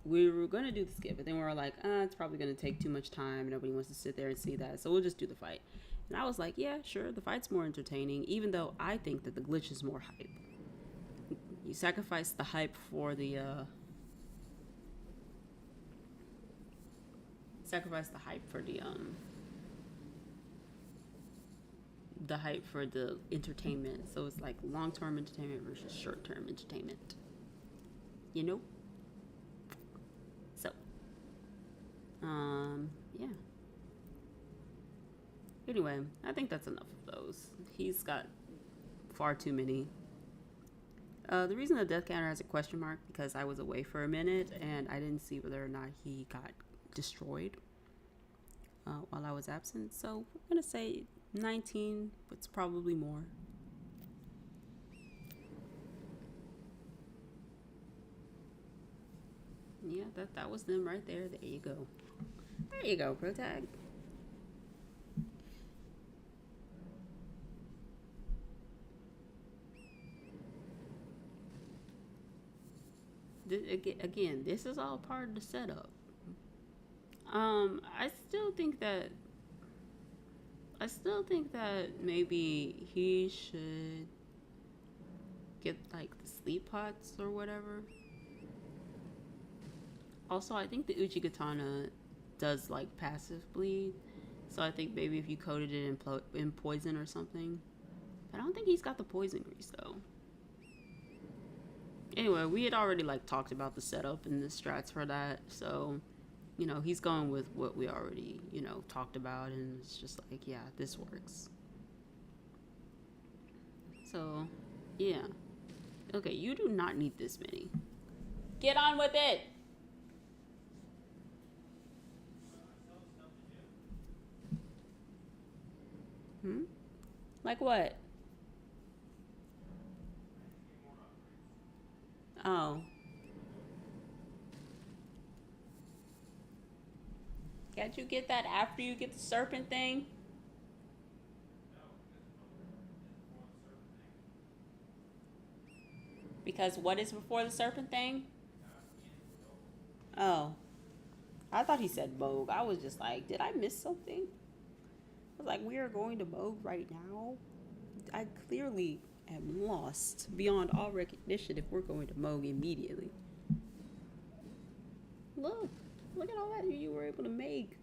we were gonna do the skip, but then we were like, it's probably gonna take too much time. Nobody wants to sit there and see that, so we'll just do the fight. And I was like, yeah, sure, the fight's more entertaining, even though I think that the glitch is more hype. You sacrifice the hype for the the hype for the entertainment. So it's like long-term entertainment versus short-term entertainment. You know? So, yeah. Anyway, I think that's enough of those. He's got far too many. The reason the death counter has a question mark because I was away for a minute and I didn't see whether or not he got destroyed while I was absent. So we're gonna say 19, but it's probably more. Yeah, that was them right there. There you go. There you go, Protag. Again, this is all part of the setup. I still think that maybe he should get like the sleep pots or whatever. Also, I think the Uchigatana does like passive bleed, so I think maybe if you coated it in poison or something. But I don't think he's got the poison grease though. Anyway, we had already like talked about the setup and the strats for that, so you know he's going with what we already talked about, and it's just like, yeah, this works. So yeah, okay, you do not need this many. Get on with it. Like what? Oh. Can't you get that after you get the serpent thing? Because what is before the serpent thing? Oh. I thought he said Moog. I was just like, did I miss something? I was like, we are going to Moog right now? I clearly am lost beyond all recognition if we're going to Moog immediately. Look at all that you were able to make.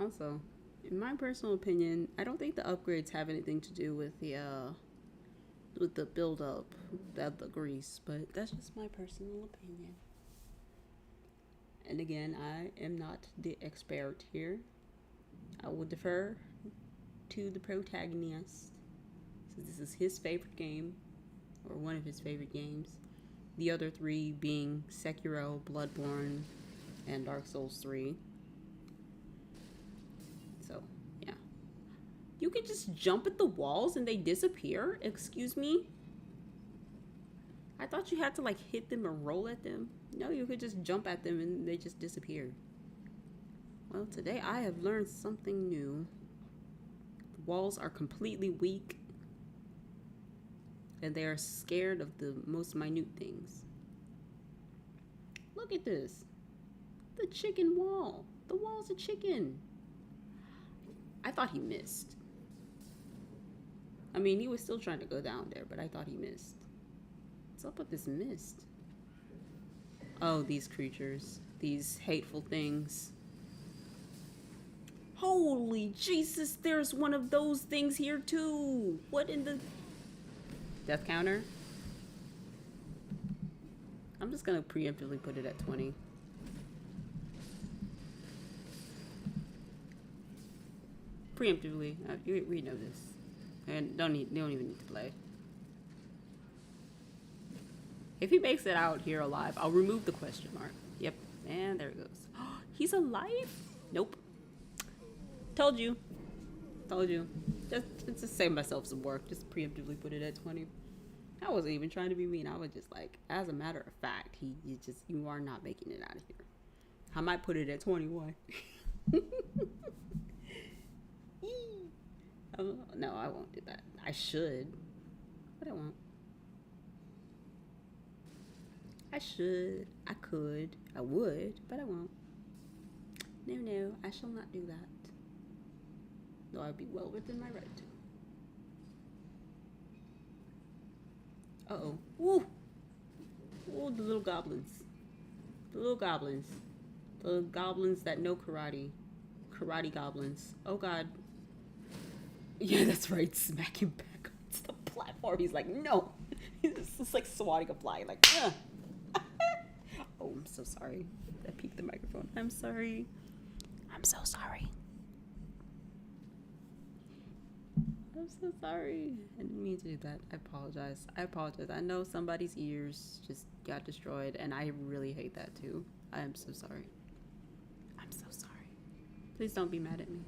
Also, in my personal opinion, I don't think the upgrades have anything to do with the build up of the grease, but that's just my personal opinion. And again, I am not the expert here. I will defer to the protagonist, since this is his favorite game, or one of his favorite games. The other three being Sekiro, Bloodborne, and Dark Souls 3. So, yeah. You can just jump at the walls and they disappear? Excuse me? I thought you had to like hit them or roll at them. No, you could just jump at them and they just disappear. Well, today I have learned something new. The walls are completely weak. and they are scared of the most minute things. Look at this. The chicken wall. The wall's a chicken. I thought he missed. I mean, he was still trying to go down there, but I thought he missed. What's up with this mist? Oh, these creatures. These hateful things. Holy Jesus, there's one of those things here too. What in the... Death counter? I'm just gonna preemptively put it at 20. Preemptively. We know this. And they don't even need to play. If he makes it out here alive, I'll remove the question mark. Yep. And there it goes. He's alive? Nope. Told you. Told you. Just to save myself some work. Just preemptively put it at 20. I wasn't even trying to be mean. I was just like, as a matter of fact, you are not making it out of here. I might put it at 21. No, I won't do that. I should, but I won't. I should. I could. I would, but I won't. No, I shall not do that. Though I'd be well within my right to. Uh-oh. Woo! Oh, the little goblins. The little goblins. The goblins that know karate. Karate goblins. Oh, God. Yeah, that's right. Smack him back onto the platform. He's like, no. He's just like swatting a fly. Like, ugh. Oh, I'm so sorry. I peeked the microphone. I'm sorry. I'm so sorry. I'm so sorry. I didn't mean to do that. I apologize. I know somebody's ears just got destroyed, and I really hate that too. I am so sorry. I'm so sorry. Please don't be mad at me.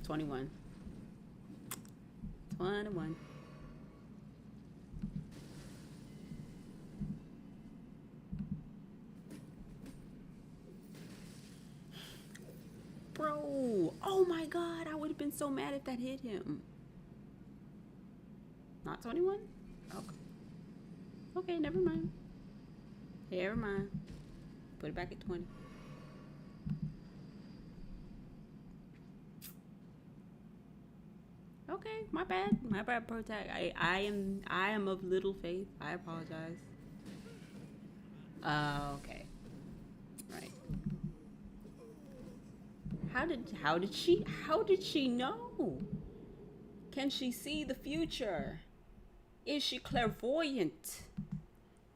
$21. Bro, oh my God, I would have been so mad if that hit him. Not 21? Okay. Okay, never mind. Never mind. Put it back at 20. Okay, my bad. My bad, Protag. I am of little faith. I apologize. Okay. Right. How did she know? Can she see the future? Is she clairvoyant?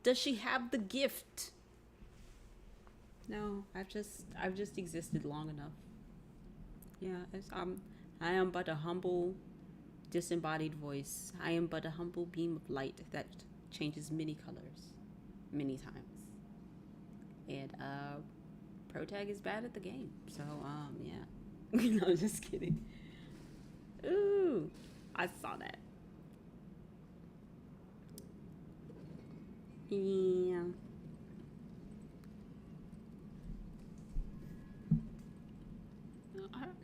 Does she have the gift? No, I've just existed long enough. Yeah, I am but a humble, disembodied voice. I am but a humble beam of light that changes many colors, many times. And Protag is bad at the game, so yeah. No, just kidding. Ooh, I saw that. Yeah.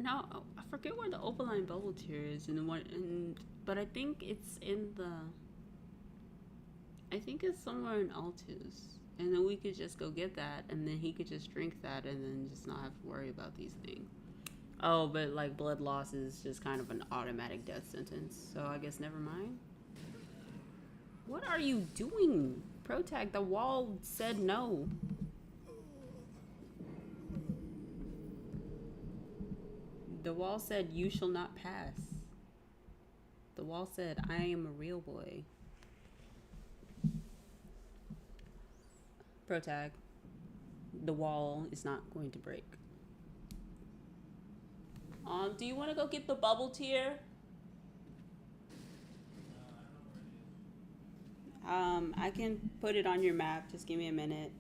I forget where the Opaline bubble tier is but I think it's somewhere in Altus. And then we could just go get that, and then he could just drink that, and then just not have to worry about these things. Oh, but like blood loss is just kind of an automatic death sentence, so I guess never mind. What are you doing, Protag? The wall said no. The wall said, you shall not pass. The wall said, I am a real boy. Protag, the wall is not going to break. Do you want to go get the bubble tier? I can put it on your map. Just give me a minute.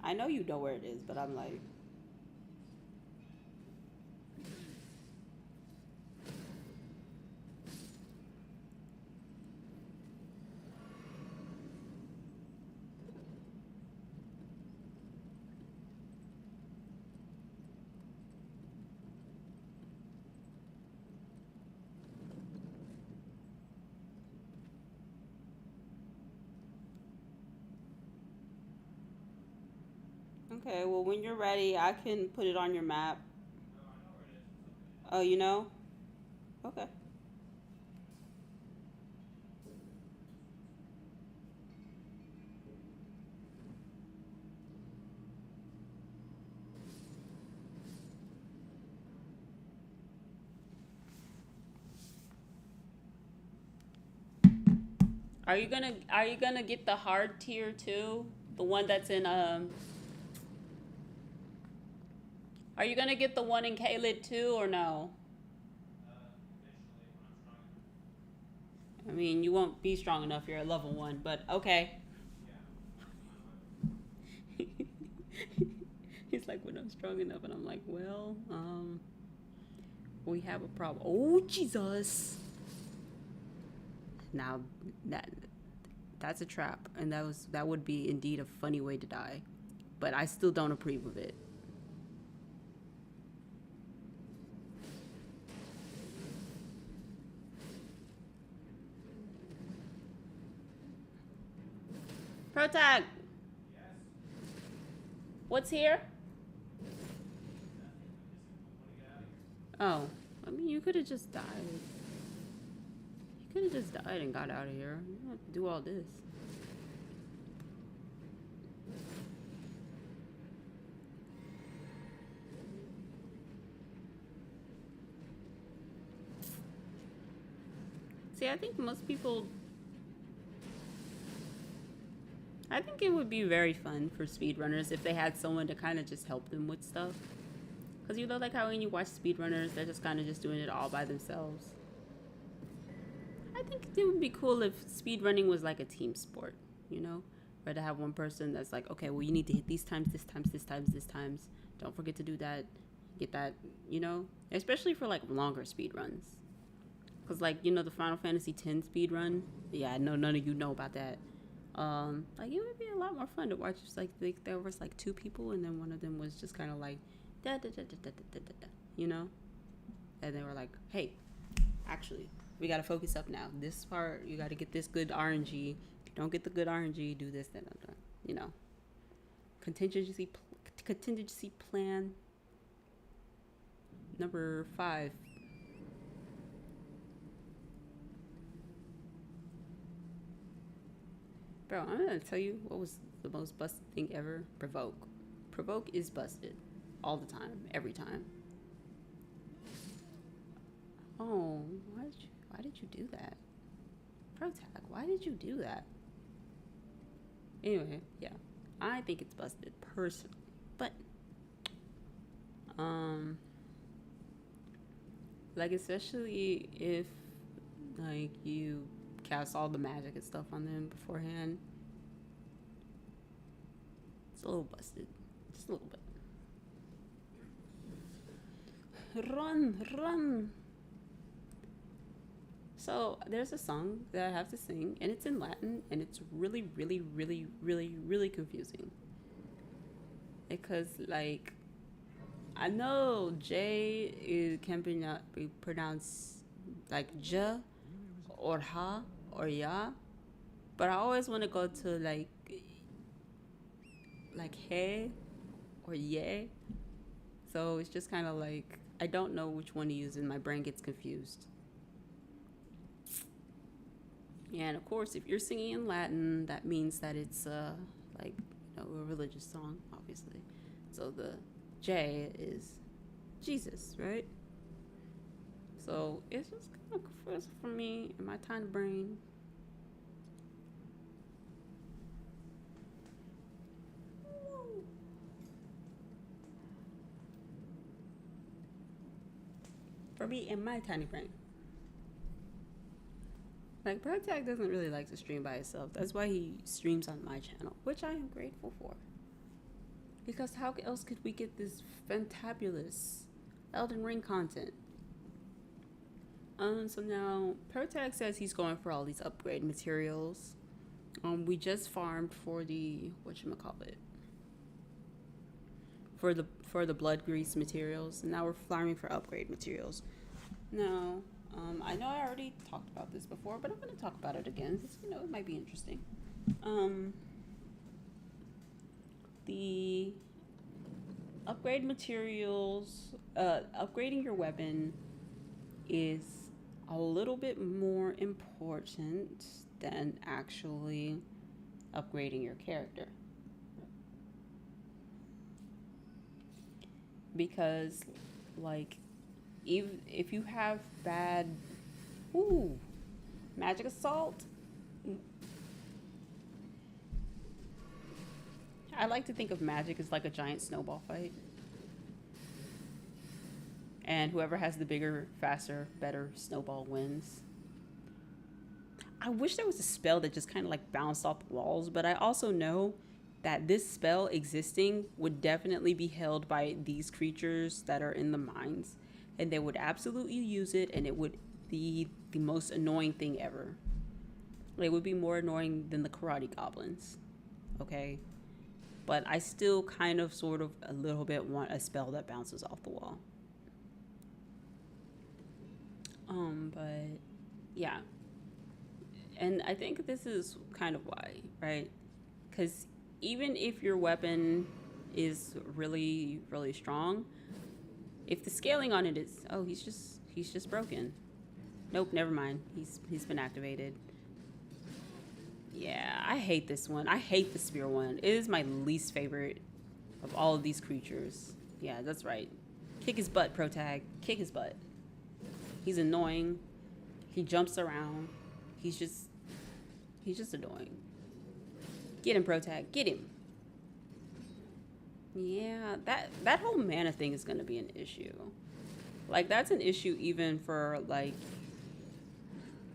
I know you know where it is, but I'm like... Okay, well, when you're ready, I can put it on your map. No, I know where it is. It's up in Oh, you know? Okay. Are you gonna get the hard tier too? The one that's in Are you gonna get the one in Kaled too or no? eventually when I'm strong enough. I mean, you won't be strong enough. You're at level 1, but okay. Yeah, on my way. He's like, when I'm strong enough, and I'm like, well, we have a problem. Oh Jesus! Now that's a trap, and that would be indeed a funny way to die, but I still don't approve of it. Protag, Yes. what's here? Nothing. We just want to get out of here. Oh, I mean, you could have just died. You could have just died and got out of here. You don't have to do all this. See, I think most people. I think it would be very fun for speedrunners if they had someone to kind of just help them with stuff. Because you know, like how when you watch speedrunners, they're just kind of just doing it all by themselves. I think it would be cool if speedrunning was like a team sport, you know? Where to have one person that's like, okay, well, you need to hit these times, this times, this times, this times. Don't forget to do that. Get that, you know? Especially for like longer speedruns. Because, like, you know, the Final Fantasy X speedrun? Yeah, I know none of you know about that. Like, it would be a lot more fun to watch. Just like, there was like 2 people, and then one of them was just kind of like, da da da da da da da da, you know? And they were like, hey, actually, we got to focus up now. This part, you got to get this good RNG. If you don't get the good RNG, do this, that, that, you know. Contingency plan number 5. Bro, I'm gonna tell you what was the most busted thing ever. Provoke. Provoke is busted. All the time. Every time. Oh, why did you do that? Protag, why did you do that? Anyway, yeah. I think it's busted, personally. But, like, especially if, like, you cast all the magic and stuff on them beforehand. It's a little busted. Just a little bit. Run! So, there's a song that I have to sing, and it's in Latin, and it's really, really, really, really, really confusing. Because, like, I know J can be pronounced like J or Ha or Ya, but I always want to go to like He or Ye. So it's just kind of like I don't know which one to use, and my brain gets confused. And of course, if you're singing in Latin, that means that it's like, you know, a religious song, obviously. So the J is Jesus, right? So it's just kind of confusing for me in my tiny brain. For me in my tiny brain. Like, Protag doesn't really like to stream by himself. That's why he streams on my channel, which I am grateful for. Because how else could we get this fantabulous Elden Ring content? So now, Protag says he's going for all these upgrade materials. We just farmed for the, whatchamacallit? For the blood grease materials. And now we're farming for upgrade materials. Now, I know I already talked about this before, but I'm going to talk about it again because, you know, it might be interesting. The upgrade materials, upgrading your weapon is a little bit more important than actually upgrading your character. Because, like, even if you have bad, ooh, magic assault, I like to think of magic as like a giant snowball fight. And whoever has the bigger, faster, better snowball wins. I wish there was a spell that just kind of like bounced off the walls, but I also know that this spell existing would definitely be held by these creatures that are in the mines, and they would absolutely use it, and it would be the most annoying thing ever. It would be more annoying than the karate goblins, okay? But I still kind of, sort of, a little bit want a spell that bounces off the wall. But yeah. And I think this is kind of why, right? Because even if your weapon is really, really strong, if the scaling on it is, oh, he's just broken. Nope, never mind. He's been activated. Yeah, I hate this one. I hate the spear one. It is my least favorite of all of these creatures. Yeah, that's right. Kick his butt, Protag. Kick his butt. He's annoying. He jumps around. He's just annoying. Get him, Protag. Get him. Yeah, that whole mana thing is gonna be an issue. Like, that's an issue even for, like...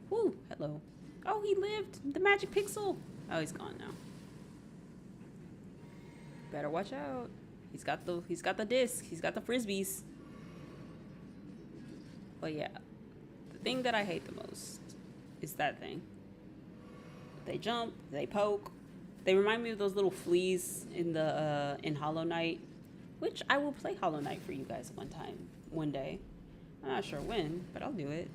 Whoo, hello. Oh, he lived. The magic pixel. Oh, he's gone now. Better watch out. He's got the disc. He's got the frisbees. But yeah, the thing that I hate the most is that thing. They jump, they poke. They remind me of those little fleas in the in Hollow Knight, which I will play Hollow Knight for you guys one day. I'm not sure when, but I'll do it.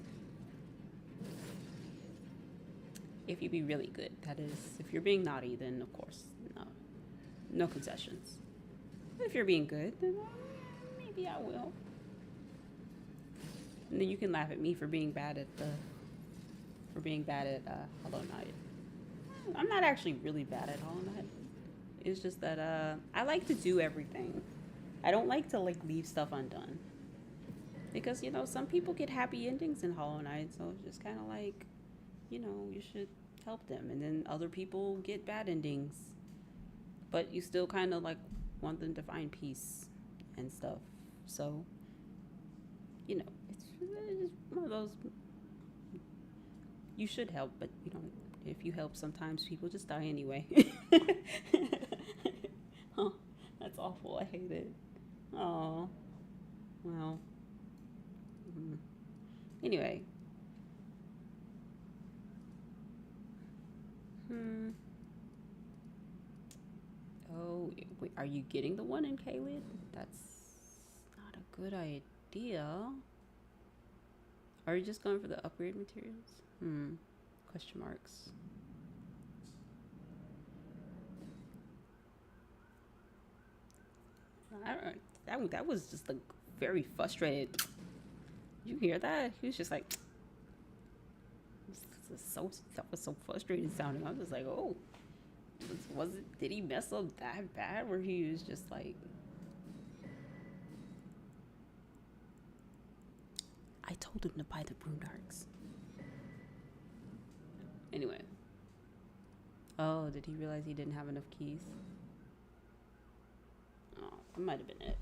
If you be really good, that is. If you're being naughty, then of course, no concessions. But if you're being good, then maybe I will. And then you can laugh at me for being bad at Hollow Knight. I'm not actually really bad at Hollow Knight. It's just that I like to do everything. I don't like to like leave stuff undone. Because, you know, some people get happy endings in Hollow Knight, so it's just kind of like, you know, you should help them. And then other people get bad endings. But you still kind of like want them to find peace and stuff. So, you know, it's one of those, you should help, but you don't. If you help, sometimes people just die anyway. Oh, that's awful. I hate it. Oh, well. Anyway. Oh, wait, are you getting the one in Kaled? That's not a good idea. Are you just going for the upgrade materials? Question marks. That was just like very frustrated. You hear that? He was just like, that was so frustrated sounding. I was just like, oh, did he mess up that bad where he was just like, I told him to buy the broom darks. Anyway. Oh, did he realize he didn't have enough keys? Oh, that might have been it.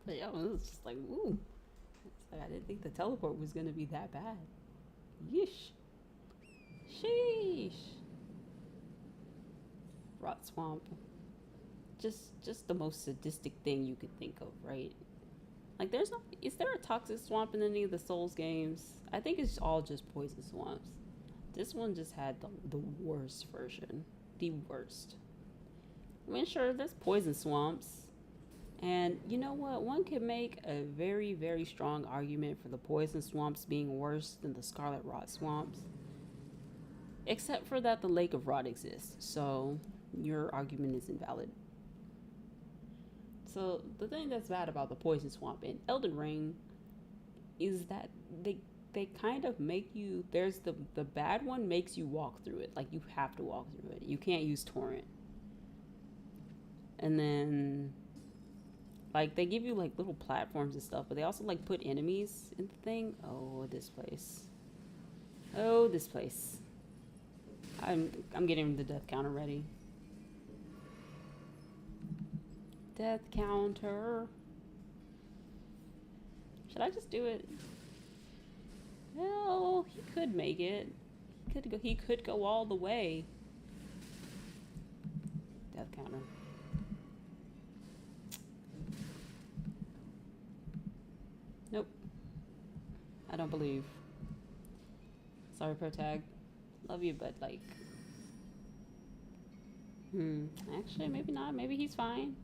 But yeah, it was just like, ooh. It's like, I didn't think the teleport was going to be that bad. Yeesh. Sheesh. Rot swamp. Just the most sadistic thing you could think of, right? Like, is there a toxic swamp in any of the Souls games? I think it's all just poison swamps. This one just had the worst version. The worst. I mean, sure, there's poison swamps. And you know what? One could make a very, very strong argument for the poison swamps being worse than the scarlet rot swamps. Except for that the Lake of Rot exists. So, your argument is invalid. So the thing that's bad about the poison swamp in Elden Ring is that they kind of make you, there's the bad one makes you walk through it. Like you have to walk through it. You can't use torrent. And then like they give you like little platforms and stuff, but they also like put enemies in the thing. Oh, this place. Oh, this place. I'm getting the death counter ready. Death counter. Should I just do it? Well, he could make it. He could go all the way. Death counter. Nope. I don't believe. Sorry, Protag. Love you, but like... Actually, maybe not. Maybe he's fine.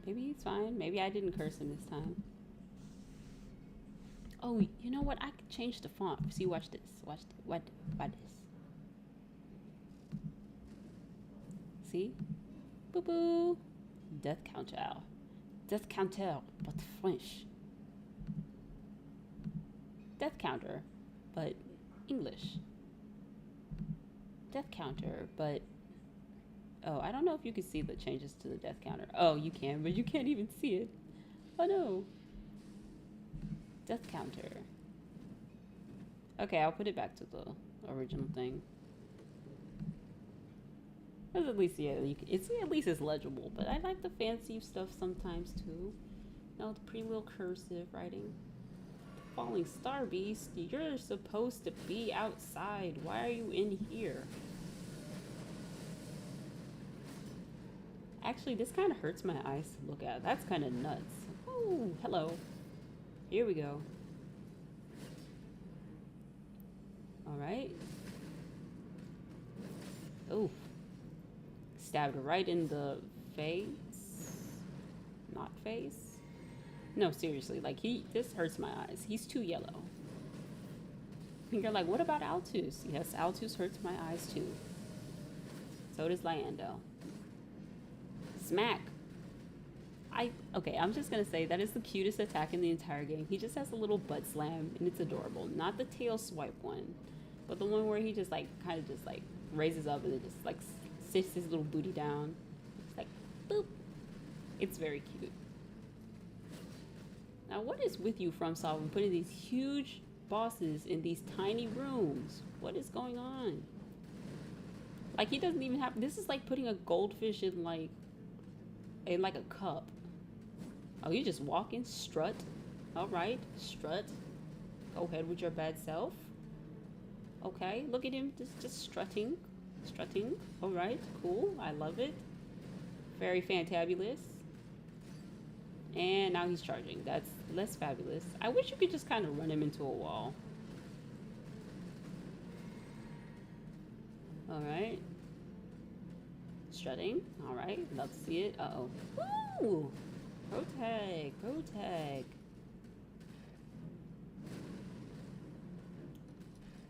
Maybe he's fine. Maybe I didn't curse him this time. Oh, you know what? I could change the font. See, watch this. Watch this. See? Boo boo. Death counter. Death counter, but French. Death counter, but English. Death counter, but... Oh, I don't know if you can see the changes to the death counter. Oh, you can, but you can't even see it. Oh no. Death counter. Okay, I'll put it back to the original thing. Because at least, yeah, it's at least it's legible. But I like the fancy stuff sometimes too. No, the pretty little cursive writing. Falling Star Beast, you're supposed to be outside. Why are you in here? Actually, this kind of hurts my eyes to look at. That's kind of nuts. Oh, hello. Here we go. All right. Oh. Stabbed right in the face. Not face. No, seriously. Like, this hurts my eyes. He's too yellow. And you're like, what about Altus? Yes, Altus hurts my eyes too. So does Lyando. Smack. Okay, I'm just gonna say that is the cutest attack in the entire game. He just has a little butt slam and it's adorable. Not the tail swipe one, but the one where he just like kind of just like raises up and then just like sits his little booty down. It's like boop. It's very cute. Now what is with you, FromSoft, putting these huge bosses in these tiny rooms? What is going on? Like he doesn't even have, this is like putting a goldfish in like a cup. Oh, you just walk in, strut. All right, strut. Go ahead with your bad self. Okay, look at him, just strutting. All right, cool, I love it. Very fantabulous. And now he's charging. That's less fabulous. I wish you could just kind of run him into a wall. All right. Strutting. All right, love to see it. Uh-oh. Woo! Protag.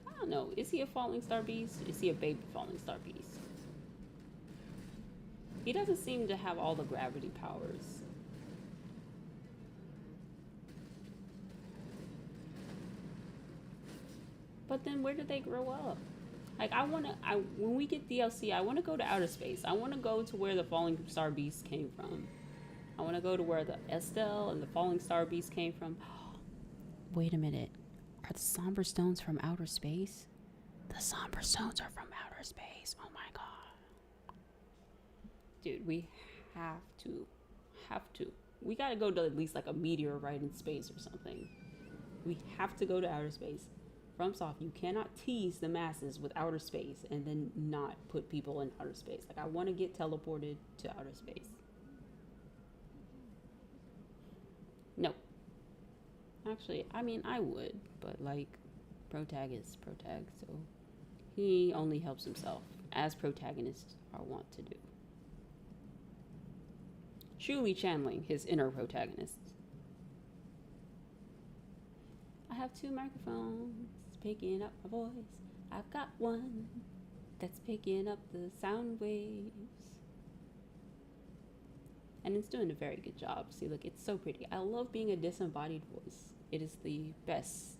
I don't know. Is he a falling star beast? Is he a baby falling star beast? He doesn't seem to have all the gravity powers. But then where did they grow up? Like when we get DLC, I want to go to outer space. I want to go to where the falling star beast came from. I want to go to where the Estelle and the falling star beast came from. Wait a minute. Are the somber stones from outer space? The somber stones are from outer space. Oh my god. Dude, we have to. We gotta go to at least like a meteorite in space or something. We have to go to outer space. FromSoft, you cannot tease the masses with outer space and then not put people in outer space. Like, I want to get teleported to outer space. No. Actually, I mean, I would, but like, Protag is Protag, so he only helps himself, as protagonists are wont to do. Truly channeling his inner protagonist. I have two microphones picking up my voice. I've got one that's picking up the sound waves. And it's doing a very good job. See, look, it's so pretty. I love being a disembodied voice. It is the best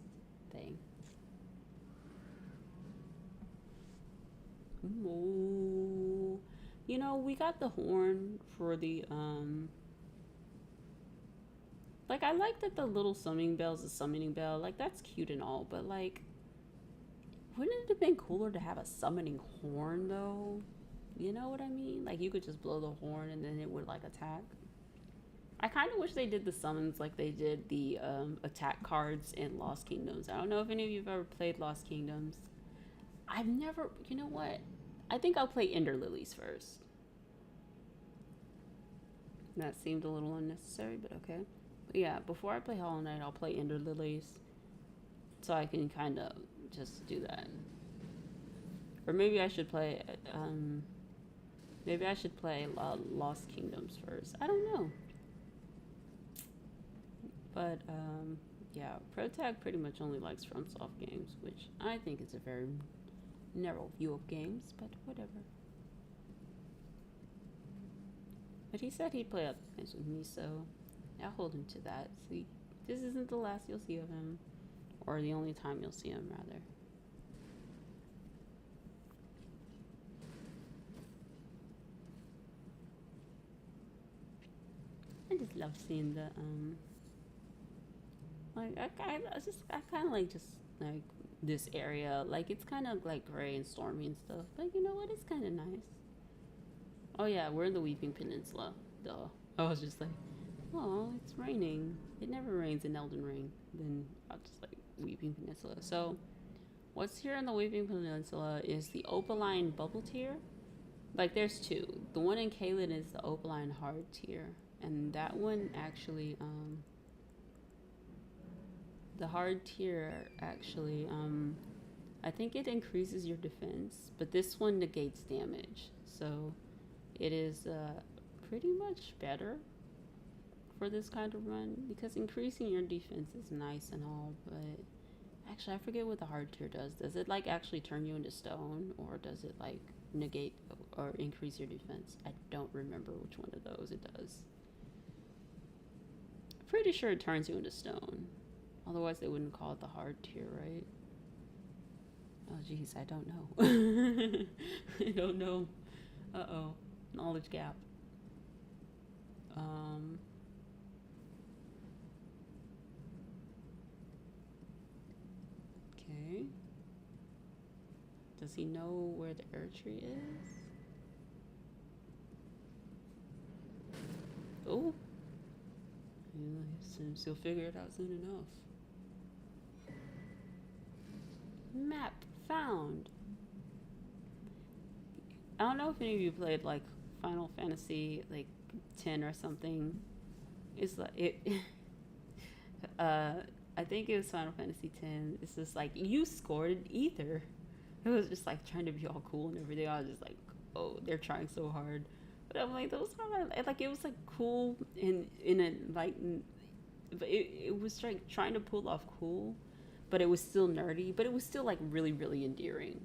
thing. Ooh. You know, we got the horn for the like, I like that the little summoning bell's a summoning bell. Like, that's cute and all, but like, wouldn't it have been cooler to have a summoning horn though? You know what I mean? Like, you could just blow the horn and then it would like attack. I kind of wish they did the summons like they did the attack cards in Lost Kingdoms. I don't know if any of you have ever played Lost Kingdoms. I've never, you know what? I think I'll play Ender Lilies first. That seemed a little unnecessary, but okay. But yeah, before I play Hollow Knight, I'll play Ender Lilies. So I can kind of just do that. Or maybe I should play, Lost Kingdoms first. I don't know. But, yeah, ProTag pretty much only likes FromSoft games, which I think is a very narrow view of games, but whatever. But he said he'd play other games with me, so I'll hold him to that. See, this isn't the last you'll see of him, or the only time you'll see him, rather. I just love seeing the, like, I kind of like just, like, this area. Like, it's kind of, like, gray and stormy and stuff. But you know what? It's kind of nice. Oh, yeah, we're in the Weeping Peninsula. Duh. I was just like, oh, it's raining. It never rains in Elden Ring. Then I'll just, like, Weeping Peninsula. So, what's here in the Weeping Peninsula is the Opaline Bubble Tier. Like, there's two. The one in Caelid is the Opaline Hard Tier. And that one actually, the hard tier actually, I think it increases your defense, but this one negates damage. So it is pretty much better for this kind of run, because increasing your defense is nice and all, but actually I forget what the hard tier does. Does it like actually turn you into stone, or does it like negate or increase your defense? I don't remember which one of those it does. Pretty sure it turns you into stone. Otherwise, they wouldn't call it the hard tier, right? Oh, geez, I don't know. I don't know. Uh-oh. Knowledge gap. Okay. Does he know where the air tree is? Oh. He'll figure it out soon enough. Map found. I don't know if any of you played like Final Fantasy like 10 or something. It's like it. I think it was Final Fantasy 10. It's just like you scored ether. It was just like trying to be all cool and everything. I was just like, oh, they're trying so hard. But I'm like, those are like, it was like cool in a like, but it was like trying to pull off cool, but it was still nerdy, but it was still like really, really endearing.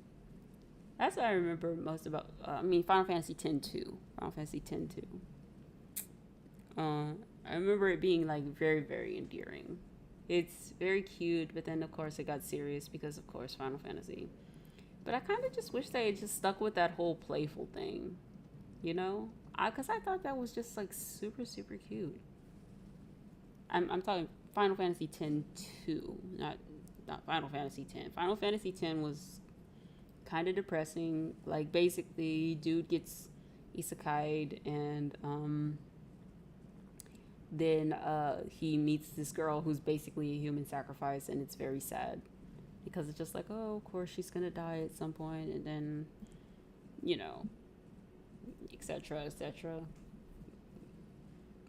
That's what I remember most about, Final Fantasy X-2. Final Fantasy X-2. I remember it being like very, very endearing. It's very cute, but then of course it got serious because of course Final Fantasy. But I kind of just wish they had just stuck with that whole playful thing, you know? Because I thought that was just like super, super cute. I'm talking Final Fantasy X-2, not Final Fantasy X. Final Fantasy X was kind of depressing. Like basically, dude gets isekai'd, and then he meets this girl who's basically a human sacrifice, and it's very sad because it's just like, oh, of course she's gonna die at some point, and then, you know, etc., etc.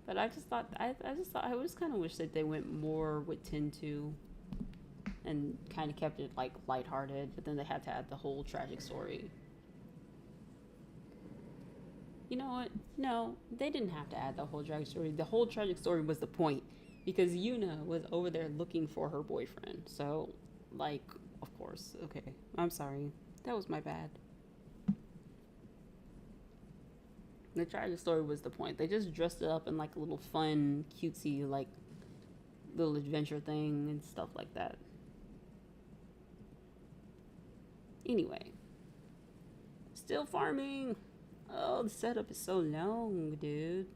But I just kind of wish that they went more with 10-2 and kind of kept it like lighthearted, but then they had to add the whole tragic story. You know what? No, they didn't have to add the whole tragic story. The whole tragic story was the point, because Yuna was over there looking for her boyfriend. So, like, of course. Okay, I'm sorry. That was my bad. The tragic story was the point. They just dressed it up in like a little fun, cutesy, like little adventure thing and stuff like that. Anyway, still farming. Oh, the setup is so long, dude.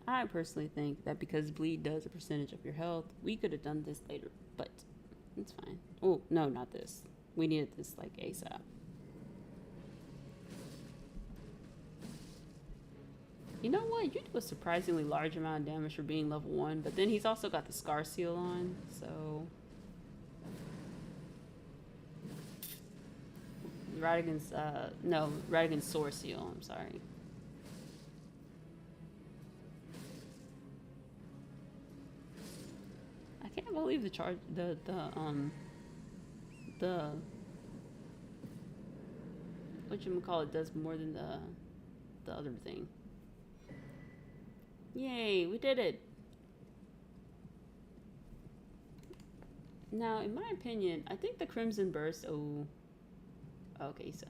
I personally think that because bleed does a percentage of your health, we could have done this later, but it's fine. Oh, no, not this. We needed this like ASAP. You know what? You do a surprisingly large amount of damage for being level 1, but then he's also got the scar seal on, so... Radigan's, no, Radigan's sword seal, I'm sorry. I can't believe the whatchamacallit does more than the other thing. Yay, we did it! Now, in my opinion, I think the Crimson Burst, okay, so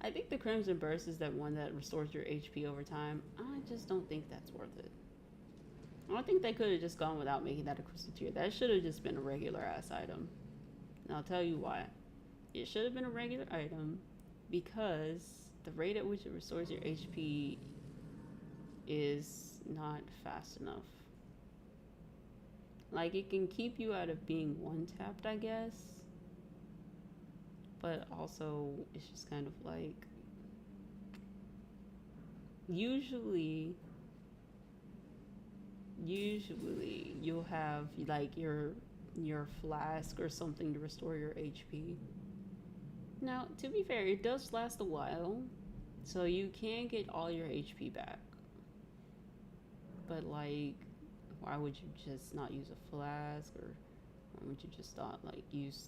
I think the Crimson Burst is that one that restores your HP over time. I just don't think that's worth it. I think they could have just gone without making that a crystal tier. That should have just been a regular ass item. And I'll tell you why. It should have been a regular item because the rate at which it restores your HP is not fast enough. Like, it can keep you out of being one-tapped, I guess. But also, it's just kind of like... Usually you'll have like your flask or something to restore your HP. Now, to be fair, it does last a while, so you can get all your HP back. But like, why would you just not use a flask, or why would you just not like use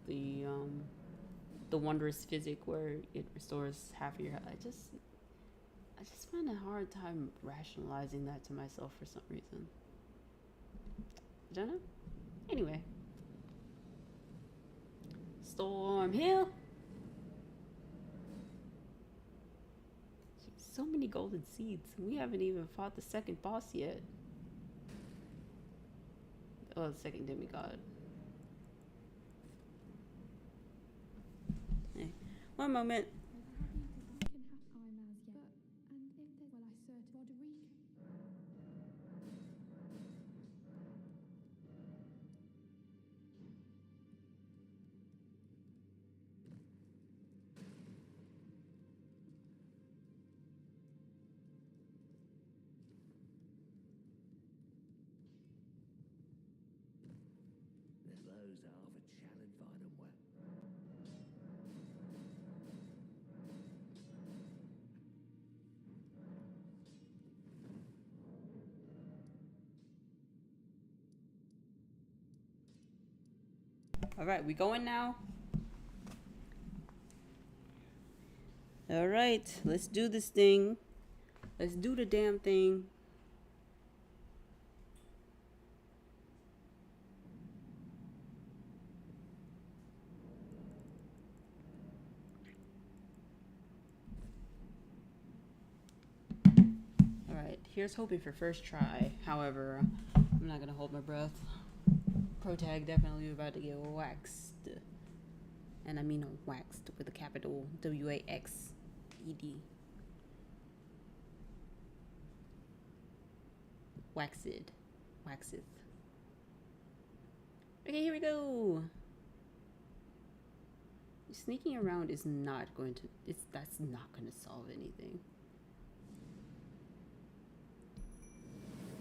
the wondrous physic where it restores half of your health? I just find a hard time rationalizing that to myself for some reason. I don't know. Anyway. Storm Hill! Jeez, so many golden seeds. We haven't even fought the second boss yet. Oh, the second demigod. Hey, one moment. All right, we going now? All right, let's do this thing. Let's do the damn thing. All right, here's hoping for first try. However, I'm not gonna hold my breath. Protag definitely about to get waxed. And I mean waxed with a capital W-A-X-E-D. Waxed. Waxeth. Okay, here we go. Sneaking around is not going to... that's not going to solve anything.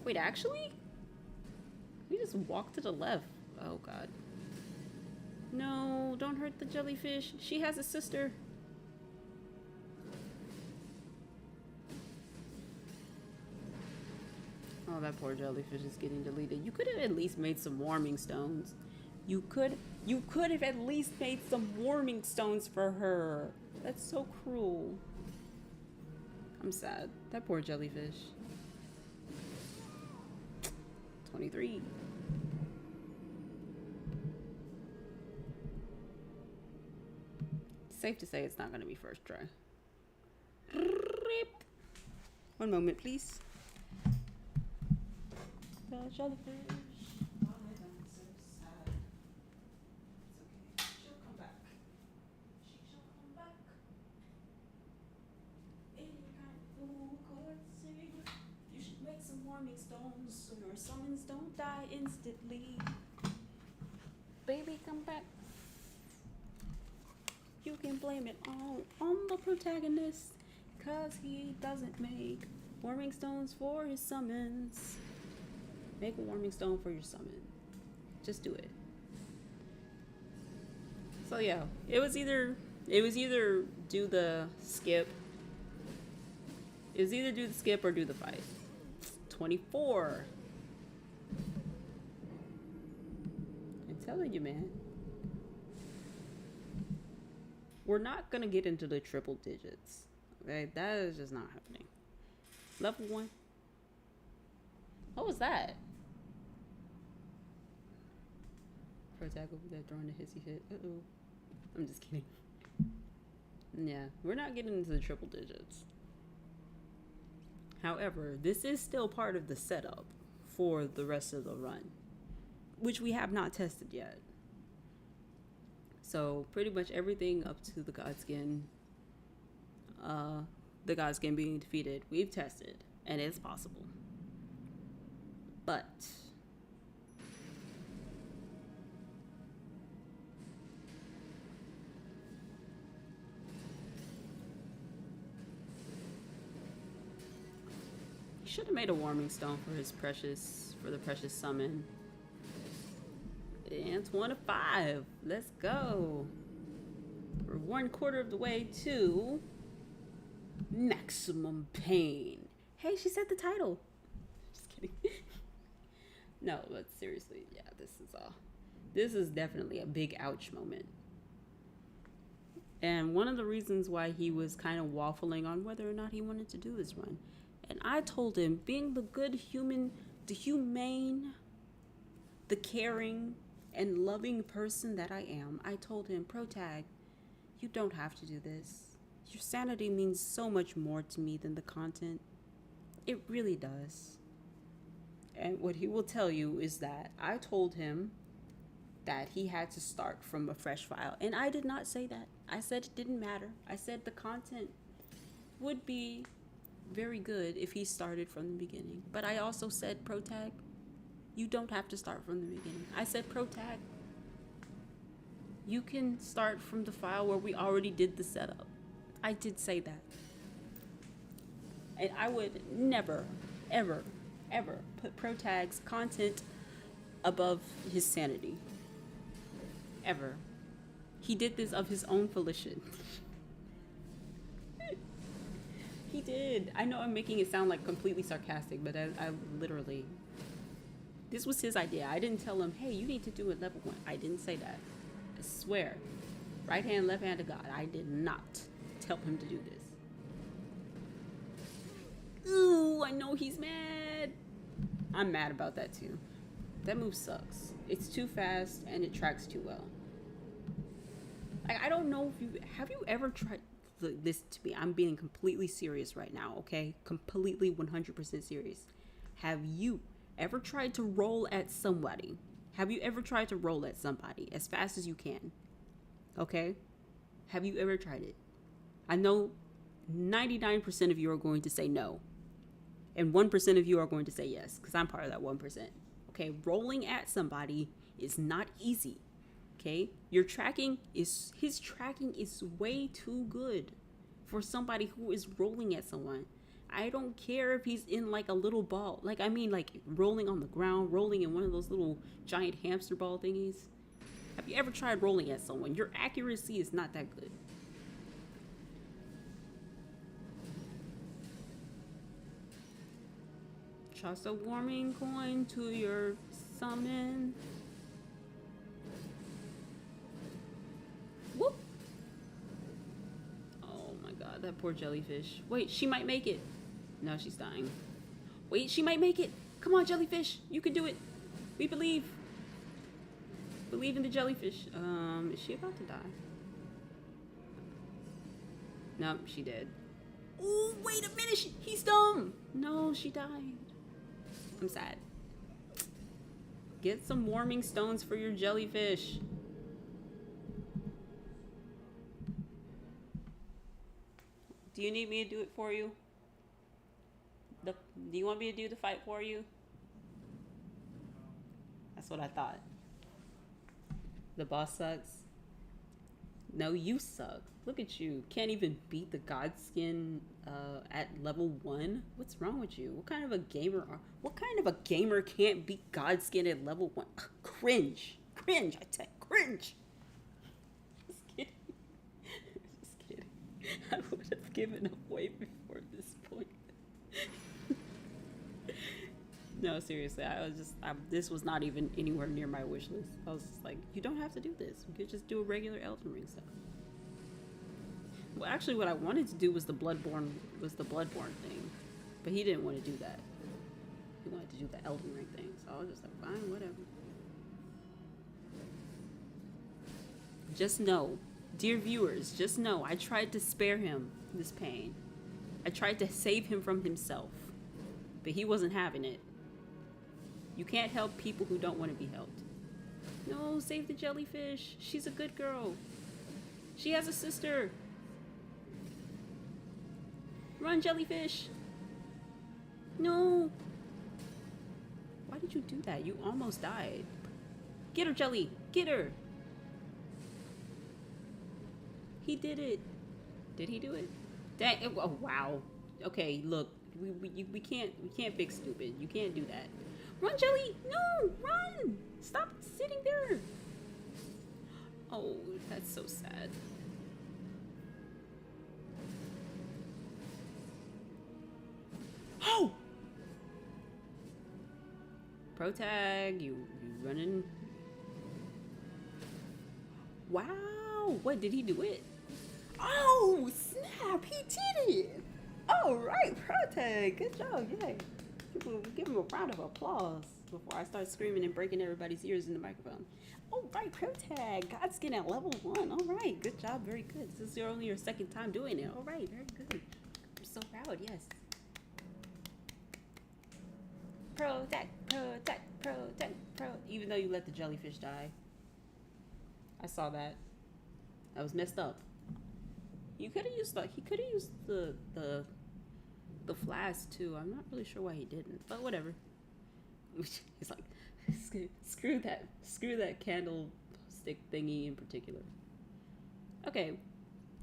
Wait, actually? We just walk to the left. Oh, God. No, don't hurt the jellyfish. She has a sister. Oh, that poor jellyfish is getting deleted. You could have at least made some warming stones. You could have at least made some warming stones for her. That's so cruel. I'm sad. That poor jellyfish. 23. Safe to say it's not going to be first try. One moment, please. The jellyfish. Why am I so sad? It's okay. She'll come back. She shall come back. Any kind of fool could sing. You should make some warming stones so your summons don't die instantly. Baby, come back. You can blame it all on the protagonist, 'cause he doesn't make warming stones for his summons. Make a warming stone for your summon. Just do it. So yeah, it was either do the skip. It was either do the skip or do the fight. 24. I'm telling you, man. We're not gonna get into the triple digits. Okay, that is just not happening. Level 1. What was that? Protag over there throwing the hissy fit. Uh-oh. I'm just kidding. Yeah, we're not getting into the triple digits. However, this is still part of the setup for the rest of the run, which we have not tested yet. So pretty much everything up to the Godskin, being defeated, we've tested, and it's possible. But he should have made a warming stone for the precious summon. And it's 1 of 5. Let's go. We're 1/4 of the way to maximum pain. Hey, she said the title. Just kidding. No, but seriously, yeah, this is definitely a big ouch moment. And one of the reasons why he was kind of waffling on whether or not he wanted to do this run. And I told him, being the good human, the humane, the caring, and loving person that I am, I told him, Protag, you don't have to do this. Your sanity means so much more to me than the content. It really does. And what he will tell you is that I told him that he had to start from a fresh file. And I did not say that. I said it didn't matter. I said the content would be very good if he started from the beginning. But I also said, Protag, you don't have to start from the beginning. I said, Protag, you can start from the file where we already did the setup. I did say that. And I would never, ever, ever put Protag's content above his sanity. Ever. He did this of his own volition. He did. I know I'm making it sound like completely sarcastic, but I literally... This was his idea. I didn't tell him, hey, you need to do it level 1. I didn't say that. I swear. Right hand, left hand to God. I did not tell him to do this. Ooh, I know he's mad. I'm mad about that too. That move sucks. It's too fast and it tracks too well. Like, I don't know if have you ever tried... Listen to me. I'm being completely serious right now, okay? Completely 100% serious. Have you ever tried to roll at somebody? Have you ever tried to roll at somebody as fast as you can? Okay? Have you ever tried it? I know 99% of you are going to say no. And 1% of you are going to say yes, because I'm part of that 1%. Okay? Rolling at somebody is not easy. Okay? His tracking is way too good for somebody who is rolling at someone. I don't care if he's in like a little ball. Like, I mean, like rolling on the ground, rolling in one of those little giant hamster ball thingies. Have you ever tried rolling at someone? Your accuracy is not that good. Toss a warming coin to your summon. Whoop. Oh my god, that poor jellyfish. Wait, she might make it. No, she's dying. Wait, she might make it. Come on, jellyfish. You can do it. We believe. Believe in the jellyfish. Is she about to die? Nope, she did. Oh, wait a minute. He's dumb. No, she died. I'm sad. Get some warming stones for your jellyfish. Do you need me to do it for you? Do you want me to do the fight for you? That's what I thought. The boss sucks. No, you suck. Look at you. Can't even beat the Godskin at level 1. What's wrong with you? What kind of a gamer are? What kind of a gamer can't beat Godskin at level 1? Cringe. Cringe. I said cringe. Just kidding. Just kidding. I would have given up way before this point. No, seriously, this was not even anywhere near my wish list. I was just like, you don't have to do this. You could just do a regular Elden Ring stuff. Well, actually, what I wanted to do was the Bloodborne thing, but he didn't want to do that. He wanted to do the Elden Ring thing, so I was just like, fine, whatever. Just know, dear viewers, just know, I tried to spare him this pain. I tried to save him from himself, but he wasn't having it. You can't help people who don't want to be helped. No, save the jellyfish. She's a good girl. She has a sister. Run, jellyfish. No. Why did you do that? You almost died. Get her, Jelly. Get her. He did it. Did he do it? Dang. Oh, wow. Okay, look. We can't big stupid. You can't do that. Run, Jelly! No! Run! Stop sitting there! Oh, that's so sad. Oh! Pro tag, you running. Wow! What, did he do it? Oh, snap! He did it! All right, pro tag. Good job, yay. Give him a round of applause before I start screaming and breaking everybody's ears in the microphone. All right, pro tag. Godskin at level 1. All right, good job. Very good. This is only your second time doing it. All right, very good. I'm so proud. Yes. Pro tag, pro tag, pro tag, pro. Even though you let the jellyfish die, I saw that. That was messed up. You could have used the flask too. I'm not really sure why he didn't, but whatever. He's like, screw that candlestick thingy in particular. Okay,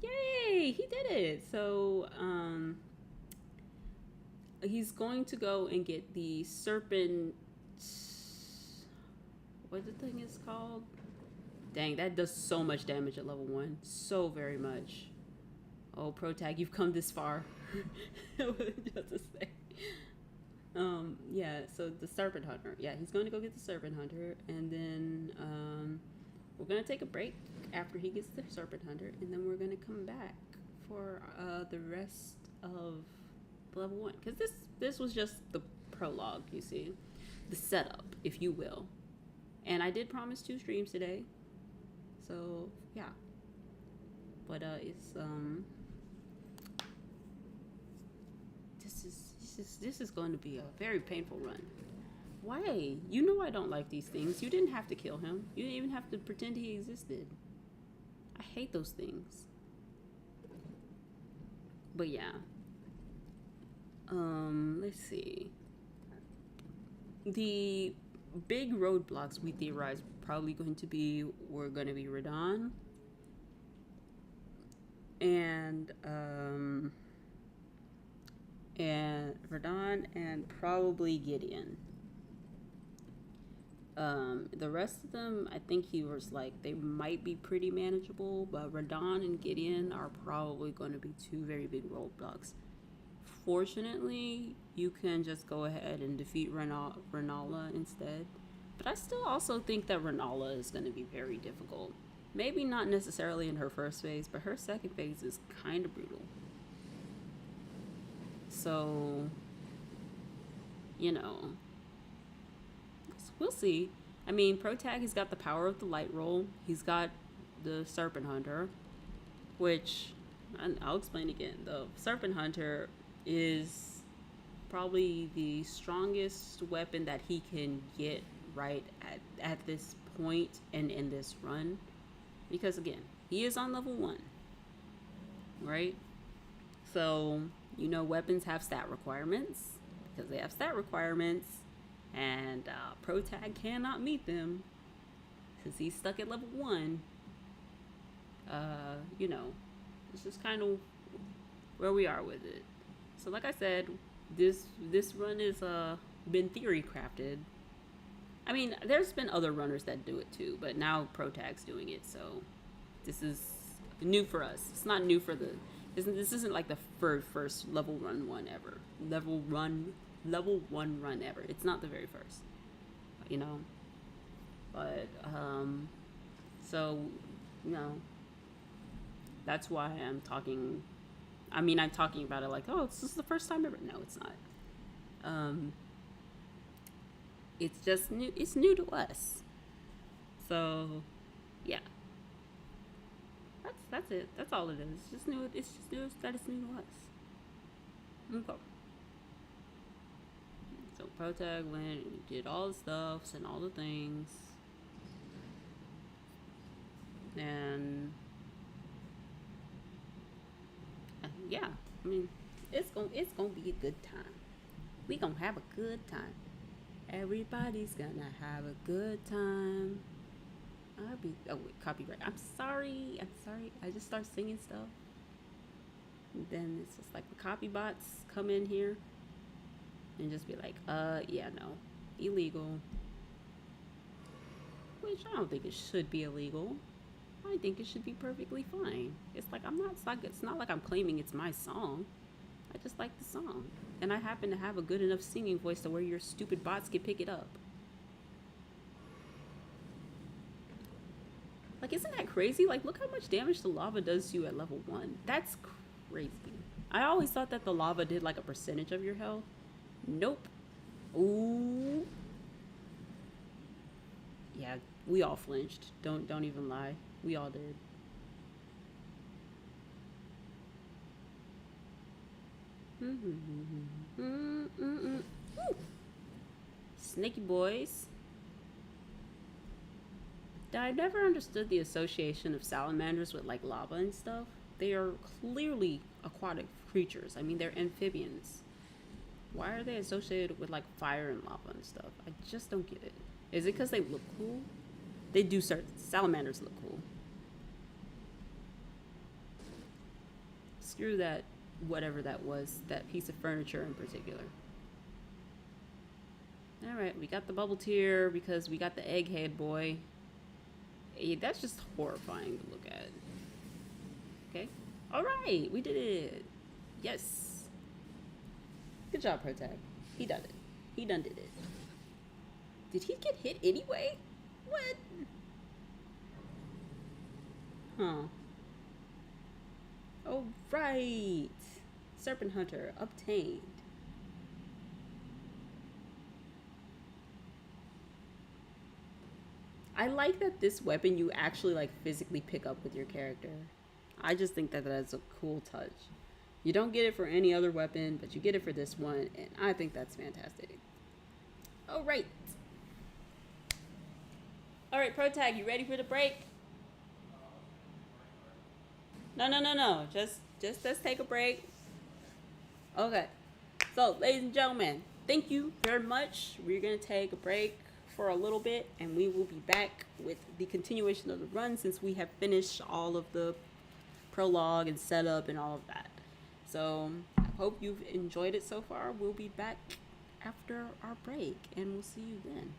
yay, he did it. So he's going to go and get the serpent, what the thing is called. Dang, that does so much damage at level 1, so very much. Oh, pro tag, you've come this far. Just to say. Yeah, so the Serpent Hunter. Yeah, he's going to go get the Serpent Hunter, and then we're going to take a break after he gets the Serpent Hunter, and then we're going to come back for the rest of level 1. Because this was just the prologue, you see. The setup, if you will. And I did promise 2 streams today. So, yeah. But it's this is going to be a very painful run. Why? You know I don't like these things. You didn't have to kill him. You didn't even have to pretend he existed. I hate those things. But yeah. Let's see. The big roadblocks we theorize probably going to be Radahn and Radahn and probably Gideon. The rest of them, I think he was like, they might be pretty manageable, but Radahn and Gideon are probably going to be 2 very big roadblocks. Fortunately, you can just go ahead and defeat Renala instead. But I still also think that Renala is going to be very difficult. Maybe not necessarily in her first phase, but her second phase is kind of brutal. So, you know, we'll see. I mean, Pro Tag, he's got the power of the light roll. He's got the Serpent Hunter, which I'll explain again. The Serpent Hunter is probably the strongest weapon that he can get right at this point and in this run. Because again, he is on level 1. Right? So, weapons have stat requirements. Because they have stat requirements. And Protag cannot meet them. Since he's stuck at level 1. It's just kind of where we are with it. So like I said, this run is been theory crafted. I mean, there's been other runners that do it too, but now Protag's doing it, so this is new for us. It's not new for this isn't like the first level 1 ever. Level 1 run ever. It's not the very first. But so, that's why I'm talking about it like, oh, this is the first time ever. No, it's not. It's just new. It's new to us. So, yeah. That's it. That's all it is. It's just new. It's just new that it's new to us. Okay. So Protag went and did all the stuffs and all the things. And yeah, I mean, it's gonna be a good time. We gonna have a good time. Everybody's gonna have a good time. Copyright. I'm sorry. I just start singing stuff. And then it's just like the copy bots come in here and just be like, yeah, no, illegal. Which I don't think it should be illegal. I think it should be perfectly fine. It's not like I'm claiming it's my song. I just like the song. And I happen to have a good enough singing voice to where your stupid bots can pick it up. Like, isn't that crazy? Like, look how much damage the lava does to you at level 1. That's crazy. I always thought that the lava did like a percentage of your health. Nope. Ooh. Yeah, we all flinched. Don't even lie. We all did. Snaky boys. I never understood the association of salamanders with like lava and stuff. They are clearly aquatic creatures. I mean, they're amphibians. Why are they associated with like fire and lava and stuff? I just don't get it. Is it because they look cool? They do start. Salamanders look cool. Screw that, whatever that was, that piece of furniture in particular. Alright, we got the bubble tier because we got the egghead boy. Hey, that's just horrifying to look at. Okay. Alright, we did it. Yes. Good job, Protag. He done it. He done did it. Did he get hit anyway? What? Huh. Oh, right. Serpent Hunter obtained. I like that this weapon you actually like physically pick up with your character. I just think that that's a cool touch. You don't get it for any other weapon, but you get it for this one, and I think that's fantastic. All right. All right, Protag, you ready for the break? No. Just let's take a break. Okay. So, ladies and gentlemen, thank you very much. We're going to take a break for a little bit, and we will be back with the continuation of the run since we have finished all of the prologue and setup and all of that. So, I hope you've enjoyed it so far. We'll be back after our break, and we'll see you then.